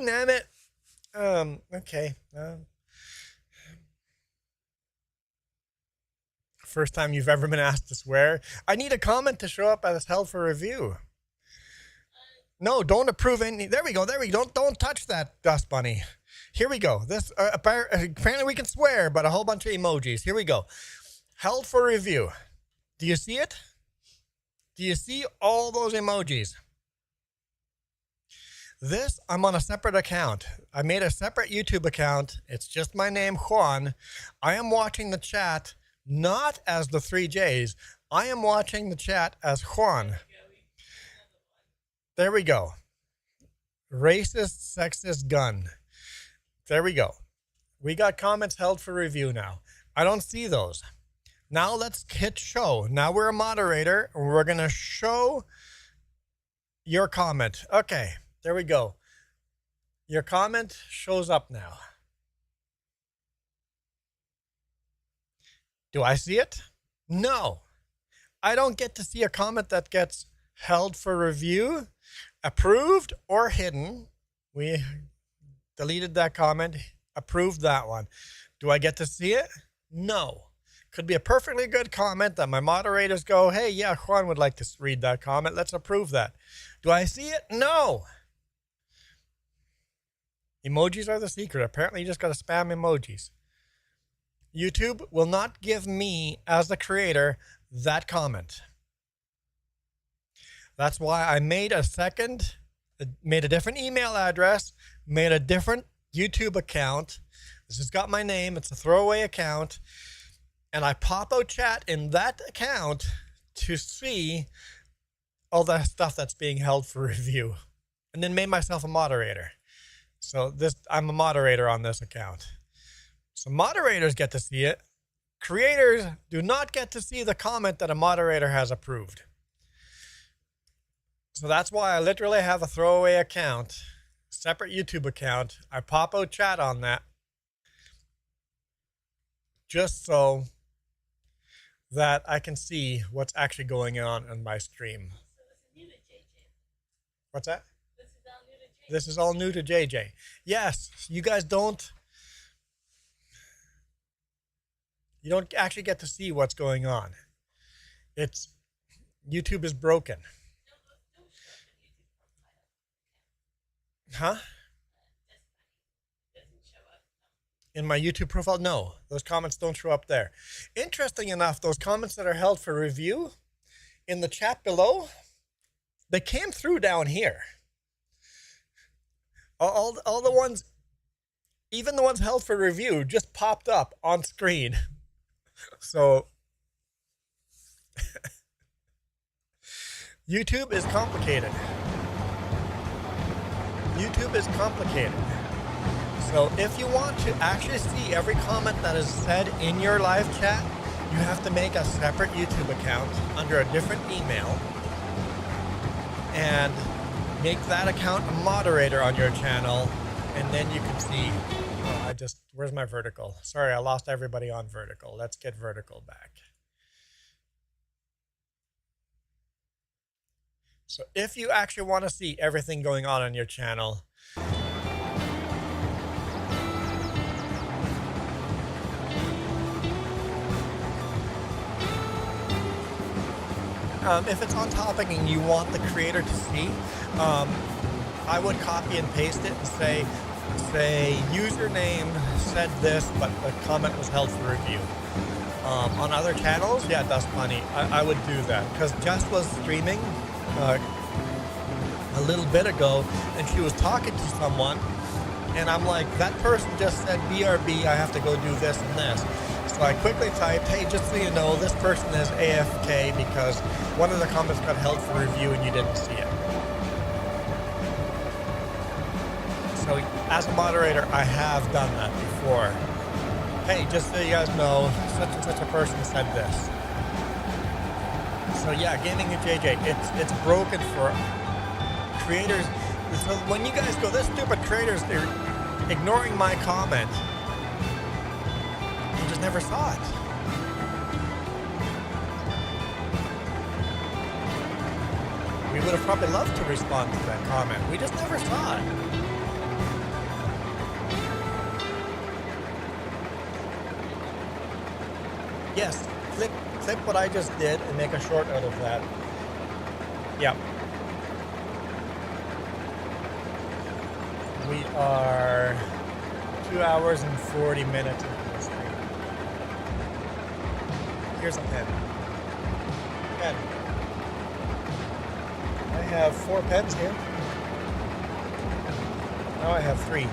damn it. Okay. First time you've ever been asked to swear. I need a comment to show up as held for review. No, don't approve any. There we go. Don't touch that, Dust Bunny. Here we go. This apparently we can swear, but a whole bunch of emojis. Here we go. Held for review. Do you see it? Do you see all those emojis? This, I'm on a separate account. I made a separate YouTube account. It's just my name, Juan. I am watching the chat not as the 3Js. I am watching the chat as Juan. There we go. Racist, sexist gun. There we go. We got comments held for review now. I don't see those. Now let's hit show. Now we're a moderator. We're going to show your comment. Okay, there we go. Your comment shows up now. Do I see it? No. I don't get to see a comment that gets held for review, approved, or hidden. We deleted that comment, approved that one. Do I get to see it? No. Could be a perfectly good comment that my moderators go, hey, yeah, Juan would like to read that comment. Let's approve that. Do I see it? No. Emojis are the secret. Apparently, you just got to spam emojis. YouTube will not give me, as the creator, that comment. That's why I made a different email address, made a different YouTube account. This has got my name. It's a throwaway account. And I pop out chat in that account to see all the stuff that's being held for review. And then made myself a moderator. So I'm a moderator on this account. So moderators get to see it. Creators do not get to see the comment that a moderator has approved. So that's why I literally have a throwaway account, separate YouTube account. I pop out chat on that just so that I can see what's actually going on my stream. So this is new to JJ. What's that? This is all new to JJ. This is all new to JJ. Yes, you guys don't actually get to see what's going on. YouTube is broken. Don't shut the YouTube profile. Huh? Doesn't show up. In my YouTube profile? No, those comments don't show up there. Interesting enough, those comments that are held for review in the chat below, they came through down here. All the ones, even the ones held for review, just popped up on screen. So YouTube is complicated. YouTube is complicated. So if you want to actually see every comment that is said in your live chat, you have to make a separate YouTube account under a different email and make that account a moderator on your channel, and then you can see. Oh, where's my vertical? Sorry, I lost everybody on vertical. Let's get vertical back. So if you actually want to see everything going on your channel, if it's on topic and you want the creator to see, I would copy and paste it and say username said this, but the comment was held for review. On other channels, yeah, that's funny. I would do that because Jess was streaming a little bit ago, and she was talking to someone, and I'm like, that person just said BRB, I have to go do this and this. So I quickly typed, hey, just so you know, this person is AFK because one of the comments got held for review and you didn't see it. So as a moderator, I have done that before. Hey, just so you guys know, such and such a person said this. So yeah, Gaming and JJ, it's broken for creators. So when you guys go, this stupid creators, they're ignoring my comment. You just never saw it. We would have probably loved to respond to that comment. We just never saw it. Yes, clip what I just did and make a short out of that. Yep. We are 2 hours and 40 minutes into this thing. Here's a pen. Pen. I have 4 pens here. Now I have 3.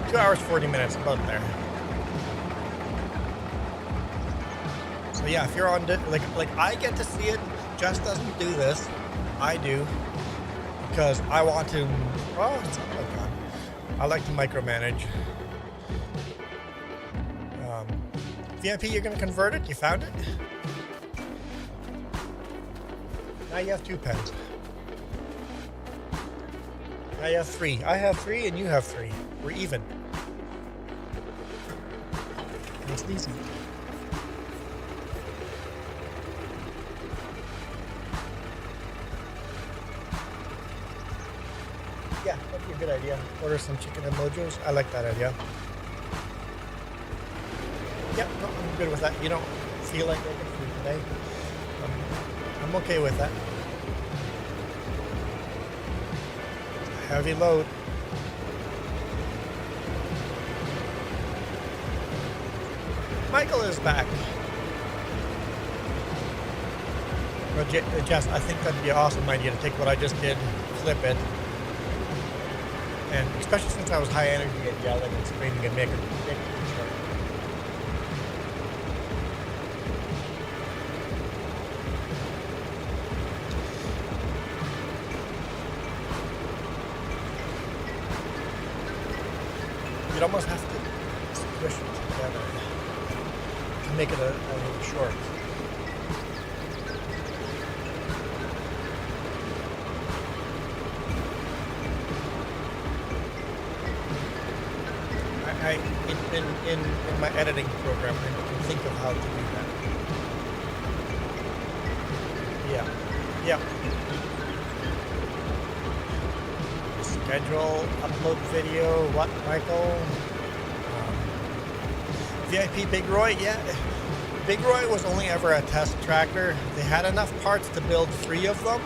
2 hours, 40 minutes, about there. So yeah, if you're on, like I get to see it, Jess doesn't do this. I do. Because I want to, well, it's not like that. I like to micromanage. VIP, you're going to convert it? You found it? Now you have 2 pens. Now you have 3. I have 3 and you have 3. We're even. It's easy. Yeah, that'd be a good idea. Order some chicken and mojos. I like that idea. Yep, no, I'm good with that. You don't feel like making food today. I'm okay with that. Heavy load. Michael is back. Well, Jess, I think that'd be an awesome idea to take what I just did, clip it, and especially since I was high energy and yelling and screaming and making it short. You'd almost have to squish it together to make it a little short. In my editing program, I can think of how to do that. Yeah. Schedule, upload video, what, Michael? VIP Big Roy, yeah. Big Roy was only ever a test tractor. They had enough parts to build 3 of them.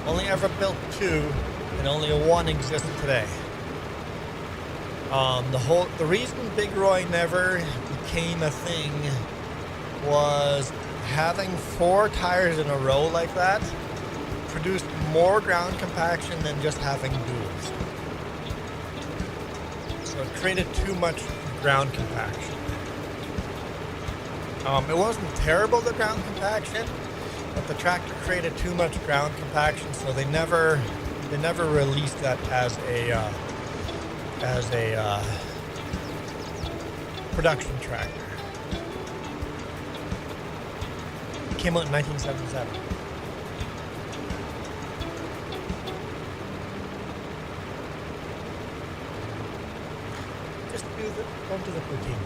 Only ever built 2, and only 1 exists today. The reason Big Roy never became a thing was having 4 tires in a row like that produced more ground compaction than just having duals. So it created too much ground compaction. It wasn't terrible, the ground compaction, but the tractor created too much ground compaction, so they never released that as a production tractor. It came out in 1977. Just don't do the poutine,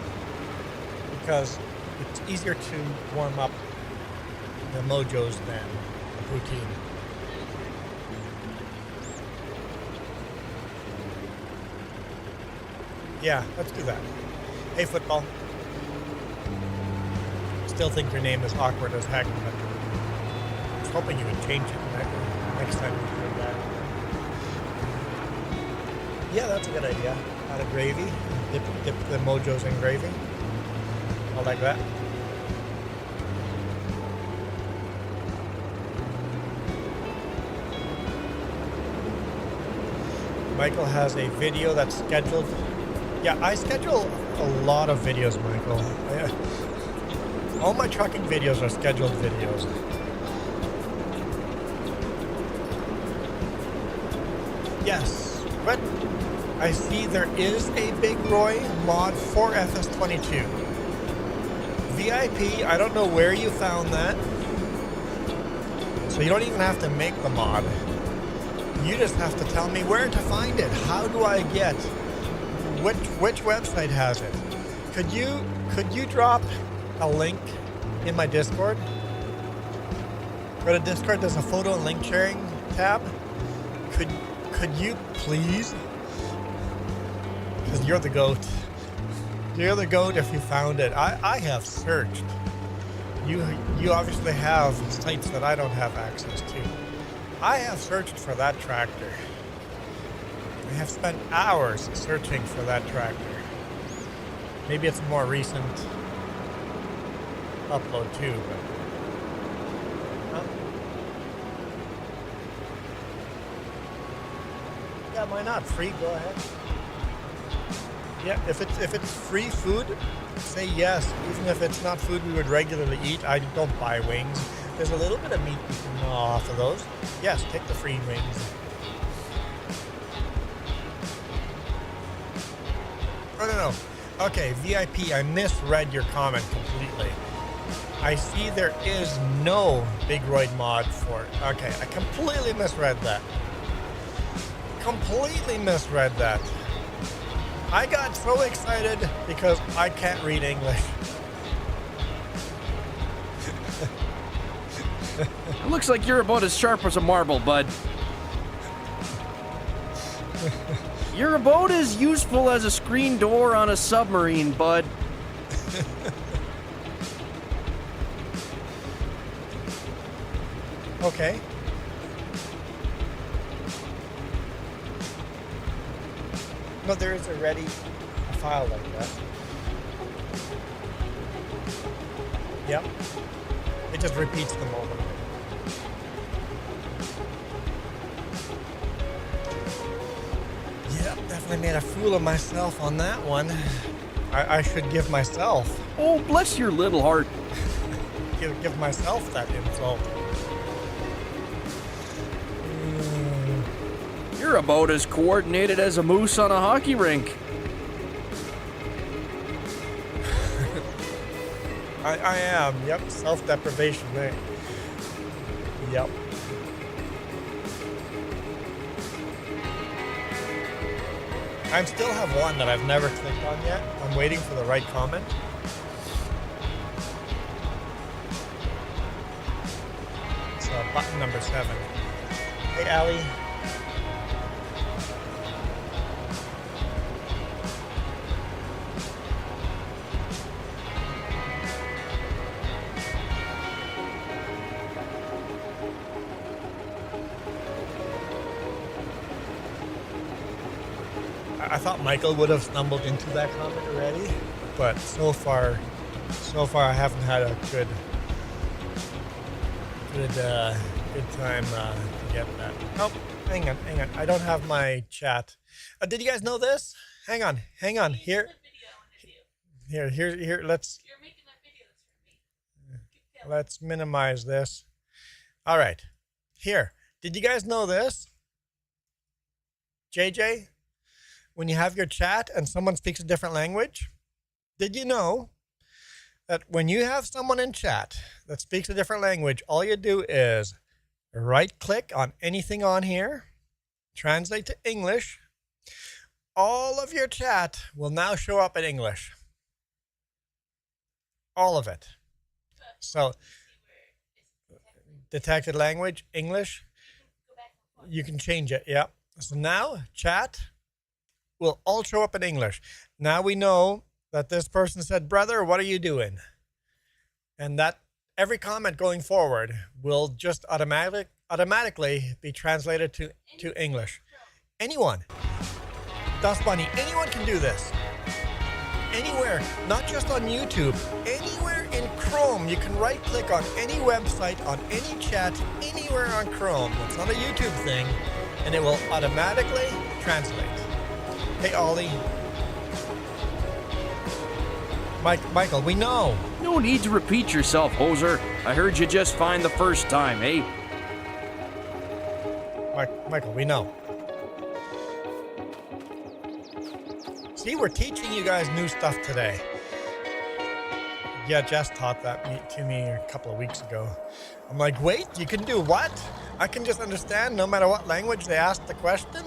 because it's easier to warm up the mojos than the poutine. Yeah, let's do that. Hey, football. Still think your name is awkward as heck, but I was hoping you would change it next time you do that. Yeah, that's a good idea. Add a gravy, dip the mojos in gravy. I like that. Michael has a video that's scheduled. Yeah, I schedule a lot of videos, Michael. All my trucking videos are scheduled videos. Yes, but I see there is a Big Roy mod for FS22. VIP, I don't know where you found that. So you don't even have to make the mod. You just have to tell me where to find it. How do I get? Which website has it? Could you drop a link in my Discord? Go to Discord, there's a photo and link sharing tab. Could you please? Because you're the GOAT. You're the GOAT if you found it. I have searched. You obviously have sites that I don't have access to. I have searched for that tractor. I have spent hours searching for that tractor. Maybe it's a more recent upload too, but yeah, why not? Free, go ahead. Yeah, if it's free food, say yes. Even if it's not food we would regularly eat, I don't buy wings. There's a little bit of meat you can gnaw off of those. Yes, take the free wings. Oh, no. Okay, VIP, I misread your comment completely. I see there is no Big Roid mod for it. Okay, I completely misread that. Completely misread that. I got so excited because I can't read English. It looks like you're about as sharp as a marble, bud. You're about as useful as a screen door on a submarine, bud. Okay. No, there is already a file like that. Yep. It just repeats them over. Yep, definitely made a fool of myself on that one. I should give myself. Oh, bless your little heart. Give myself that insult. You're about as coordinated as a moose on a hockey rink. I am. Yep, self-deprivation, right? Yep. I still have one that I've never clicked on yet. I'm waiting for the right comment. It's button number 7. Hey, Allie. I thought Michael would have stumbled into that comment already, but so far I haven't had a good time to get that. Oh, hang on. I don't have my chat. Did you guys know this? Hang on. Here. Let's. You're making a video that's for me. Let's minimize this. All right. Here. Did you guys know this? JJ, when you have your chat and someone speaks a different language, did you know that when you have someone in chat that speaks a different language, all you do is right click on anything on here, translate to English. All of your chat will now show up in English. All of it. So, detected language, English, you can change it. Yeah. So now chat will all show up in English. Now we know that this person said, "Brother, what are you doing?" And that every comment going forward will just automatically be translated to English. Anyone. That's funny. Anyone can do this. Anywhere, not just on YouTube, anywhere in Chrome. You can right click on any website, on any chat, anywhere on Chrome. It's not a YouTube thing, and it will automatically translate. Hey, Ollie. Michael, we know. No need to repeat yourself, hoser. I heard you just fine the first time, eh? Michael, we know. See, we're teaching you guys new stuff today. Yeah, Jess taught that to me a couple of weeks ago. I'm like, wait, you can do what? I can just understand no matter what language they ask the question?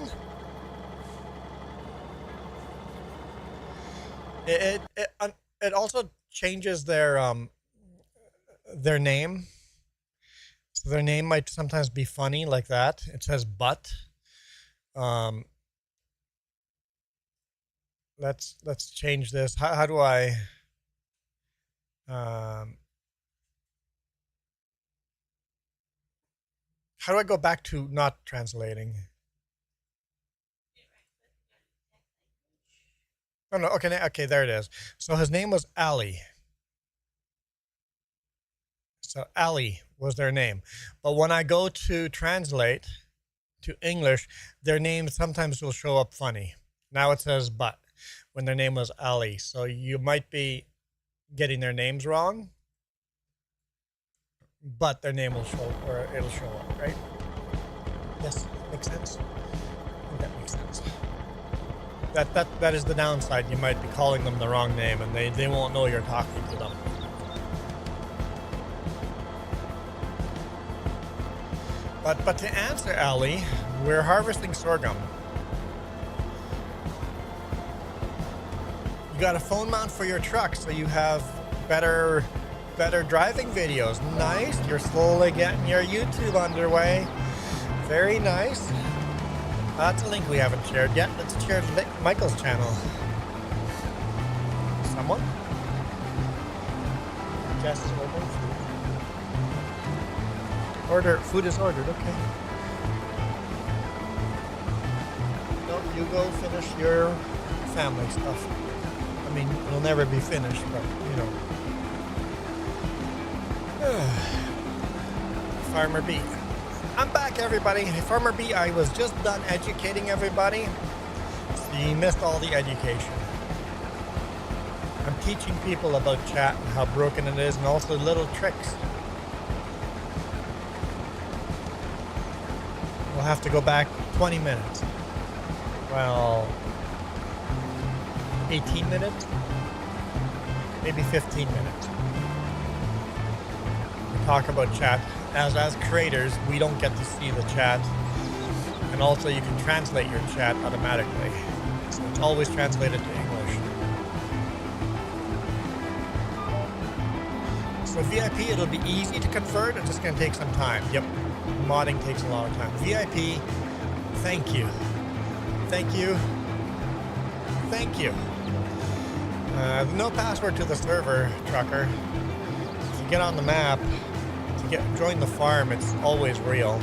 It also changes their name. So their name might sometimes be funny like that. It says but. Let's change this. How do I go back to not translating? Oh no, okay, there it is. So his name was Ali. So Ali was their name. But when I go to translate to English, their name sometimes will show up funny. Now it says but when their name was Ali. So you might be getting their names wrong, but their name will show, or it'll show up, right? Yes, makes sense. I think that makes sense. That is the downside. You might be calling them the wrong name, and they won't know you're talking to them. But to answer Ali, we're harvesting sorghum. You got a phone mount for your truck, so you have better driving videos. Nice. You're slowly getting your YouTube underway. Very nice. That's a link we haven't shared yet. Let's share Michael's channel. Someone? Jess is ordering food. Food is ordered, okay. No, you go finish your family stuff. I mean, it'll never be finished, but, you know. Farmer B. I'm back, everybody. Hey, Farmer B, I was just done educating everybody. So you missed all the education. I'm teaching people about chat and how broken it is, and also little tricks. We'll have to go back 20 minutes. Well, 18 minutes? Maybe 15 minutes. We talk about chat. As creators, we don't get to see the chat. And also you can translate your chat automatically. So it's always translated to English. So VIP, it'll be easy to convert. It's just going to take some time. Yep. Modding takes a long time. VIP, thank you. Thank you. Thank you. No password to the server, trucker. If you get on the map, join the farm, it's always real.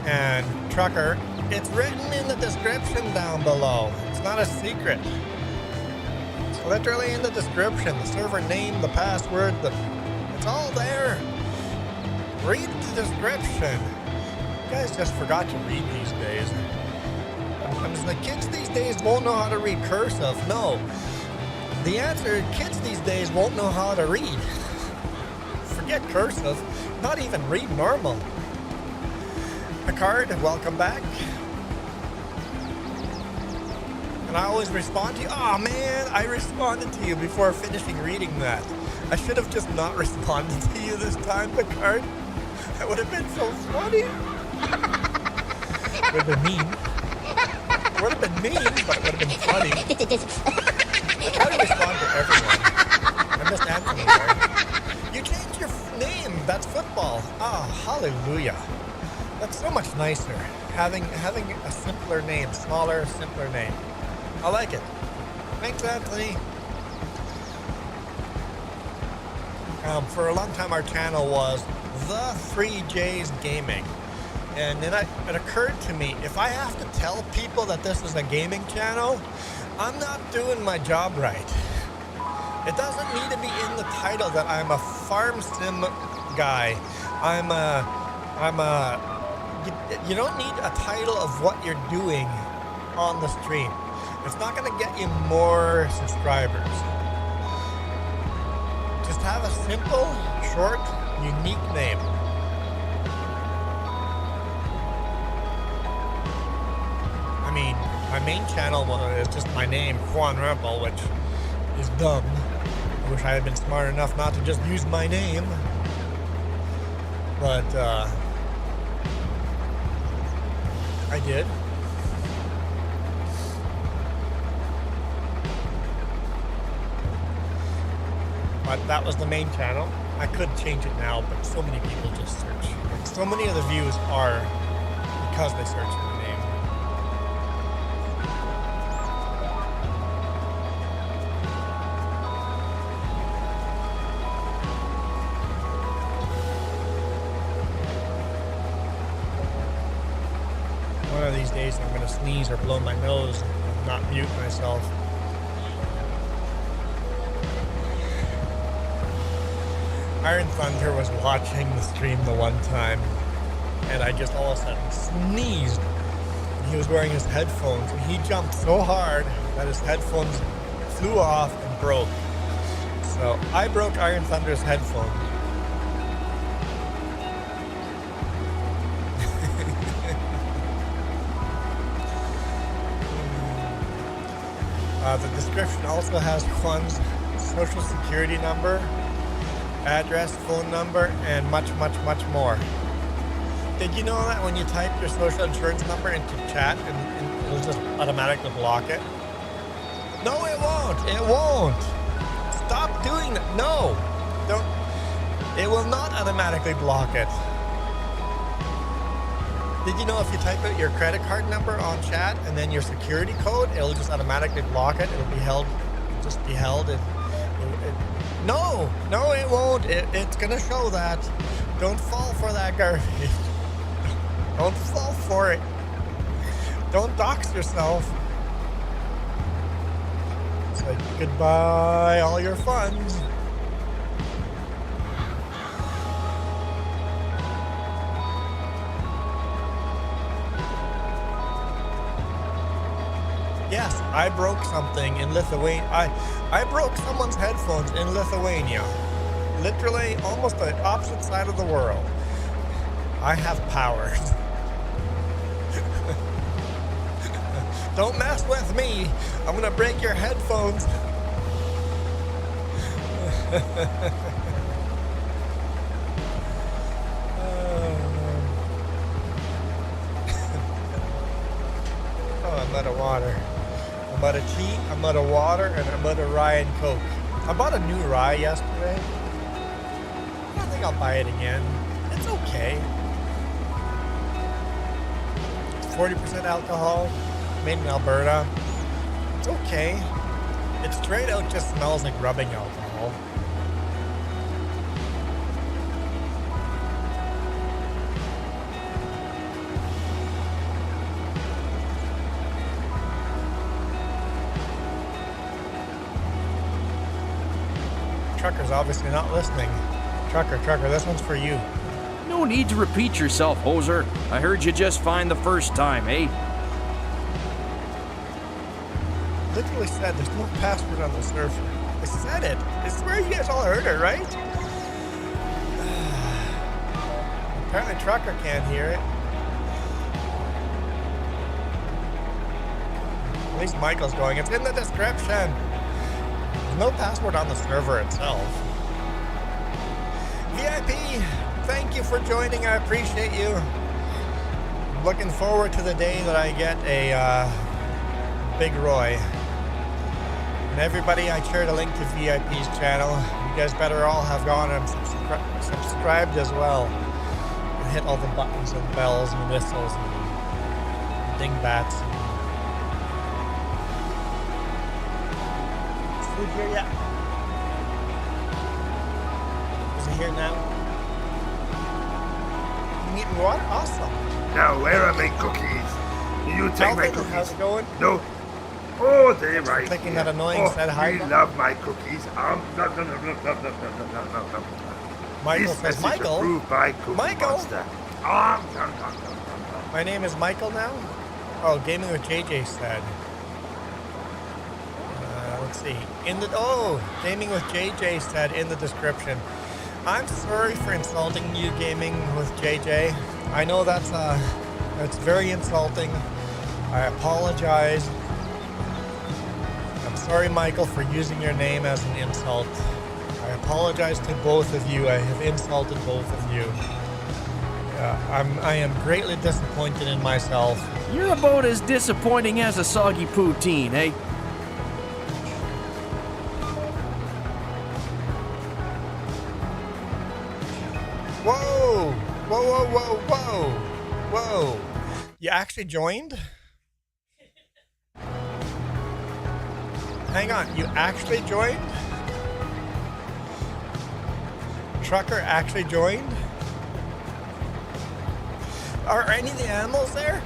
And trucker, It's written in the description down below. It's not a secret. It's literally in the description. The server name, the password, it's all there. Read the description. You guys just forgot to read these days. I mean, the kids these days won't know how to read cursive. No. The answer, kids these days won't know how to read. Forget cursive. Not even read normal. Picard, welcome back. And I always respond to you. Oh man, I responded to you before finishing reading that. I should have just not responded to you this time, Picard. That would have been so funny. It would have been mean. It would have been mean, but it would have been funny. I try to respond to everyone. I missed Anthony there. You changed your name. That's football. Ah, hallelujah. That's so much nicer. Having a simpler name, smaller, simpler name. I like it. Thanks, Anthony. For a long time, our channel was The 3J's Gaming. And then it occurred to me, if I have to tell people that this is a gaming channel, I'm not doing my job right. It doesn't need to be in the title that I'm a farm sim guy. You don't need a title of what you're doing on the stream. It's not going to get you more subscribers. Just have a simple, short, unique name. I mean, my main channel is just my name, Juan Rempel, which is dumb. I wish I had been smart enough not to just use my name. But, I did. But that was the main channel. I could change it now, but so many people just search. And so many of the views are because they search for the name. One of these days I'm going to sneeze or blow my nose and not mute myself. Iron Thunder was watching the stream the one time, and I just all of a sudden sneezed. And he was wearing his headphones, and he jumped so hard that his headphones flew off and broke. So I broke Iron Thunder's headphones. The description also has Juan's social security number, address, phone number, and much, much, much more. Did you know that when you type your social insurance number into chat, and it'll just automatically block it? No, it won't. It won't. Stop doing that. No. Don't. It will not automatically block it. Did you know if you type out your credit card number on chat and then your security code, it'll just automatically block it? It'll be held. Just be held. No, it won't. It's gonna show that. Don't fall for that garbage. Don't fall for it. Don't dox yourself. It's like goodbye all your funds. Yes, I broke something in Lithuania. I broke someone's headphones in Lithuania. Literally, almost the opposite side of the world. I have powers. Don't mess with me. I'm gonna break your headphones. Oh, I'm out of water. I'm out of tea, I'm out of water, and I'm out of rye and Coke. I bought a new rye yesterday. I don't think I'll buy it again. It's okay. It's 40% alcohol, made in Alberta. It's okay. It straight out just smells like rubbing alcohol. Trucker's obviously not listening. Trucker, this one's for you. No need to repeat yourself, hoser. I heard you just fine the first time, eh? Literally said there's no password on the server. I said it. I swear you guys all heard it, right? Apparently Trucker can't hear it. At least Michael's going, it's in the description. There's no password on the server itself. VIP, thank you for joining. I appreciate you. I'm looking forward to the day that I get a Big Roy. And everybody, I shared a link to VIP's channel. You guys better all have gone and subscribed as well. And hit all the buttons and bells and whistles and dingbats. Is food here yet? Is it here now? You eating water? Awesome. Now, where are my cookies? Do you take my Alvin, cookies? how's it going? No. Oh, they're right Thinking here. that annoying said hi. We love my cookies. Michael This says, message Michael? approved by Cookie Michael? Monster. My name is Michael now? Oh, Gaming with JJ said. Let's see. Gaming with JJ said in the description. I'm sorry for insulting you, Gaming with JJ. I know that's very insulting. I apologize. I'm sorry, Michael, for using your name as an insult. I apologize to both of you. I have insulted both of you. I am greatly disappointed in myself. You're about as disappointing as a soggy poutine, eh? Whoa! Whoa, whoa, whoa, whoa! Whoa! You actually joined? Hang on, you actually joined? Trucker actually joined? Are any of the animals there?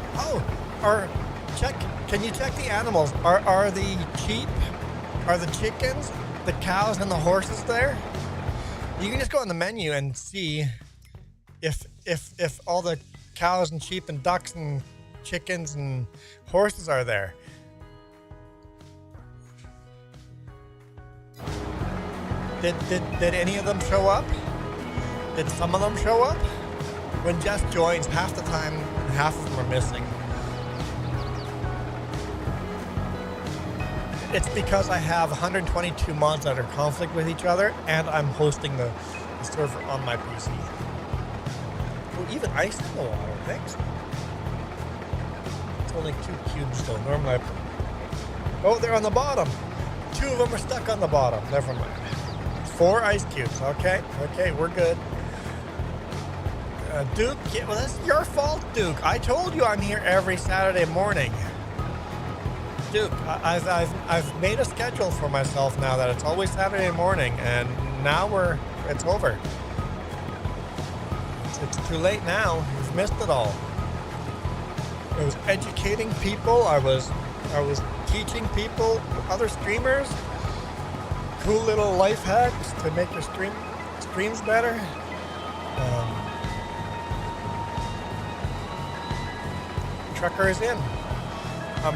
Can you check the animals? Are the sheep, are the chickens, the cows, and the horses there? You can just go on the menu and see if all the cows and sheep and ducks and chickens and horses are there. Did any of them show up? Did some of them show up? When Jess joins, half the time, half of them are missing. It's because I have 122 mods that are in conflict with each other, and I'm hosting the server on my PC. Oh, even ice in the water, thanks. It's only 2 cubes though, normally oh, they're on the bottom. 2 of them are stuck on the bottom, never mind. 4 ice cubes, okay, we're good. Duke, yeah, well that's your fault, Duke. I told you I'm here every Saturday morning. Duke, I've made a schedule for myself now that it's always Saturday morning, and now it's over. It's too late now. You've missed it all. I was educating people. I was teaching people, other streamers, cool little life hacks to make your streams better. Trucker is in.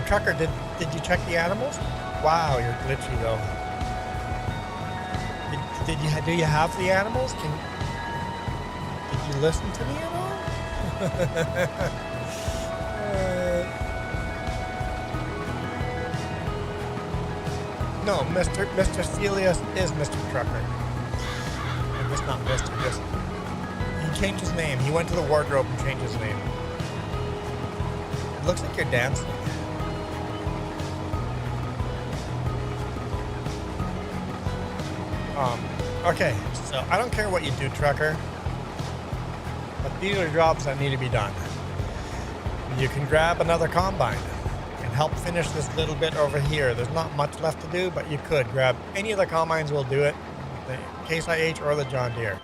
Trucker, did you check the animals? Wow, you're glitchy though. Do you have the animals? Did you listen to me at all? No, Mr. Celius is Mr. Trucker. And it's not Mr. Just he changed his name. He went to the wardrobe and changed his name. It looks like you're dancing. Okay, so I don't care what you do, Trucker, but these are jobs that need to be done. You can grab another combine and help finish this little bit over here. There's not much left to do, but you could grab any of the combines will do it, the Case IH or the John Deere.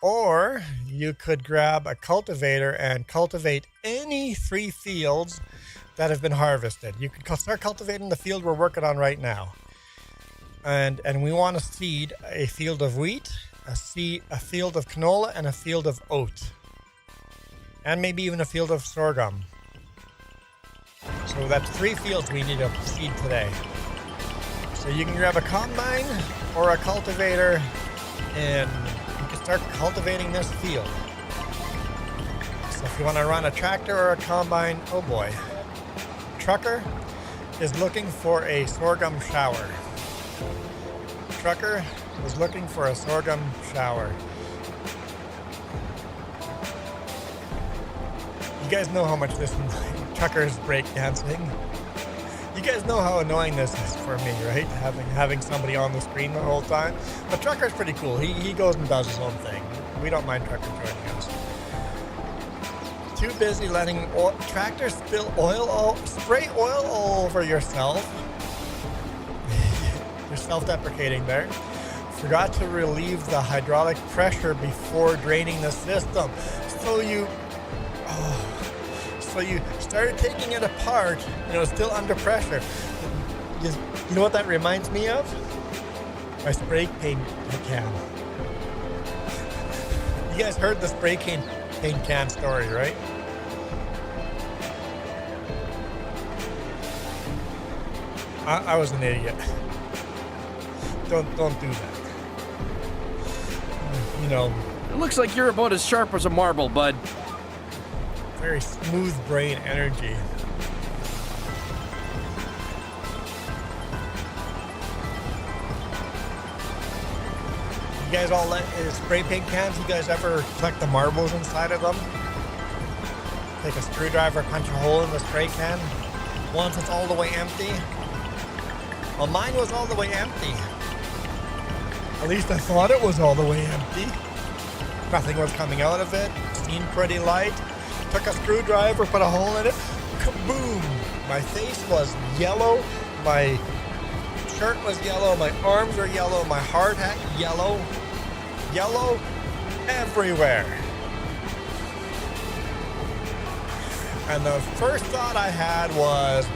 Or you could grab a cultivator and cultivate any 3 fields that have been harvested. You can start cultivating the field we're working on right now. and we want to seed a field of wheat, a field of canola, and a field of oat, and maybe even a field of sorghum. So that's 3 fields we need to seed today. So you can grab a combine or a cultivator and you can start cultivating this field. So if you want to run a tractor or a combine, oh boy. Trucker is looking for a sorghum shower. Trucker is looking for a sorghum shower. You guys know how much this trucker's breakdancing. You guys know how annoying this is for me, right? Having somebody on the screen the whole time. But Trucker's pretty cool. He goes and does his own thing. We don't mind Trucker joining us. Too busy letting tractors spill oil, spray oil all over yourself. You're self-deprecating there. Forgot to relieve the hydraulic pressure before draining the system. So you started taking it apart and it was still under pressure. You know what that reminds me of? My spray paint can. You guys heard the spray paint can story, right? I was an idiot. Don't do that. You know. It looks like you're about as sharp as a marble, bud. Very smooth brain energy. You guys all let spray paint cans? You guys ever collect the marbles inside of them? Take a screwdriver, punch a hole in the spray can. Once it's all the way empty. Well, mine was all the way empty. At least I thought it was all the way empty. Nothing was coming out of it. Seemed pretty light. Took a screwdriver, put a hole in it. Kaboom! My face was yellow. My shirt was yellow. My arms were yellow. My hard hat yellow. Yellow everywhere. And the first thought I had was,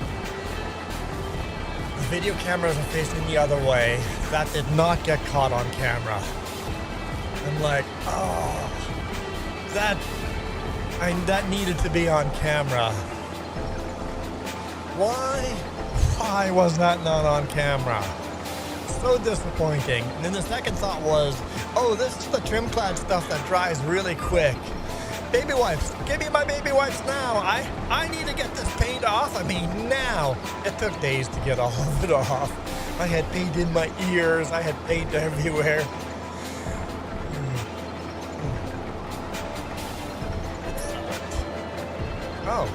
the video cameras are facing the other way. That did not get caught on camera. I'm like, oh, that needed to be on camera. Why was that not on camera? So disappointing. And then the second thought was, oh, this is the trim clad stuff that dries really quick. Baby wipes. Give me my baby wipes now. I need to get this paint off. I mean, now. It took days to get all of it off. I had paint in my ears. I had paint everywhere. Oh,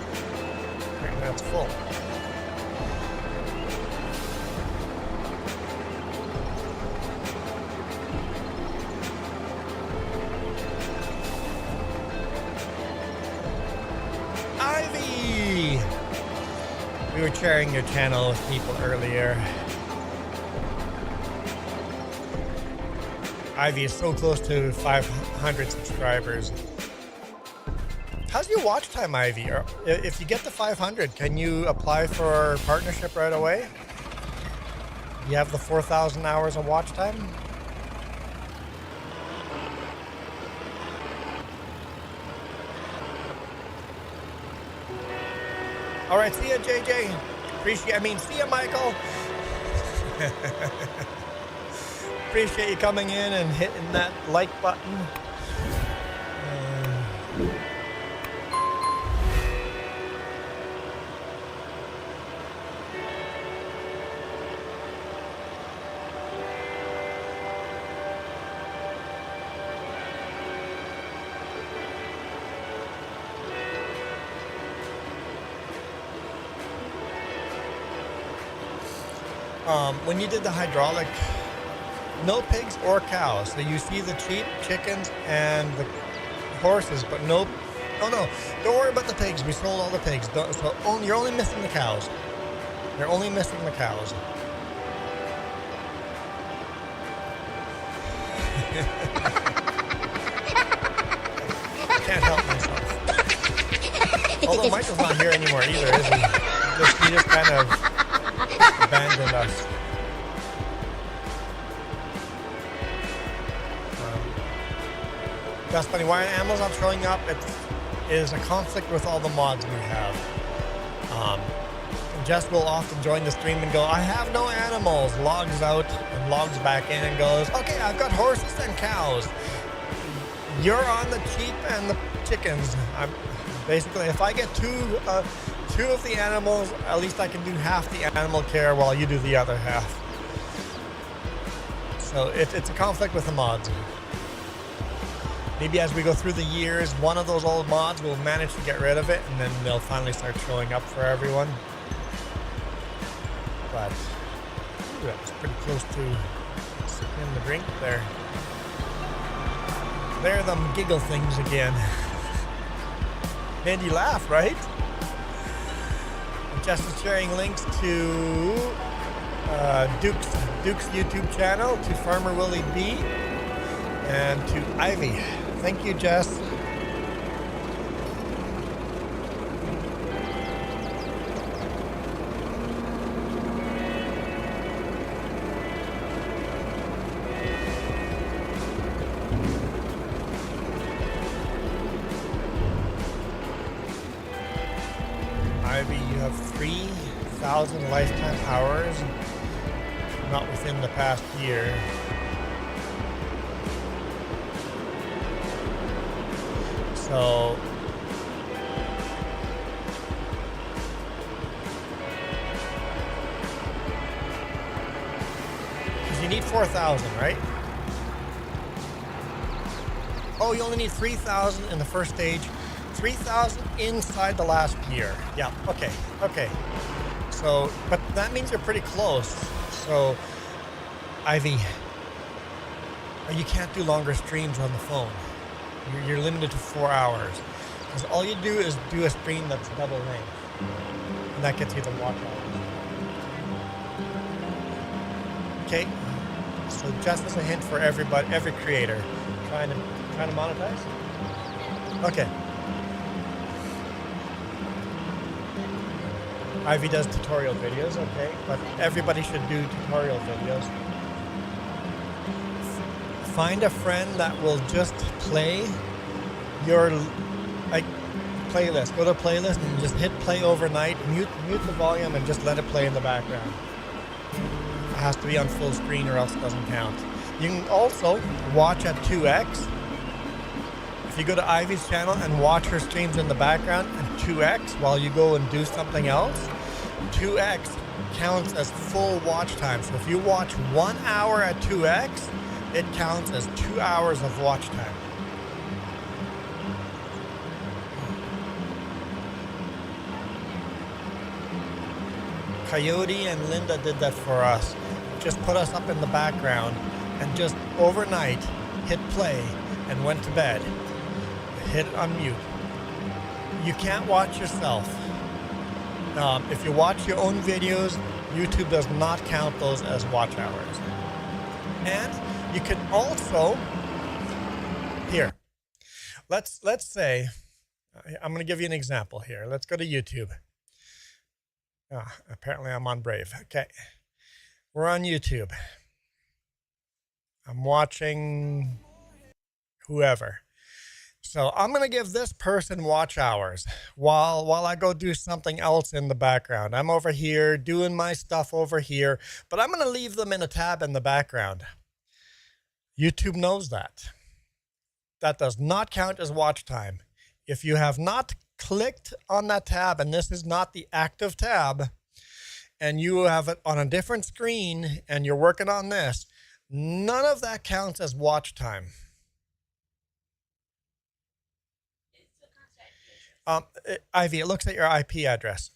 and that's full. Ivy! We were sharing your channel with people earlier. Ivy is so close to 500 subscribers. How's your watch time, Ivy? Or if you get to 500, can you apply for partnership right away? You have the 4,000 hours of watch time? All right, see ya, JJ. See ya, Michael. Appreciate you coming in and hitting that like button. When you did the hydraulic, no pigs or cows. So you see the sheep, chickens, and the horses, but no. Oh no! Don't worry about the pigs. We sold all the pigs. You're only missing the cows. You're only missing the cows. I can't help myself. Although Michael's not here anymore either, is he? He just kind of abandoned us. That's funny. Why animals not showing up? It is a conflict with all the mods we have. Jess will often join the stream and go, I have no animals, logs out and logs back in and goes, okay, I've got horses and cows. You're on the sheep and the chickens. Basically, if I get two of the animals, at least I can do half the animal care while you do the other half. So it's a conflict with the mods. Maybe as we go through the years, one of those old mods will manage to get rid of it, and then they'll finally start showing up for everyone. But ooh, that was pretty close to sitting in the drink there. There are them giggle things again. And you laugh, right? Just sharing links to Duke's YouTube channel, to Farmer Willie B, and to Ivy. Thank you, Jess. Ivy, you have 3,000 lifetime hours, not within the past year. So because you need 4,000, right? Oh, you only need 3,000 in the first stage, 3,000 inside the last year. Yeah, okay. So, but that means you're pretty close. So, Ivy, you can't do longer streams on the phone. You're limited to 4 hours. Because all you do is do a stream that's double length. And that gets you the watch hours. Okay. So just as a hint for everybody, every creator, trying to monetize? Okay. Ivy does tutorial videos, okay, but everybody should do tutorial videos. Find a friend that will just play your playlist. Go to playlist and just hit play overnight, mute the volume and just let it play in the background. It has to be on full screen or else it doesn't count. You can also watch at 2x. If you go to Ivy's channel and watch her streams in the background and 2x while you go and do something else, 2x counts as full watch time. So if you watch 1 hour at 2x, it counts as 2 hours of watch time. Coyote and Linda did that for us. Just put us up in the background and just overnight hit play and went to bed. Hit unmute. You can't watch yourself. If you watch your own videos, YouTube does not count those as watch hours. And you can also, here, let's say, I'm going to give you an example here. Let's go to YouTube. Apparently I'm on Brave. Okay. We're on YouTube. I'm watching whoever. So I'm going to give this person watch hours while I go do something else in the background. I'm over here doing my stuff over here, but I'm going to leave them in a tab in the background. YouTube knows that. That does not count as watch time. If you have not clicked on that tab and this is not the active tab and you have it on a different screen and you're working on this, none of that counts as watch time. Ivy, it looks at your IP address.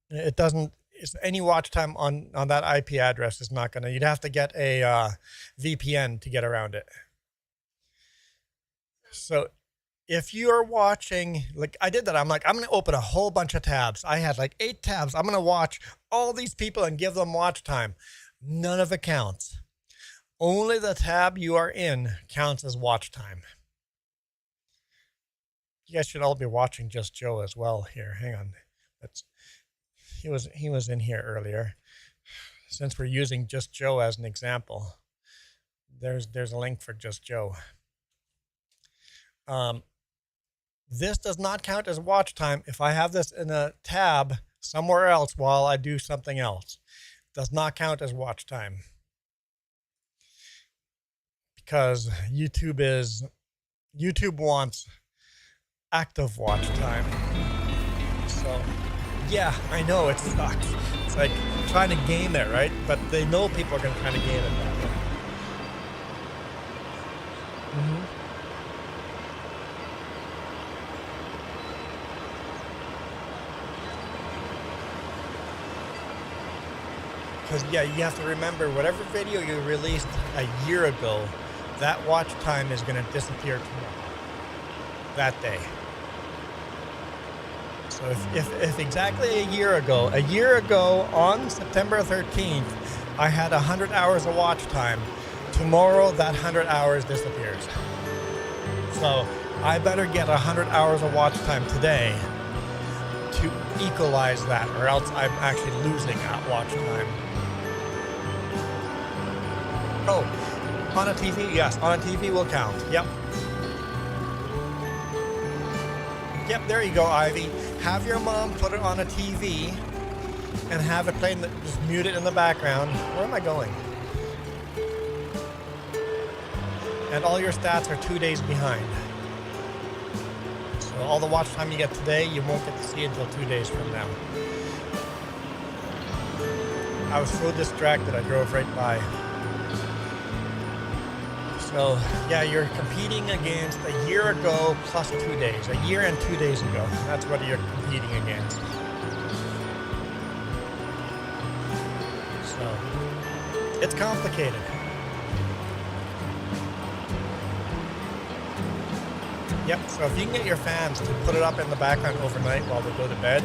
It doesn't, any watch time on that IP address is not going to, you'd have to get a VPN to get around it. So if you're watching, like I did that, I'm like, I'm going to open a whole bunch of tabs. I had like 8 tabs. I'm going to watch all these people and give them watch time. None of it counts. Only the tab you are in counts as watch time. You guys should all be watching Just Joe as well here. Hang on. He was in here earlier. Since we're using Just Joe as an example, there's a link for Just Joe. This does not count as watch time if I have this in a tab somewhere else while I do something else. It does not count as watch time. Because YouTube wants active watch time. So, yeah, I know it sucks. It's like trying to game it, right? But they know people are going to try to game it that way. Because, yeah, you have to remember, whatever video you released a year ago, that watch time is going to disappear tomorrow. That day. So if exactly a year ago on September 13th, I had 100 hours of watch time, tomorrow that 100 hours disappears. So I better get 100 hours of watch time today to equalize that, or else I'm actually losing that watch time. Oh, on a TV? Yes, on a TV will count. Yep. Yep, there you go, Ivy. Have your mom put it on a TV and have it playing, just mute it in the background. Where am I going? And all your stats are 2 days behind. So all the watch time you get today, you won't get to see until 2 days from now. I was so distracted, I drove right by. So, yeah, you're competing against a year ago plus 2 days. A year and 2 days ago. That's what you're competing against. So, it's complicated. Yep, so if you can get your fans to put it up in the background overnight while they go to bed,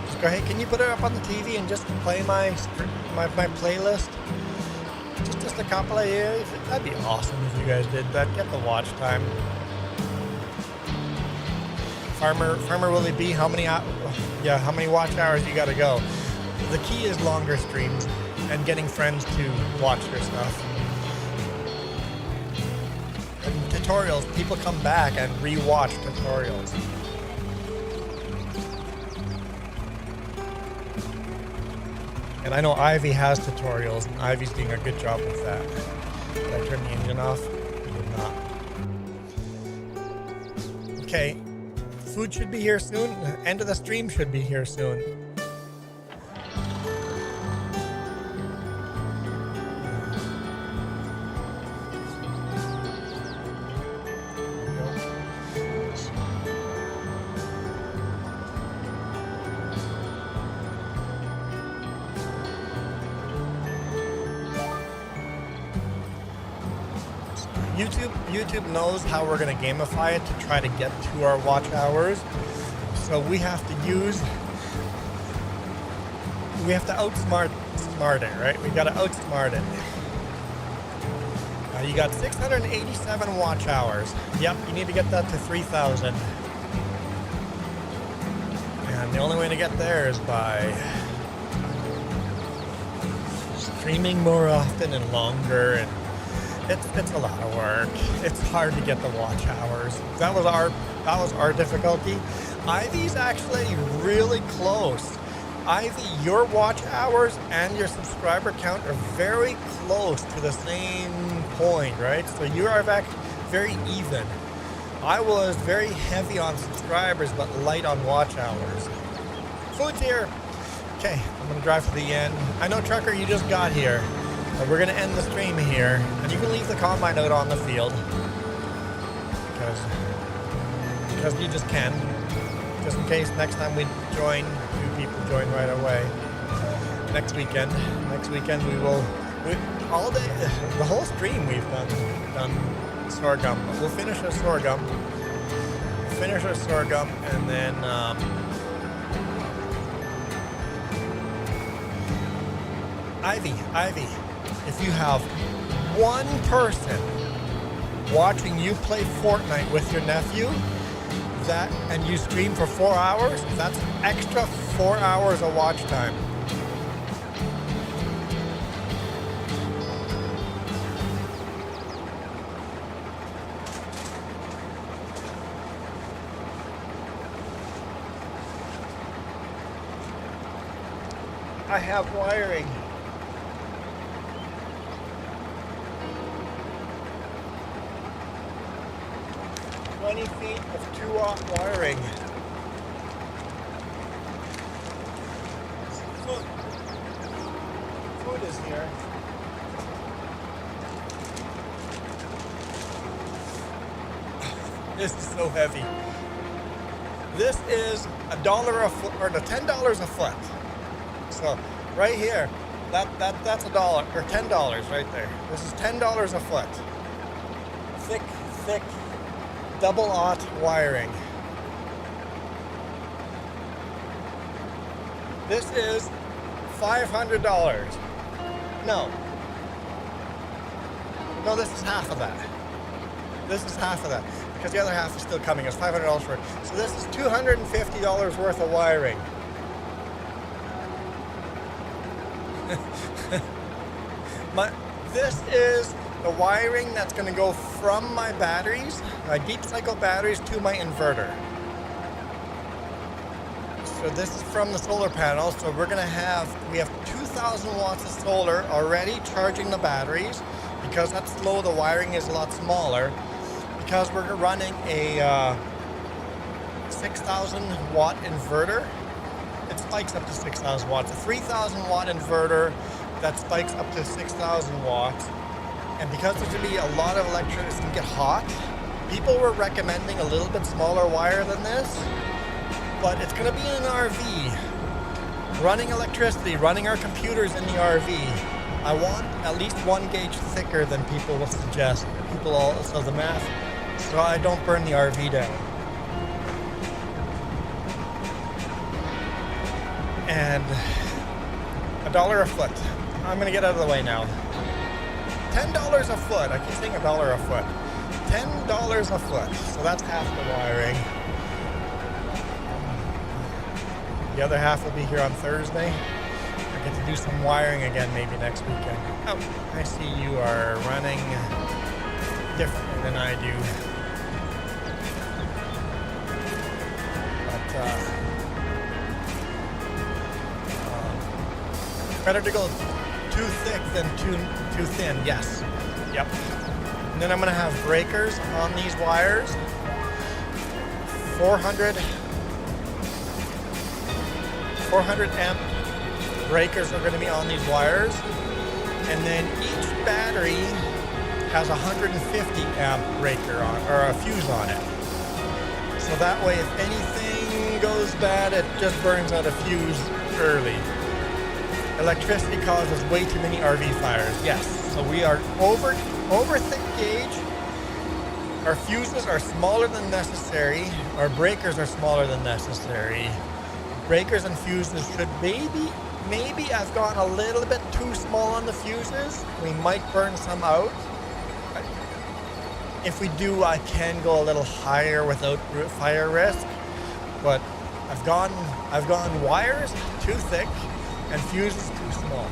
just go, hey, can you put it up on the TV and just play my playlist? Just a couple of years. That'd be awesome if you guys did that. Get the watch time. Farmer Willie B, how many watch hours you gotta go? The key is longer streams and getting friends to watch your stuff. And tutorials, people come back and re-watch tutorials. And I know Ivy has tutorials, and Ivy's doing a good job with that. Did I turn the engine off? I did not. Okay, food should be here soon. The end of the stream should be here soon. YouTube knows how we're going to gamify it to try to get to our watch hours. So we have to outsmart it, right? We got to outsmart it. You got 687 watch hours. Yep, you need to get that to 3,000. And the only way to get there is by streaming more often and longer, and it's a lot of work. It's hard to get the watch hours. That was our difficulty. Ivy's actually really close. Ivy, your watch hours and your subscriber count are very close to the same point, right? So you are back very even. I was very heavy on subscribers but light on watch hours. Food's here. Okay, I'm gonna drive to the end. I know, Trucker, you just got here. We're going to end the stream here, and you can leave the combine out on the field, because you just can, just in case next time we join, 2 people join right away. Next weekend all day, the whole stream we've done Sorghum, but we'll finish our Sorghum, and then Ivy. If you have one person watching you play Fortnite with your nephew, and you stream for 4 hours, that's an extra 4 hours of watch time. I have wiring. "20 feet of 2-aught wiring." Food is here. This is so heavy. This is $1 a foot, or $10 a foot. So right here, that's $1 or $10 right there. This is $10 a foot. Thick double-aught wiring. This is $500. No, this is half of that. This is half of that, because the other half is still coming. It's $500 for it. So this is $250 worth of wiring. This is the wiring that's going to go from my batteries, my deep cycle batteries, to my inverter. So this is from the solar panels. So we have 2,000 watts of solar already charging the batteries. Because that's low, the wiring is a lot smaller. Because we're running a 6,000 watt inverter, it spikes up to 6,000 watts. A 3,000 watt inverter that spikes up to 6,000 watts. And because there's going to be a lot of electricity, it's going to get hot, people were recommending a little bit smaller wire than this. But it's going to be in an RV, running electricity, running our computers in the RV. I want at least 1 gauge thicker than people will suggest. People also the math, so I don't burn the RV down. And $1 a foot. I'm gonna get out of the way now. $10 a foot. I keep saying $1 a foot. $10 a foot. So that's half the wiring. The other half will be here on Thursday. I get to do some wiring again maybe next weekend. Oh, I see you are running differently than I do. But better to go too thick than too thin. Yes. Yep. And then I'm gonna have breakers on these wires. 400 amp breakers are going to be on these wires, and then each battery has a 150 amp breaker on, or a fuse on it. So that way, if anything goes bad, it just burns out a fuse early. Electricity causes way too many RV fires. Yes, so we are over thick gauge. Our fuses are smaller than necessary. Our breakers are smaller than necessary. Breakers and fuses should maybe I've gone a little bit too small on the fuses. We might burn some out. If we do, I can go a little higher without fire risk. But I've gone wires too thick and fuses too small.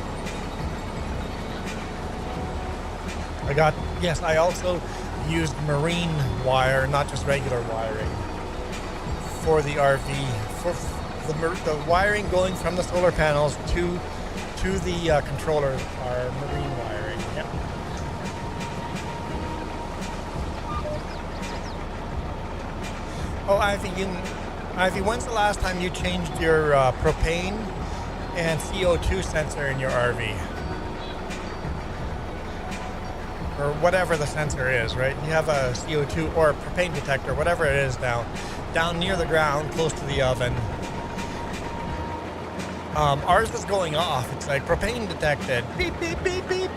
I also used marine wire, not just regular wiring, for the RV. For the wiring going from the solar panels to the controller are marine wiring. Yep. Oh, Ivy, when's the last time you changed your propane and CO2 sensor in your RV? Or whatever the sensor is, right? You have a CO2 or a propane detector, whatever it is down near the ground, close to the oven. Ours was going off. It's like propane detected. Beep, beep, beep, beep.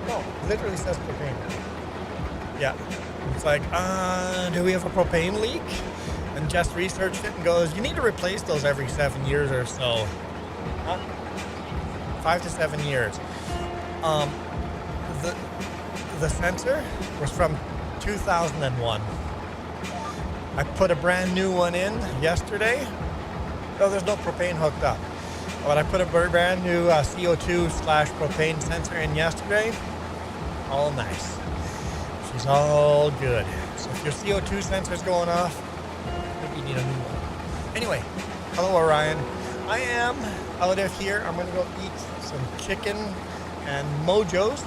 No, it literally says propane. Yeah. It's like, do we have a propane leak? And Jess researched it and goes, you need to replace those every 7 years or so. 5 to 7 years. The sensor was from 2001. I put a brand new one in yesterday. No, there's no propane hooked up. But I put a brand new CO2/propane sensor in yesterday. All nice. She's all good. So if your CO2 sensor's going off, maybe you need a new one. Anyway, hello Orion. I am out of here. I'm gonna go eat some chicken and Mojo's.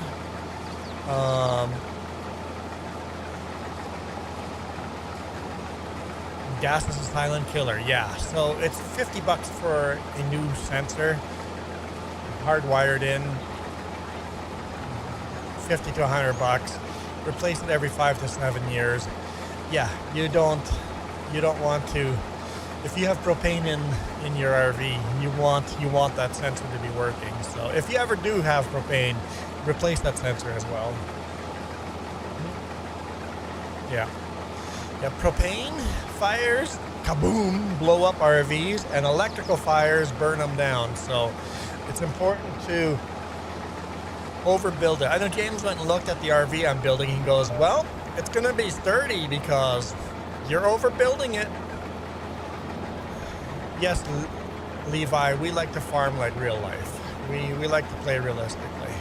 Gas is a silent killer. Yeah, so it's $50 for a new sensor, hardwired in. 50 to $100. Replace it every 5 to 7 years. Yeah, you don't want to. If you have propane in your RV, you want that sensor to be working. So if you ever do have propane, replace that sensor as well. Yeah. Yeah, propane fires, kaboom, blow up RVs, and electrical fires burn them down. So it's important to overbuild it. I know James went and looked at the RV I'm building. He goes, well, it's going to be sturdy because you're overbuilding it. Yes, Levi, we like to farm like real life. We like to play realistically.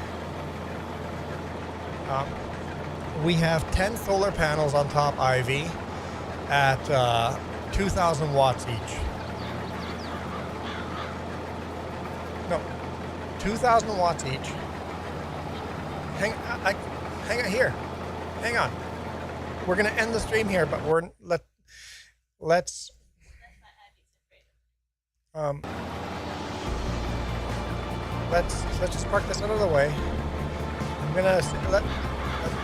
We have 10 solar panels on top Ivy at 2,000 watts each. No, 2,000 watts each. Hang on here. Hang on. We're gonna end the stream here, but let's just park this out of the way.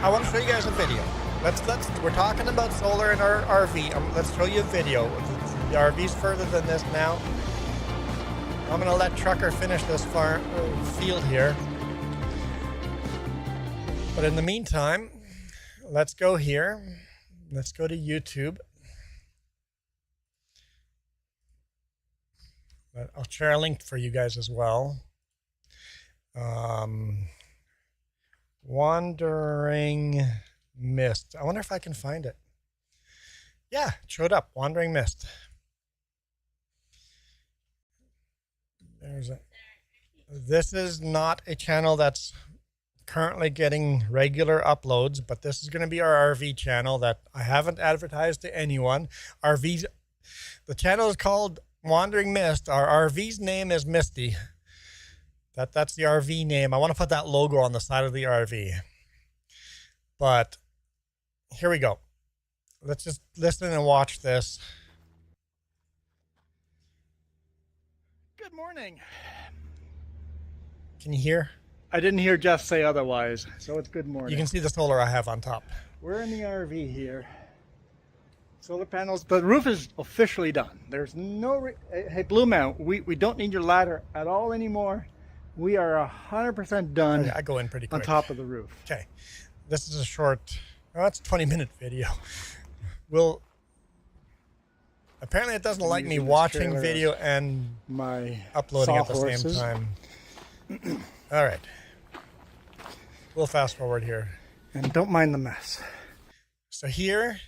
I want to show you guys a video. We're talking about solar in our RV. Let's show you a video. The RV's further than this now. I'm gonna let Trucker finish this field here. But in the meantime, let's go here. Let's go to YouTube. I'll share a link for you guys as well. Wandering Mist. I wonder if I can find it. Yeah, it showed up. Wandering Mist. There's it. This is not a channel that's currently getting regular uploads, but this is going to be our RV channel that I haven't advertised to anyone. RVs. The channel is called Wandering Mist. Our RV's name is Misty. That's the RV name. I want to put that logo on the side of the RV. But here we go. Let's just listen and watch this. Good morning. Can you hear? I didn't hear Jeff say otherwise, so it's good morning. You can see the solar I have on top. We're in the RV here. Solar panels. The roof is officially done. There's no... Hey, Blue Mount, we don't need your ladder at all anymore. We are 100% done. I go in pretty quick. On top of the roof. Okay. This is a short... Oh, it's a 20-minute video. Apparently it doesn't like me watching video and uploading at the same time. All right. We'll fast forward here. And don't mind the mess. So here,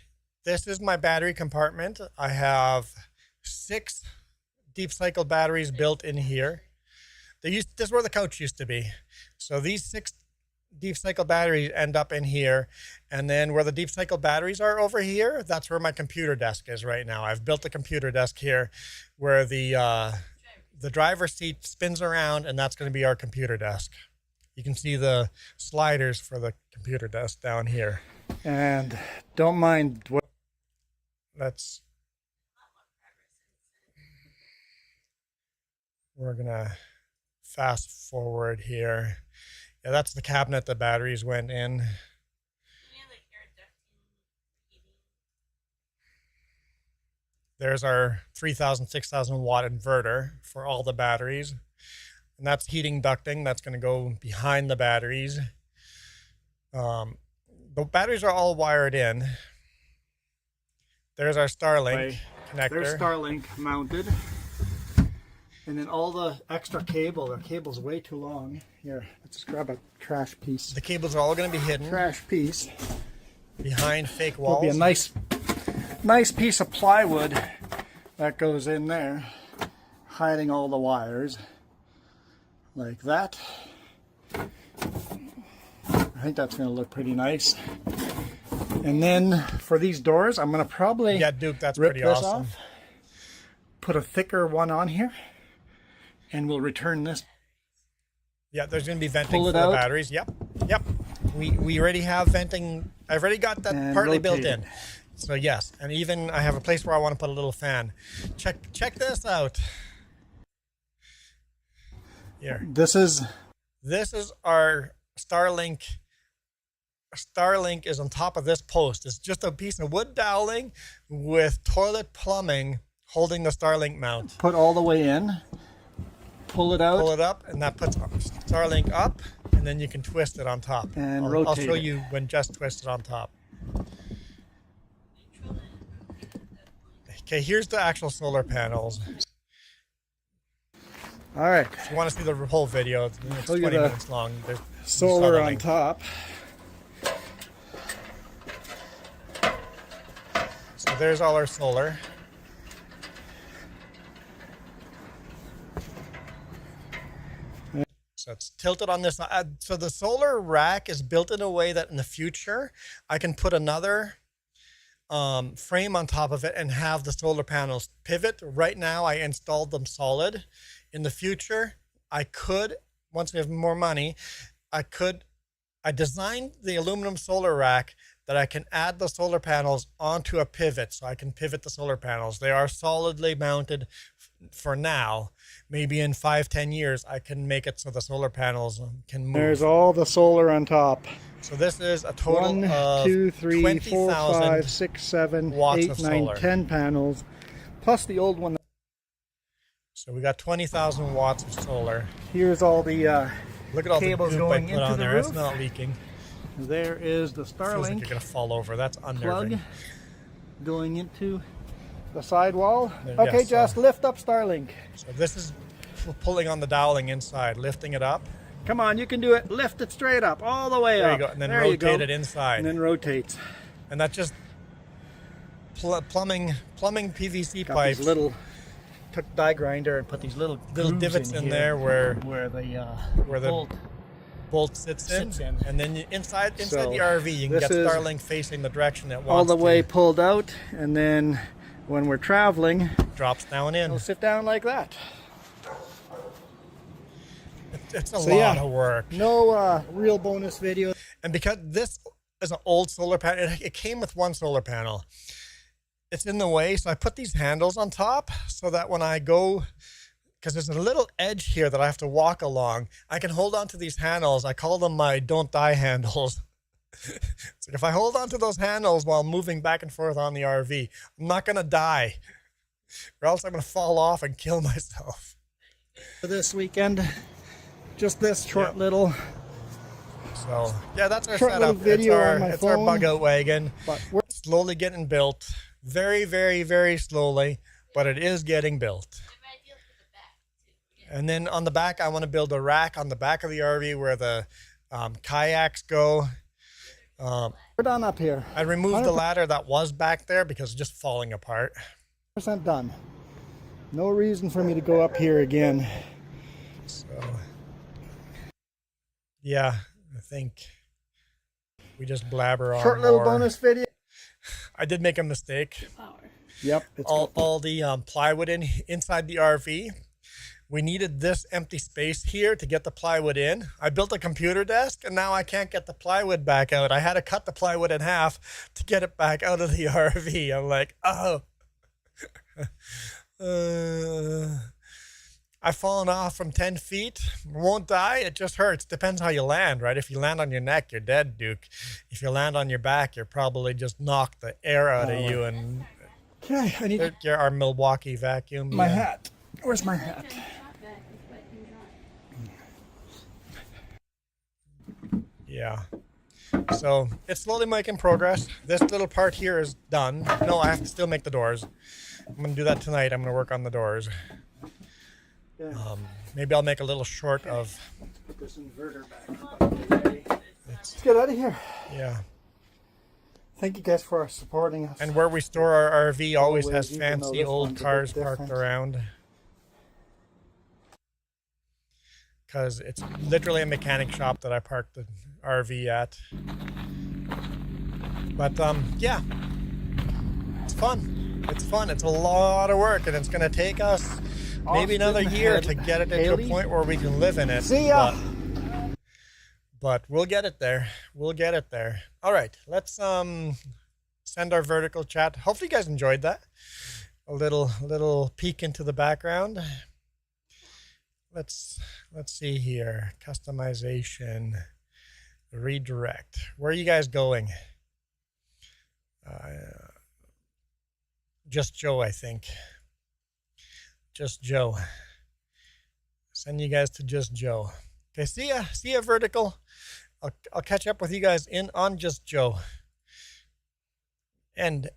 this is my battery compartment. I have 6 deep cycle batteries built in here. This is where the couch used to be. So these 6 deep cycle batteries end up in here. And then where the deep cycle batteries are over here, that's where my computer desk is right now. I've built a computer desk here where the driver's seat spins around, and that's going to be our computer desk. You can see the sliders for the computer desk down here. And don't mind what... We're going to fast forward here. Yeah, that's the cabinet the batteries went in. There's our 3,000, 6,000 watt inverter for all the batteries. And that's heating ducting. That's going to go behind the batteries. The batteries are all wired in. There's our Starlink connector. There's Starlink mounted. And then all the extra cable. The cable's way too long. Here, let's just grab a trash piece. The cables are all going to be hidden. Trash piece. Behind fake walls. Will be a nice piece of plywood that goes in there, hiding all the wires. Like that. I think that's going to look pretty nice. And then for these doors, I'm going to probably Duke, that's rip pretty this awesome. off, put a thicker one on here. and we'll return this. Yeah, there's going to be venting Pull it for the out. batteries. Yep. We already have venting. I've already got that And partly built rotate in. it. So yes, and even I have a place where I want to put a little fan. Check this out. Here. This is Our Starlink. Starlink is on top of this post. It's just a piece of wood doweling with toilet plumbing holding the Starlink mount. put all the way in. Pull it out. Pull it up, and that puts Starlink up, and then you can twist it on top. And I'll rotate show it. you when just twisted on top. Okay, here's the actual solar panels. All right. If you want to see the whole video, it's Show you 20 the minutes long. There's Solar on link. top. So there's all our solar. So it's tilted on this side. So the solar rack is built in a way that in the future, I can put another frame on top of it and have the solar panels pivot. Right now, I installed them solid. In the future, I could, once we have more money, I designed the aluminum solar rack that I can add the solar panels onto a pivot, so I can pivot the solar panels. They are solidly mounted for now. Maybe in 5-10 years, I can make it so the solar panels can move. There's all the solar on top. So this is a total 1, of 2, 3, 4, 5, 20,000 6, 7, watts 8, of 9, solar. 10 panels, plus the old one. So we got 20,000 watts of solar. Here's all the Look at all cables the goop I going put into on the there. It's roof. not leaking. There is the Feels like you're Starlink gonna fall over. That's unnerving. plug going into the sidewall. There- Okay, yes, just lift up Starlink. So this is pulling on the doweling inside, lifting it up. Come on, you can do it. Lift it straight up, all the way There up. you go, and then There you rotate go. it inside. And then rotates. And that just plumbing PVC Got pipes. these little, took die grinder and put these little grooves divots in here there where the the bolt sits in, and then inside So, the RV you can this get is Starlink facing the direction it wants. all the way to. pulled out, and then when we're traveling, Drops down in. it'll sit down like that. It's a So, lot yeah. of work. No real bonus video. And because this is an old solar panel, it came with one solar panel. It's in the way, so I put these handles on top so that when I go, because there's a little edge here that I have to walk along, I can hold on to these handles. I call them my don't die handles. So if I hold on to those handles while moving back and forth on the RV, I'm not going to die, or else I'm going to fall off and kill myself. For this weekend, just this short Yeah. little, So yeah, that's our Short little setup. video it's our, on my it's our phone. bug out wagon. but we're Slowly getting built. Very, very, very slowly, but it is getting built. They're ideal for the back too. And then on the back, I want to build a rack on the back of the RV where the kayaks go. done up here. I removed the ladder that was back there because it's just falling apart. 100% done. No reason for me to go up here again. So, yeah, I think we just blabber on Short little more. bonus video. I did make a mistake. Yep, it's All the plywood inside the RV. We needed this empty space here to get the plywood in. I built a computer desk, and now I can't get the plywood back out. I had to cut the plywood in half to get it back out of the RV. I'm like, oh. I've fallen off from 10 feet. Won't die. It just hurts. Depends how you land, right? If you land on your neck, you're dead, Duke. If you land on your back, you're probably just knocked the air out of you. And okay. I need our Milwaukee vacuum. my yeah. hat. Where's my hat? Yeah. So it's slowly making progress. This little part here is done. No, I have to still make the doors. I'm going to do that tonight. I'm going to work on the doors. Yeah. Maybe I'll make a little short of, Put this inverter back. Let's get out of here. yeah. Thank you guys for supporting us. And where we store our RV always has even though fancy this old one's a bit cars parked different. around. Because it's literally a mechanic shop that I parked the RV at. But yeah, it's fun. It's fun. It's a lot of work, and it's going to take us maybe another Austin year had to get it into Haley. a point where we can live in it. See ya. But we'll get it there. We'll get it there. All right, let's send our vertical chat. Hopefully you guys enjoyed that. A little peek into the background. Let's see here. Customization, redirect. Where are you guys going? Just Joe, I think. Just Joe. Send you guys to Just Joe. Okay, see ya, vertical. I'll catch up with you guys on Just Joe. And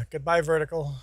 goodbye, vertical.